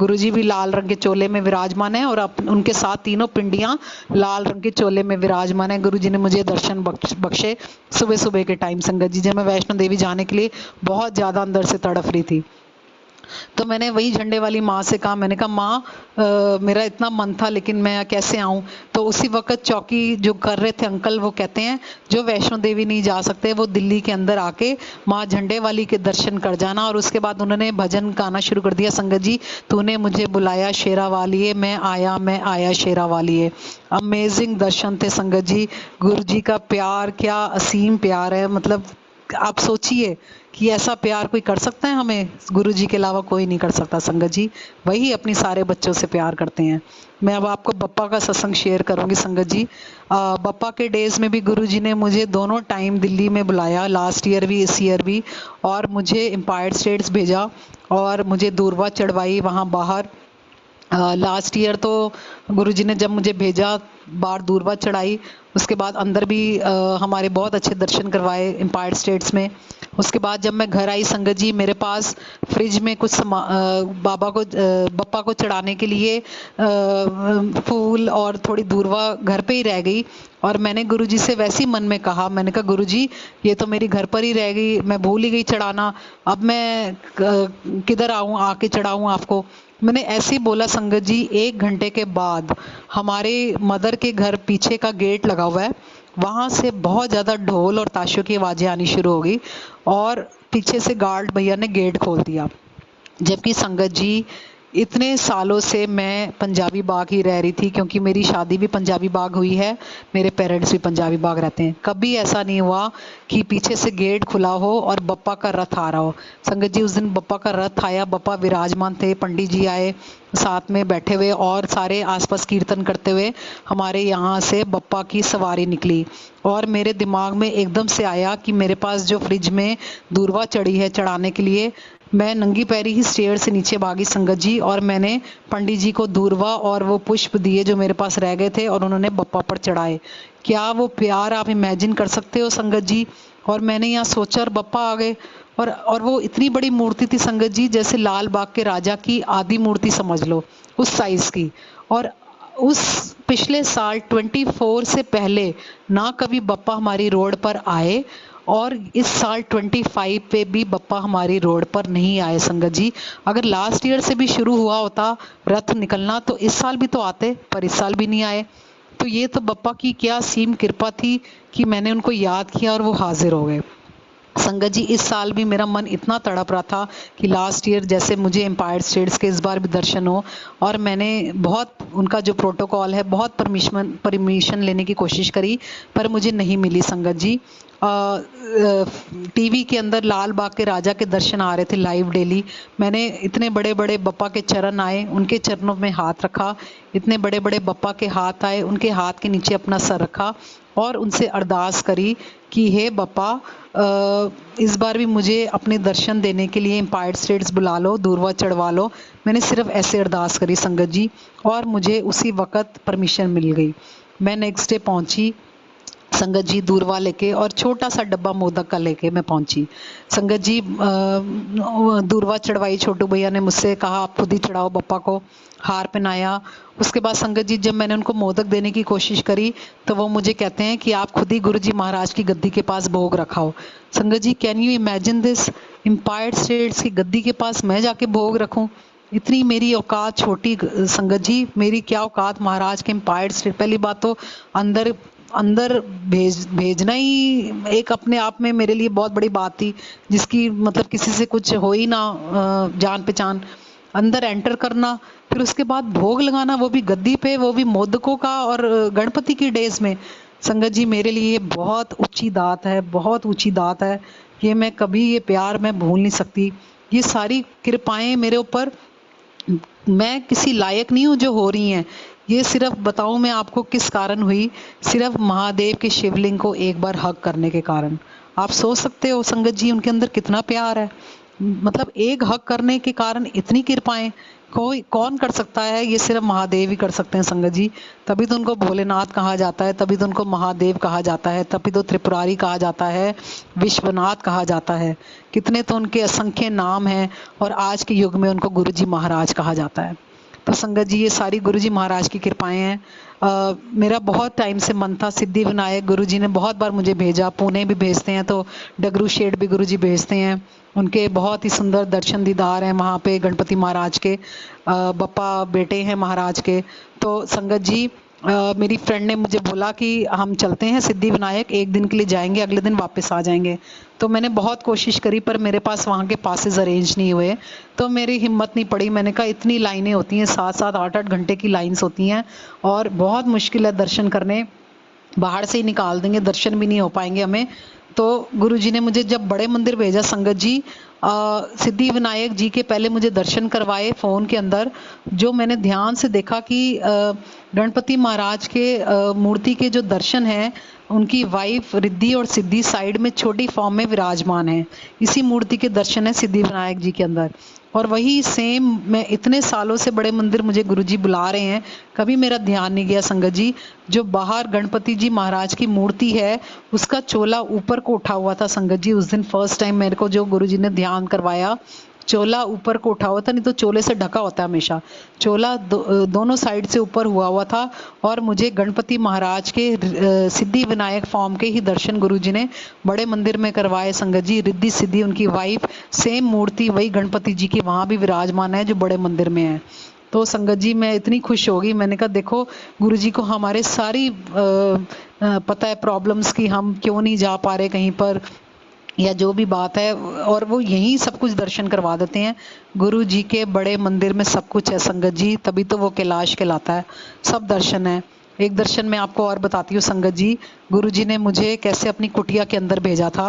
गुरुजी भी लाल रंग के चोले में विराजमान है, और उनके साथ तीनों पिंडियां लाल रंग के चोले में विराजमान है। गुरुजी ने मुझे दर्शन बख्शे सुबह सुबह के टाइम संगत जी, जब मैं वैष्णो देवी जाने के लिए बहुत ज्यादा अंदर से तड़फ रही थी। तो मैंने वही झंडे वाली माँ से कहा, मैंने कहा माँ मेरा इतना मन था, लेकिन मैं कैसे आऊँ। तो उसी वक्त चौकी जो कर रहे थे अंकल, वो कहते हैं जो वैष्णो देवी नहीं जा सकते वो दिल्ली के अंदर आके माँ झंडे वाली के दर्शन कर जाना। और उसके बाद उन्होंने भजन गाना शुरू कर दिया, संगत जी तूने मुझे बुलाया शेरा वालिए, मैं आया शेरा वालिए। अमेजिंग दर्शन थे संगत जी। गुरु जी का प्यार क्या असीम प्यार है, मतलब आप सोचिए कि ऐसा प्यार कोई कर सकता है हमें, गुरु जी के अलावा कोई नहीं कर सकता संगत जी। वही अपनी सारे बच्चों से प्यार करते हैं। मैं अब आपको बप्पा का सत्संग शेयर करूंगी संगत जी। बप्पा के डेज में भी गुरु जी ने मुझे दोनों टाइम दिल्ली में बुलाया, लास्ट ईयर भी इस ईयर भी, और मुझे एम्पायर स्टेट्स भेजा और मुझे दूरवा चढ़वाई वहाँ बाहर। लास्ट ईयर तो गुरुजी ने जब मुझे भेजा बाहर दूरवा चढ़ाई, उसके बाद अंदर भी हमारे बहुत अच्छे दर्शन करवाए एम्पायर स्टेट्स में। उसके बाद जब मैं घर आई संगत जी, मेरे पास फ्रिज में कुछ बप्पा को चढ़ाने के लिए फूल और थोड़ी दूरवा घर पे ही रह गई। और मैंने गुरुजी से वैसे ही मन में कहा, मैंने कहा गुरुजी ये तो मेरी घर पर ही रह गई, मैं भूल ही गई चढ़ाना, अब मैं किधर आऊँ आके चढ़ाऊँ आपको। मैंने ऐसे ही बोला संगत जी। 1 घंटे के बाद हमारे मदर के घर पीछे का गेट लगा हुआ है, वहां से बहुत ज्यादा ढोल और ताशों की आवाजें आनी शुरू हो गई, और पीछे से गार्ड भैया ने गेट खोल दिया। जबकि संगत जी इतने सालों से मैं पंजाबी बाग ही रह रही थी, क्योंकि मेरी शादी भी पंजाबी बाग हुई है, मेरे पेरेंट्स भी पंजाबी बाग रहते हैं। कभी ऐसा नहीं हुआ कि पीछे से गेट खुला हो और बप्पा का रथ आ रहा हो। संगत जी, उस दिन बप्पा का रथ आया, बप्पा विराजमान थे, पंडित जी आए साथ में बैठे हुए और सारे आसपास कीर्तन करते हुए हमारे यहाँ से बप्पा की सवारी निकली। और मेरे दिमाग में एकदम से आया कि मेरे पास जो फ्रिज में दूर्वा चढ़ी है चढ़ाने के लिए, मैं नंगी पैरी ही स्टेयर से नीचे भागी संगत जी, और मैंने पंडित जी को दूर्वा और वो पुष्प दिए जो मेरे पास रह गए थे, और उन्होंने बप्पा पर चढ़ाए। क्या वो प्यार आप इमेजिन कर सकते हो संगत जी? और मैंने यहाँ सोचा और बप्पा आ गए। और वो इतनी बड़ी मूर्ति थी संगत जी, जैसे लाल बाग के राजा की आदि मूर्ति समझ लो, उस साइज की। और उस पिछले साल 24 से पहले ना कभी बप्पा हमारी रोड पर आए, और इस साल 25 पे भी बप्पा हमारी रोड पर नहीं आए संगत जी। अगर लास्ट ईयर से भी शुरू हुआ होता रथ निकलना तो इस साल भी तो आते, पर इस साल भी नहीं आए। तो ये तो बप्पा की क्या सीम कृपा थी कि मैंने उनको याद किया और वो हाजिर हो गए। संगत जी, इस साल भी मेरा मन इतना तड़प रहा था कि लास्ट ईयर जैसे मुझे एम्पायर स्टेट्स के इस बार भी दर्शन हो, और मैंने बहुत उनका जो प्रोटोकॉल है बहुत परमिशन लेने की कोशिश करी, पर मुझे नहीं मिली संगत जी। टीवी के अंदर लाल बाग के राजा के दर्शन आ रहे थे लाइव डेली। मैंने इतने बड़े बड़े बप्पा के चरण आए, उनके चरणों में हाथ रखा, इतने बड़े बड़े बप्पा के हाथ आए, उनके हाथ के नीचे अपना सर रखा और उनसे अरदास करी कि हे बप्पा, इस बार भी मुझे अपने दर्शन देने के लिए एम्पायर स्टेट्स बुला लो, दूर्वा चढ़वा लो। मैंने सिर्फ ऐसे अरदास करी संगत जी, और मुझे उसी वक्त परमिशन मिल गई। मैं नेक्स्ट डे पहुंची संगत जी दूरवा लेके, और छोटा सा डब्बा मोदक का लेके मैं पहुंची। संगत जी, दूरवा चढ़वाई, छोटू भैया ने मुझसे कहा आप खुद ही चढ़ाओ बप्पा को, हार पहनाया। उसके बाद संगत जी, जब मैंने उनको मोदक देने की कोशिश करी तो वो मुझे कहते हैं कि आप खुद ही गुरुजी महाराज की गद्दी के पास भोग रखाओ। संगत जी, can you imagine this, empire states की गद्दी के पास मैं जाके भोग रखूं? इतनी मेरी औकात छोटी संगत जी, मेरी क्या औकात महाराज के एम्पायर स्टेट। पहली बात तो अंदर अंदर भेजना ही एक अपने आप में मेरे लिए बहुत बड़ी बात थी, जिसकी मतलब किसी से कुछ हो ही ना जान पहचान। अंदर एंटर करना, फिर उसके बाद भोग लगाना, वो भी गद्दी पे, वो भी मोदकों का, और गणपति की डेज में। संगत जी, मेरे लिए बहुत ऊंची दात है, बहुत ऊंची दात है। ये मैं कभी, ये प्यार मैं भूल नहीं सकती। ये सारी कृपाएं मेरे ऊपर, मैं किसी लायक नहीं हूँ जो हो रही हैं। ये सिर्फ बताऊं मैं आपको किस कारण हुई, सिर्फ महादेव के शिवलिंग को एक बार हक करने के कारण। आप सोच सकते हो संगत जी उनके अंदर कितना प्यार है। मतलब एक हक करने के कारण इतनी कृपाएं कोई कौन कर सकता है? ये सिर्फ महादेव ही कर सकते हैं संगत जी। तभी तो उनको भोलेनाथ कहा जाता है, तभी तो उनको महादेव कहा जाता है, तभी तो त्रिपुरारी कहा जाता है, विश्वनाथ कहा जाता है। कितने तो उनके असंख्य नाम हैं, और आज के युग में उनको गुरुजी महाराज कहा जाता है। तो संगत जी, ये सारी गुरुजी महाराज की कृपाएं हैं। मेरा बहुत टाइम से मन था, सिद्धि विनायक गुरुजी ने बहुत बार मुझे भेजा, पुणे भी भेजते हैं, तो डगरू शेठ भी गुरुजी भेजते हैं। उनके बहुत ही सुंदर दर्शन दीदार हैं वहाँ पे गणपति महाराज के, बप्पा बेटे हैं महाराज के। तो संगत जी, मेरी फ्रेंड ने मुझे बोला कि हम चलते हैं सिद्धि विनायक, एक दिन के लिए जाएंगे, अगले दिन वापस आ जाएंगे। तो मैंने बहुत कोशिश करी, पर मेरे पास वहाँ के पासेस अरेंज नहीं हुए, तो मेरी हिम्मत नहीं पड़ी। मैंने कहा इतनी लाइनें होती हैं, 7-7 8-8 घंटे की लाइन्स होती हैं, और बहुत मुश्किल है दर्शन करने, बाहर से ही निकाल देंगे, दर्शन भी नहीं हो पाएंगे हमें। तो गुरुजी ने मुझे जब बड़े मंदिर भेजा संगत जी, सिद्धि विनायक जी के पहले मुझे दर्शन करवाए फ़ोन के अंदर। जो मैंने ध्यान से देखा कि गणपति महाराज के मूर्ति के जो दर्शन हैं, उनकी वाइफ रिद्धि और सिद्धि साइड में छोटी फॉर्म में विराजमान है। इसी मूर्ति के दर्शन है सिद्धि विनायक जी के अंदर। और वही सेम, मैं इतने सालों से बड़े मंदिर मुझे गुरुजी बुला रहे हैं, कभी मेरा ध्यान नहीं गया संगत जी। जो बाहर गणपति जी महाराज की मूर्ति है, उसका चोला ऊपर को उठा हुआ था संगत जी। उस दिन फर्स्ट टाइम मेरे को जो गुरुजी ने ध्यान करवाया, चोला ऊपर को उठा हुआ था, नहीं तो चोले से ढका होता है हमेशा। चोला दोनों साइड से ऊपर हुआ था, और मुझे गणपति महाराज के सिद्धि विनायक फॉर्म के ही दर्शन गुरुजी ने बड़े मंदिर में करवाए संगत जी। रिद्धि सिद्धि उनकी वाइफ, सेम मूर्ति वही गणपति जी की वहाँ भी विराजमान है जो बड़े मंदिर में है। तो संगत जी, मैं इतनी खुश हो गई, मैंने कहा देखो गुरुजी को हमारे सारी पता है प्रॉब्लम्स की, हम क्यों नहीं जा पा रहे कहीं पर, या जो भी बात है, और वो यहीं सब कुछ दर्शन करवा देते हैं। गुरु जी के बड़े मंदिर में सब कुछ है संगत जी, तभी तो वो कैलाश कहलाता है, सब दर्शन है। एक दर्शन मैं आपको और बताती हूँ संगत जी, गुरु जी ने मुझे कैसे अपनी कुटिया के अंदर भेजा था।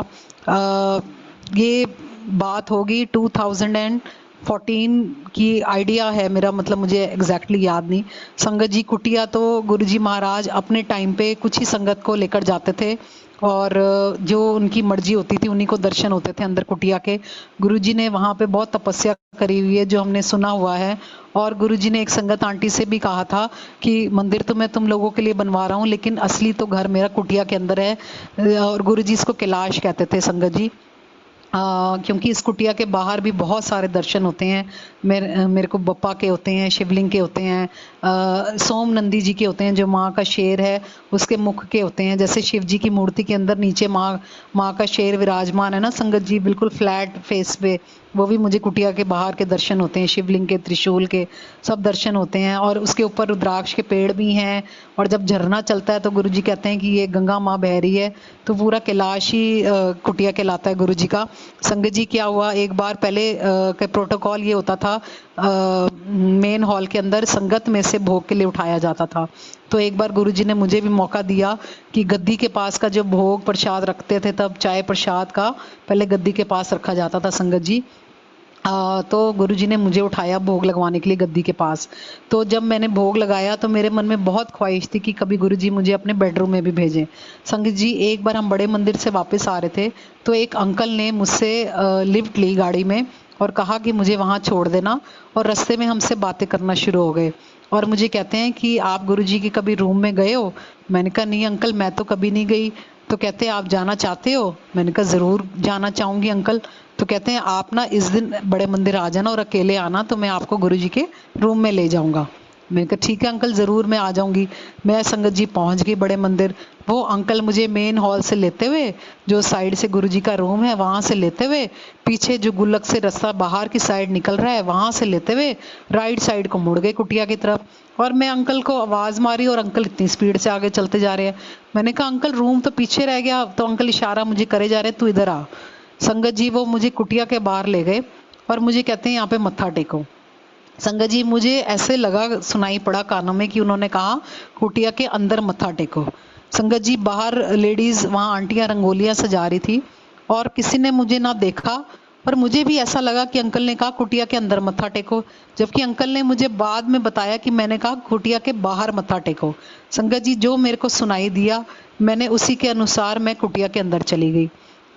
ये बात होगी 2014 की आइडिया है मेरा, मतलब मुझे एग्जैक्टली याद नहीं। संगत जी कुटिया तो गुरु जी महाराज अपने टाइम पे कुछ ही संगत को लेकर जाते थे, और जो उनकी मर्जी होती थी उन्हीं को दर्शन होते थे अंदर कुटिया के। गुरुजी ने वहाँ पे बहुत तपस्या करी हुई है, जो हमने सुना हुआ है। और गुरुजी ने एक संगत आंटी से भी कहा था कि मंदिर तो मैं तुम लोगों के लिए बनवा रहा हूँ, लेकिन असली तो घर मेरा कुटिया के अंदर है। और गुरुजी इसको कैलाश कहते थे संगत जी। क्योंकि इस कुटिया के बाहर भी बहुत सारे दर्शन होते हैं। मेरे को बप्पा के होते हैं, शिवलिंग के होते हैं, सोम नंदी जी के होते हैं, जो माँ का शेर है उसके मुख के होते हैं। जैसे शिव जी की मूर्ति के अंदर नीचे माँ का शेर विराजमान है ना संगत जी, बिल्कुल फ्लैट फेस पे, वो भी मुझे कुटिया के बाहर के दर्शन होते हैं। शिवलिंग के, त्रिशूल के, सब दर्शन होते हैं। और उसके ऊपर रुद्राक्ष के पेड़ भी हैं। और जब झरना चलता है तो गुरु जी कहते हैं कि ये गंगा माँ बह रही है, तो पूरा कैलाश ही कुटिया कहलाता है गुरु जी का। संगत जी क्या हुआ, एक बार पहले के प्रोटोकॉल ये होता था, मेन हॉल के अंदर संगत में से भोग के लिए उठाया जाता था। तो एक बार गुरुजी ने मुझे भी मौका दिया कि गद्दी के पास का जो भोग प्रसाद रखते थे, तब चाय प्रसाद का पहले गद्दी के पास रखा जाता था संगत जी। तो गुरुजी ने मुझे उठाया भोग लगवाने के लिए गद्दी के पास। तो जब मैंने भोग लगाया तो मेरे मन में बहुत ख्वाहिश थी कि कभी गुरुजी मुझे अपने बेडरूम में भी भेजें। संगत जी एक बार हम बड़े मंदिर से वापस आ रहे थे, तो एक अंकल ने मुझसे लिफ्ट ली गाड़ी में और कहा कि मुझे वहाँ छोड़ देना, और रास्ते में हमसे बातें करना शुरू हो गए। और मुझे कहते हैं कि आप गुरुजी के कभी रूम में गए हो? मैंने कहा नहीं अंकल, मैं तो कभी नहीं गई। तो कहते हैं आप जाना चाहते हो? मैंने कहा ज़रूर जाना चाहूँगी अंकल। तो कहते हैं आप ना इस दिन बड़े मंदिर आ जाना और अकेले आना, तो मैं आपको गुरुजी के रूम में ले जाऊँगा। मैंने कहा ठीक है अंकल, ज़रूर मैं आ जाऊँगी। मैं संगत जी पहुँच गई बड़े मंदिर। वो अंकल मुझे मेन हॉल से लेते हुए, जो साइड से गुरुजी का रूम है वहाँ से लेते हुए, पीछे जो गुल्लक से रास्ता बाहर की साइड निकल रहा है वहाँ से लेते हुए राइट साइड को मुड़ गए कुटिया की तरफ। और मैं अंकल को आवाज़ मारी और अंकल इतनी स्पीड से आगे चलते जा रहे हैं। मैंने कहा अंकल रूम तो पीछे रह गया। तो अंकल इशारा मुझे करे जा रहे, तू इधर आ। संगत जी वो मुझे कुटिया के बाहर ले गए और मुझे कहते हैं यहाँ पे मत्था टेको। संगत जी मुझे ऐसे लगा, सुनाई पड़ा कानों में कि उन्होंने कहा कुटिया के अंदर मत्था टेको। संगत जी बाहर लेडीज, वहाँ आंटियां रंगोलियां सजा रही थी और किसी ने मुझे ना देखा, पर मुझे भी ऐसा लगा कि अंकल ने कहा कुटिया के अंदर मत्था टेको, जबकि अंकल ने मुझे बाद में बताया कि मैंने कहा कुटिया के बाहर मत्था टेको। संगत जी जो मेरे को सुनाई दिया, मैंने उसी के अनुसार मैं कुटिया के अंदर चली गई।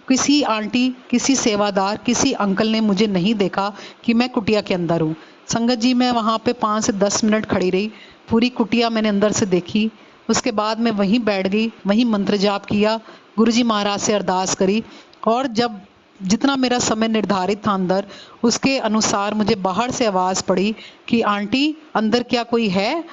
किसी आंटी, किसी सेवादार, किसी अंकल ने मुझे नहीं देखा कि मैं कुटिया के अंदर हूँ। संगत जी मैं वहाँ पे 5 से 10 मिनट खड़ी रही, पूरी कुटिया मैंने अंदर से देखी। उसके बाद मैं वहीं बैठ गई, वहीं मंत्र जाप किया, गुरुजी महाराज से अरदास करी। और जब जितना मेरा समय निर्धारित था अंदर, उसके अनुसार मुझे बाहर से आवाज़ पड़ी कि आंटी अंदर क्या कोई है?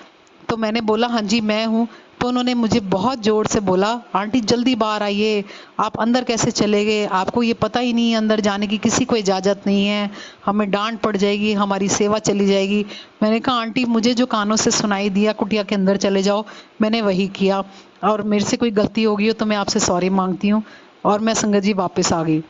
तो मैंने बोला हाँ जी मैं हूँ। तो उन्होंने मुझे बहुत ज़ोर से बोला आंटी जल्दी बाहर आइए, आप अंदर कैसे चले गए? आपको ये पता ही नहीं है अंदर जाने की किसी को इजाज़त नहीं है, हमें डांट पड़ जाएगी, हमारी सेवा चली जाएगी। मैंने कहा आंटी मुझे जो कानों से सुनाई दिया कुटिया के अंदर चले जाओ, मैंने वही किया, और मेरे से कोई गलती हो गई हो तो मैं आपसे सॉरी मांगती हूँ। और मैं संगत जी वापस आ गई।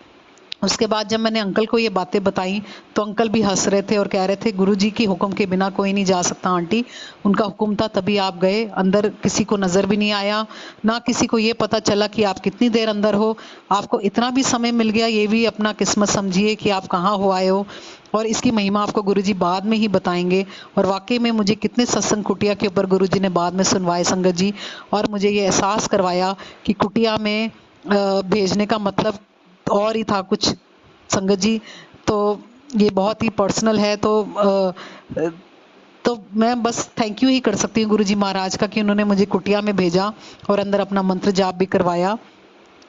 उसके बाद जब मैंने अंकल को ये बातें बताई तो अंकल भी हंस रहे थे और कह रहे थे गुरुजी की हुक्म के बिना कोई नहीं जा सकता आंटी, उनका हुक्म था तभी आप गए। अंदर किसी को नज़र भी नहीं आया, ना किसी को ये पता चला कि आप कितनी देर अंदर हो। आपको इतना भी समय मिल गया, ये भी अपना किस्मत समझिए कि आप कहाँ हो आए हो। और इसकी महिमा आपको गुरुजी बाद में ही बताएंगे। और वाकई में मुझे कितने सत्संग कुटिया के ऊपर गुरुजी ने बाद में सुनवाए संगत जी, और मुझे ये एहसास करवाया कि कुटिया में भेजने का मतलब और ही था कुछ संगत जी। तो ये बहुत ही पर्सनल है। तो मैं बस थैंक यू ही कर सकती हूँ गुरुजी महाराज का कि उन्होंने मुझे कुटिया में भेजा और अंदर अपना मंत्र जाप भी करवाया,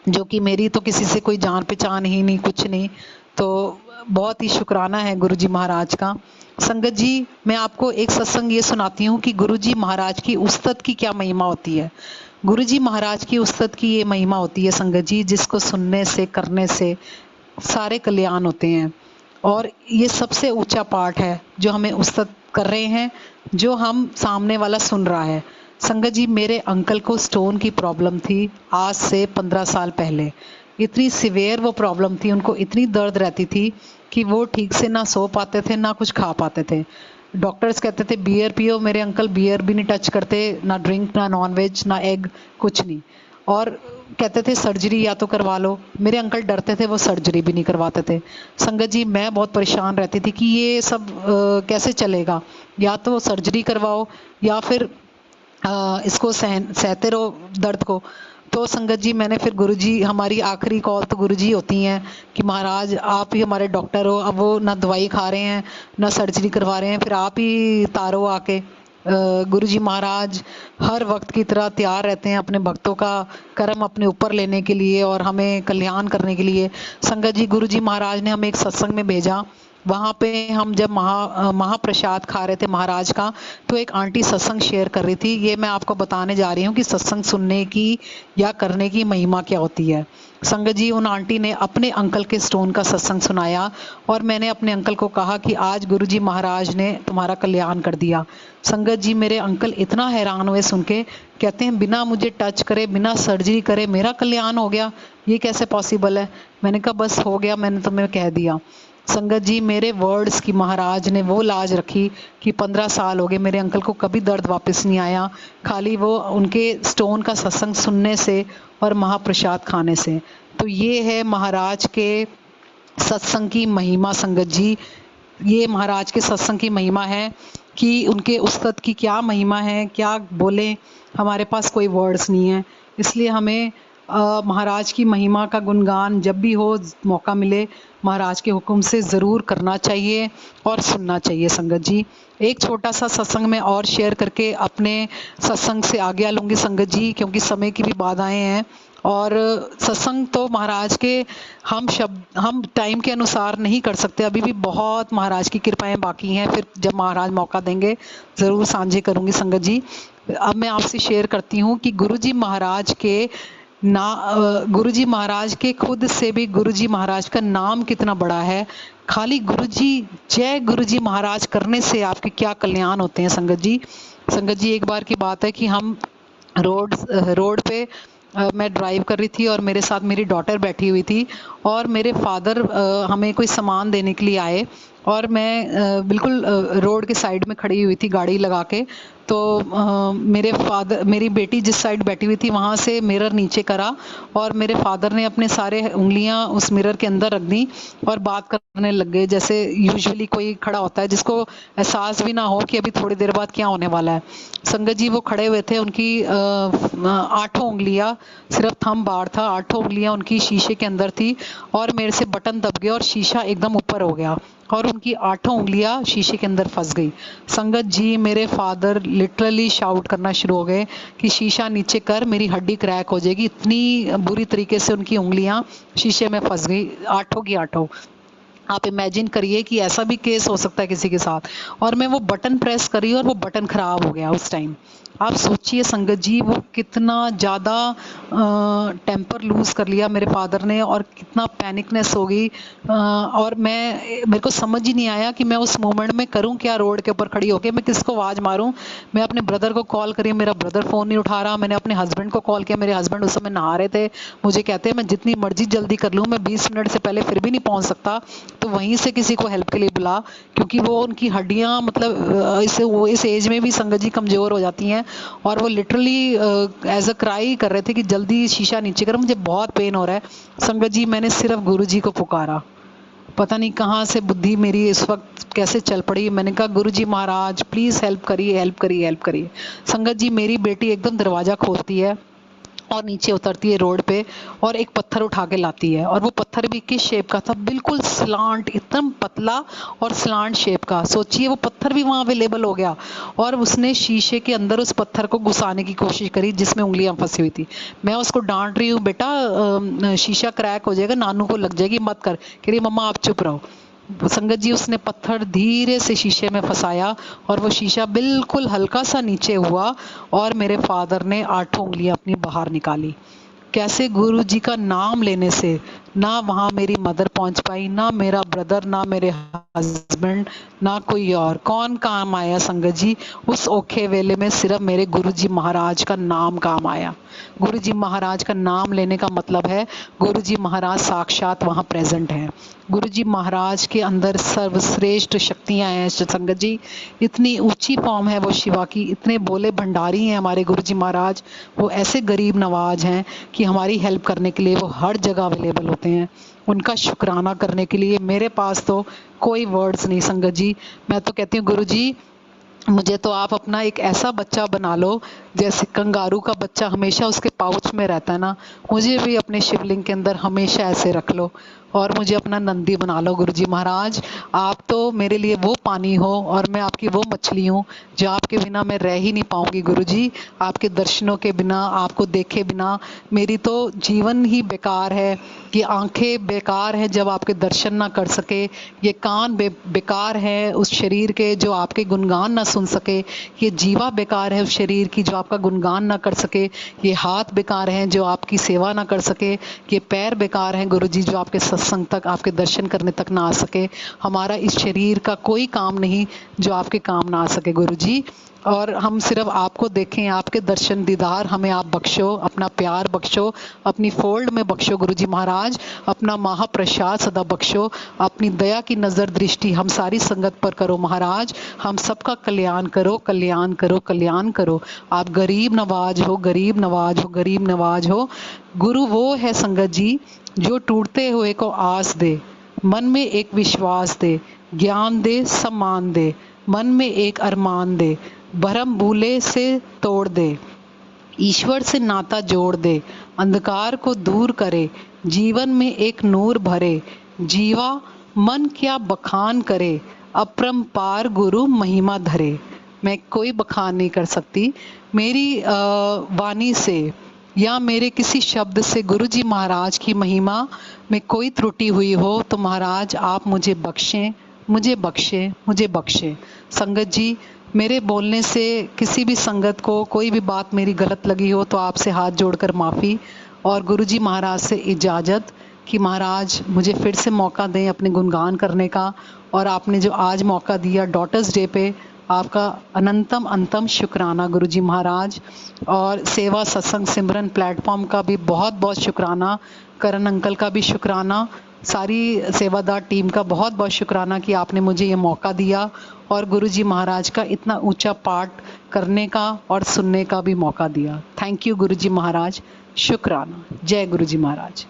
जो कि मेरी तो किसी से कोई जान पहचान ही नहीं, कुछ नहीं। तो बहुत ही शुक्राना है गुरुजी महाराज का। संगत जी मैं आपको एक सत्संग ये सुनाती हूँ कि गुरुजी महाराज की उस्तत की क्या महिमा होती है। गुरुजी महाराज की उस्तत की ये महिमा होती है संगत जी, जिसको सुनने से, करने से सारे कल्याण होते हैं। और ये सबसे ऊंचा पाठ है जो हमें उस्तत कर रहे हैं, जो हम सामने वाला सुन रहा है। संगत जी मेरे अंकल को स्टोन की प्रॉब्लम थी आज से 15 साल पहले। इतनी सिवियर वो प्रॉब्लम थी, उनको इतनी दर्द रहती थी कि वो ठीक से ना सो पाते थे ना कुछ खा पाते थे। डॉक्टर्स कहते थे बियर पियो, मेरे अंकल बियर भी नहीं टच करते, ना ड्रिंक, ना नॉन वेज, ना एग, कुछ नहीं। और कहते थे सर्जरी या तो करवा लो, मेरे अंकल डरते थे, वो सर्जरी भी नहीं करवाते थे। संगत जी मैं बहुत परेशान रहती थी कि ये सब कैसे चलेगा, या तो सर्जरी करवाओ या फिर इसको सहते रहो दर्द को। तो संगत जी मैंने फिर गुरुजी, हमारी आखिरी कॉल तो गुरुजी होती हैं कि महाराज आप ही हमारे डॉक्टर हो। अब वो ना दवाई खा रहे हैं ना सर्जरी करवा रहे हैं, फिर आप ही तारो आके। गुरुजी महाराज हर वक्त की तरह तैयार रहते हैं अपने भक्तों का कर्म अपने ऊपर लेने के लिए और हमें कल्याण करने के लिए। संगत जी गुरुजी महाराज ने हमें एक सत्संग में भेजा, वहाँ पे हम जब महाप्रसाद खा रहे थे महाराज का, तो एक आंटी सत्संग शेयर कर रही थी। ये मैं आपको बताने जा रही हूँ कि सत्संग सुनने की या करने की महिमा क्या होती है। संगत जी उन आंटी ने अपने अंकल के स्टोन का सत्संग सुनाया और मैंने अपने अंकल को कहा कि आज गुरुजी महाराज ने तुम्हारा कल्याण कर दिया। संगत जी मेरे अंकल इतना हैरान हुए सुन के, कहते हैं बिना मुझे टच करे, बिना सर्जरी करे मेरा कल्याण हो गया, ये कैसे पॉसिबल है। मैंने कहा बस हो गया, मैंने तुम्हें कह दिया। संगत जी मेरे वर्ड्स की महाराज ने वो लाज रखी कि 15 साल हो गए मेरे अंकल को कभी दर्द वापस नहीं आया, खाली वो उनके स्टोन का सत्संग सुनने से और महाप्रसाद खाने से। तो ये है महाराज के सत्संग की महिमा। संगत जी ये महाराज के सत्संग की महिमा है कि उनके उस्ताद की क्या महिमा है, क्या बोले, हमारे पास कोई वर्ड्स नहीं है। इसलिए हमें महाराज की महिमा का गुणगान जब भी हो, मौका मिले, महाराज के हुक्म से ज़रूर करना चाहिए और सुनना चाहिए। संगत जी एक छोटा सा सत्संग में और शेयर करके अपने सत्संग से आज्ञा लूँगी संगत जी, क्योंकि समय की भी बाधाएं हैं। और सत्संग तो महाराज के हम टाइम के अनुसार नहीं कर सकते, अभी भी बहुत महाराज की कृपाएं बाकी हैं। फिर जब महाराज मौका देंगे ज़रूर साझे करूँगी संगत जी। अब मैं आपसे शेयर करती हूँ कि गुरुजी महाराज के गुरुजी महाराज के खुद से भी गुरुजी महाराज का नाम कितना बड़ा है। खाली गुरुजी जय गुरुजी महाराज करने से आपके क्या कल्याण होते हैं संगत जी। संगत जी एक बार की बात है कि हम रोड पे मैं ड्राइव कर रही थी और मेरे साथ मेरी डॉटर बैठी हुई थी और मेरे फादर हमें कोई सामान देने के लिए आए और मैं बिल्कुल रोड के साइड में खड़ी हुई थी गाड़ी लगा के। तो मेरी बेटी जिस साइड बैठी हुई थी वहाँ से मिरर नीचे करा और मेरे फादर ने अपने सारे उंगलियां उस मिरर के अंदर रख दी और बात करने लग गए, जैसे यूजुअली कोई खड़ा होता है जिसको एहसास भी ना हो कि अभी थोड़ी देर बाद क्या होने वाला है। संगत जी वो खड़े हुए थे, उनकी 8 उंगलियां, सिर्फ थंब बार था, 8 उंगलियां उनकी शीशे के अंदर थी और मेरे से बटन दब गया और शीशा एकदम ऊपर हो गया और उनकी 8 उंगलियां शीशे के अंदर फंस गई। संगत जी मेरे फादर लिटरली शाउट करना शुरू हो गए कि शीशा नीचे कर, मेरी हड्डी क्रैक हो जाएगी। इतनी बुरी तरीके से उनकी उंगलियां शीशे में फंस गई, 8 की 8। आप इमेजिन करिए कि ऐसा भी केस हो सकता है किसी के साथ। और मैं वो बटन प्रेस करी और वो बटन खराब हो गया उस टाइम। आप सोचिए संगत जी वो कितना ज़्यादा टेम्पर लूज़ कर लिया मेरे फादर ने और कितना पैनिकनेस हो गई। और मेरे को समझ ही नहीं आया कि मैं उस मोमेंट में करूं क्या, रोड के ऊपर खड़ी होकर मैं किसको आवाज़ मारूं। मैं अपने ब्रदर को कॉल करी, मेरा ब्रदर फ़ोन नहीं उठा रहा। मैंने अपने हस्बैंड को कॉल किया, मेरे हस्बैंड उस समय नहा रहे थे। मुझे कहते हैं मैं जितनी मर्जी जल्दी कर लूँ, मैं 20 मिनट से पहले फिर भी नहीं पहुँच सकता, तो वहीं से किसी को हेल्प के लिए बुला, क्योंकि वो उनकी हड्डियाँ मतलब इस एज में भी संगत जी कमज़ोर हो जाती हैं। और वो लिटरली एज अ क्राई कर रहे थे कि जल्दी शीशा नीचे कर, मुझे बहुत पेन हो रहा है। संगत जी मैंने सिर्फ गुरुजी को पुकारा, पता नहीं कहाँ से बुद्धि मेरी इस वक्त कैसे चल पड़ी। मैंने कहा गुरुजी महाराज प्लीज़ हेल्प करिए, हेल्प करिए, हेल्प करिए। संगत जी मेरी बेटी एकदम दरवाज़ा खोलती है और नीचे उतरती है रोड पे और एक पत्थर उठा के लाती है, और वो पत्थर भी किस शेप का था, बिल्कुल स्लांट, एकदम पतला और स्लांट शेप का। सोचिए वो पत्थर भी वहाँ अवेलेबल हो गया और उसने शीशे के अंदर उस पत्थर को घुसाने की कोशिश करी जिसमें उंगलियां फंसी हुई थी। मैं उसको डांट रही हूँ, बेटा शीशा क्रैक हो जाएगा, नानू को लग जाएगी, मत कर। कह रही मम्मा आप चुप रहो। संगत जी उसने पत्थर धीरे से शीशे में फंसाया और वो शीशा बिल्कुल हल्का सा नीचे हुआ और मेरे फादर ने 8 उंगलियां अपनी बाहर निकाली। कैसे गुरु जी का नाम लेने से ना वहाँ मेरी मदर पहुंच पाई, ना मेरा ब्रदर, ना मेरे हस्बैंड, ना कोई और। कौन काम आया संगत जी? उस औखे वेले में सिर्फ मेरे गुरुजी महाराज का नाम काम आया। गुरुजी महाराज का नाम लेने का मतलब है गुरुजी महाराज साक्षात वहाँ प्रेजेंट हैं। गुरुजी महाराज के अंदर सर्वश्रेष्ठ शक्तियां हैं संगत जी। इतनी ऊंची फॉर्म है वो शिवा की, इतने बोले भंडारी हैं हमारे गुरुजी महाराज। वो ऐसे गरीब नवाज हैं कि हमारी हेल्प करने के लिए वो हर जगह अवेलेबल होते हैं। उनका शुक्राना करने के लिए मेरे पास तो कोई वर्ड्स नहीं संगत जी। मैं तो कहती हूँ गुरुजी, मुझे तो आप अपना एक ऐसा बच्चा बना लो जैसे कंगारू का बच्चा हमेशा उसके पाउच में रहता है ना, मुझे भी अपने शिवलिंग के अंदर हमेशा ऐसे रख लो और मुझे अपना नंदी बना लो गुरुजी महाराज। आप तो मेरे लिए वो पानी हो और मैं आपकी वो मछली हूँ जो आपके बिना मैं रह ही नहीं पाऊंगी गुरुजी। आपके दर्शनों के बिना, आपको देखे बिना मेरी तो जीवन ही बेकार है। ये आंखें बेकार हैं जब आपके दर्शन ना कर सके, ये कान बेकार है उस शरीर के जो आपके गुणगान ना सुन सके, ये जीवा बेकार है उस शरीर की जो आपका गुणगान ना कर सके, ये हाथ बेकार हैं जो आपकी सेवा ना कर सके, ये पैर बेकार हैं गुरुजी जो आपके सत्संग तक, आपके दर्शन करने तक ना आ सके। हमारा इस शरीर का कोई काम नहीं जो आपके काम ना आ सके गुरुजी। और हम सिर्फ आपको देखें, आपके दर्शन दीदार हमें आप बख्शो, अपना प्यार बख्शो, अपनी फोल्ड में बख्शो गुरुजी महाराज, अपना महाप्रसाद सदा बख्शो, अपनी दया की नज़र दृष्टि हम सारी संगत पर करो महाराज। हम सबका कल्याण करो, कल्याण करो, कल्याण करो। आप गरीब नवाज हो, गरीब नवाज हो, गरीब नवाज हो। गुरु वो है संगत जी जो टूटते हुए को आस दे, मन में एक विश्वास दे, ज्ञान दे, सम्मान दे, मन में एक अरमान दे, भरम भूले से तोड़ दे, ईश्वर से नाता जोड़ दे, अंधकार को दूर करे, जीवन में एक नूर भरे, जीवा मन क्या बखान करे, अपरंपार गुरु महिमा धरे। मैं कोई बखान नहीं कर सकती। मेरी वाणी से या मेरे किसी शब्द से गुरुजी महाराज की महिमा में कोई त्रुटि हुई हो तो महाराज आप मुझे बख्शें, मुझे बख्शें, मुझे बख्शें। संगत जी, मेरे बोलने से किसी भी संगत को कोई भी बात मेरी गलत लगी हो तो आपसे हाथ जोड़कर माफ़ी और गुरुजी महाराज से इजाज़त कि महाराज मुझे फिर से मौका दें अपने गुणगान करने का। और आपने जो आज मौका दिया डॉटर्स डे पे, आपका अनंतम अंतम शुक्राना गुरुजी महाराज। और सेवा सत्संग सिमरन प्लेटफॉर्म का भी बहुत बहुत शुक्राना, करण अंकल का भी शुक्राना, सारी सेवादार टीम का बहुत बहुत शुक्राना कि आपने मुझे ये मौका दिया और गुरुजी महाराज का इतना ऊंचा पाठ करने का और सुनने का भी मौका दिया। थैंक यू गुरुजी महाराज, शुक्राना। जय गुरुजी महाराज।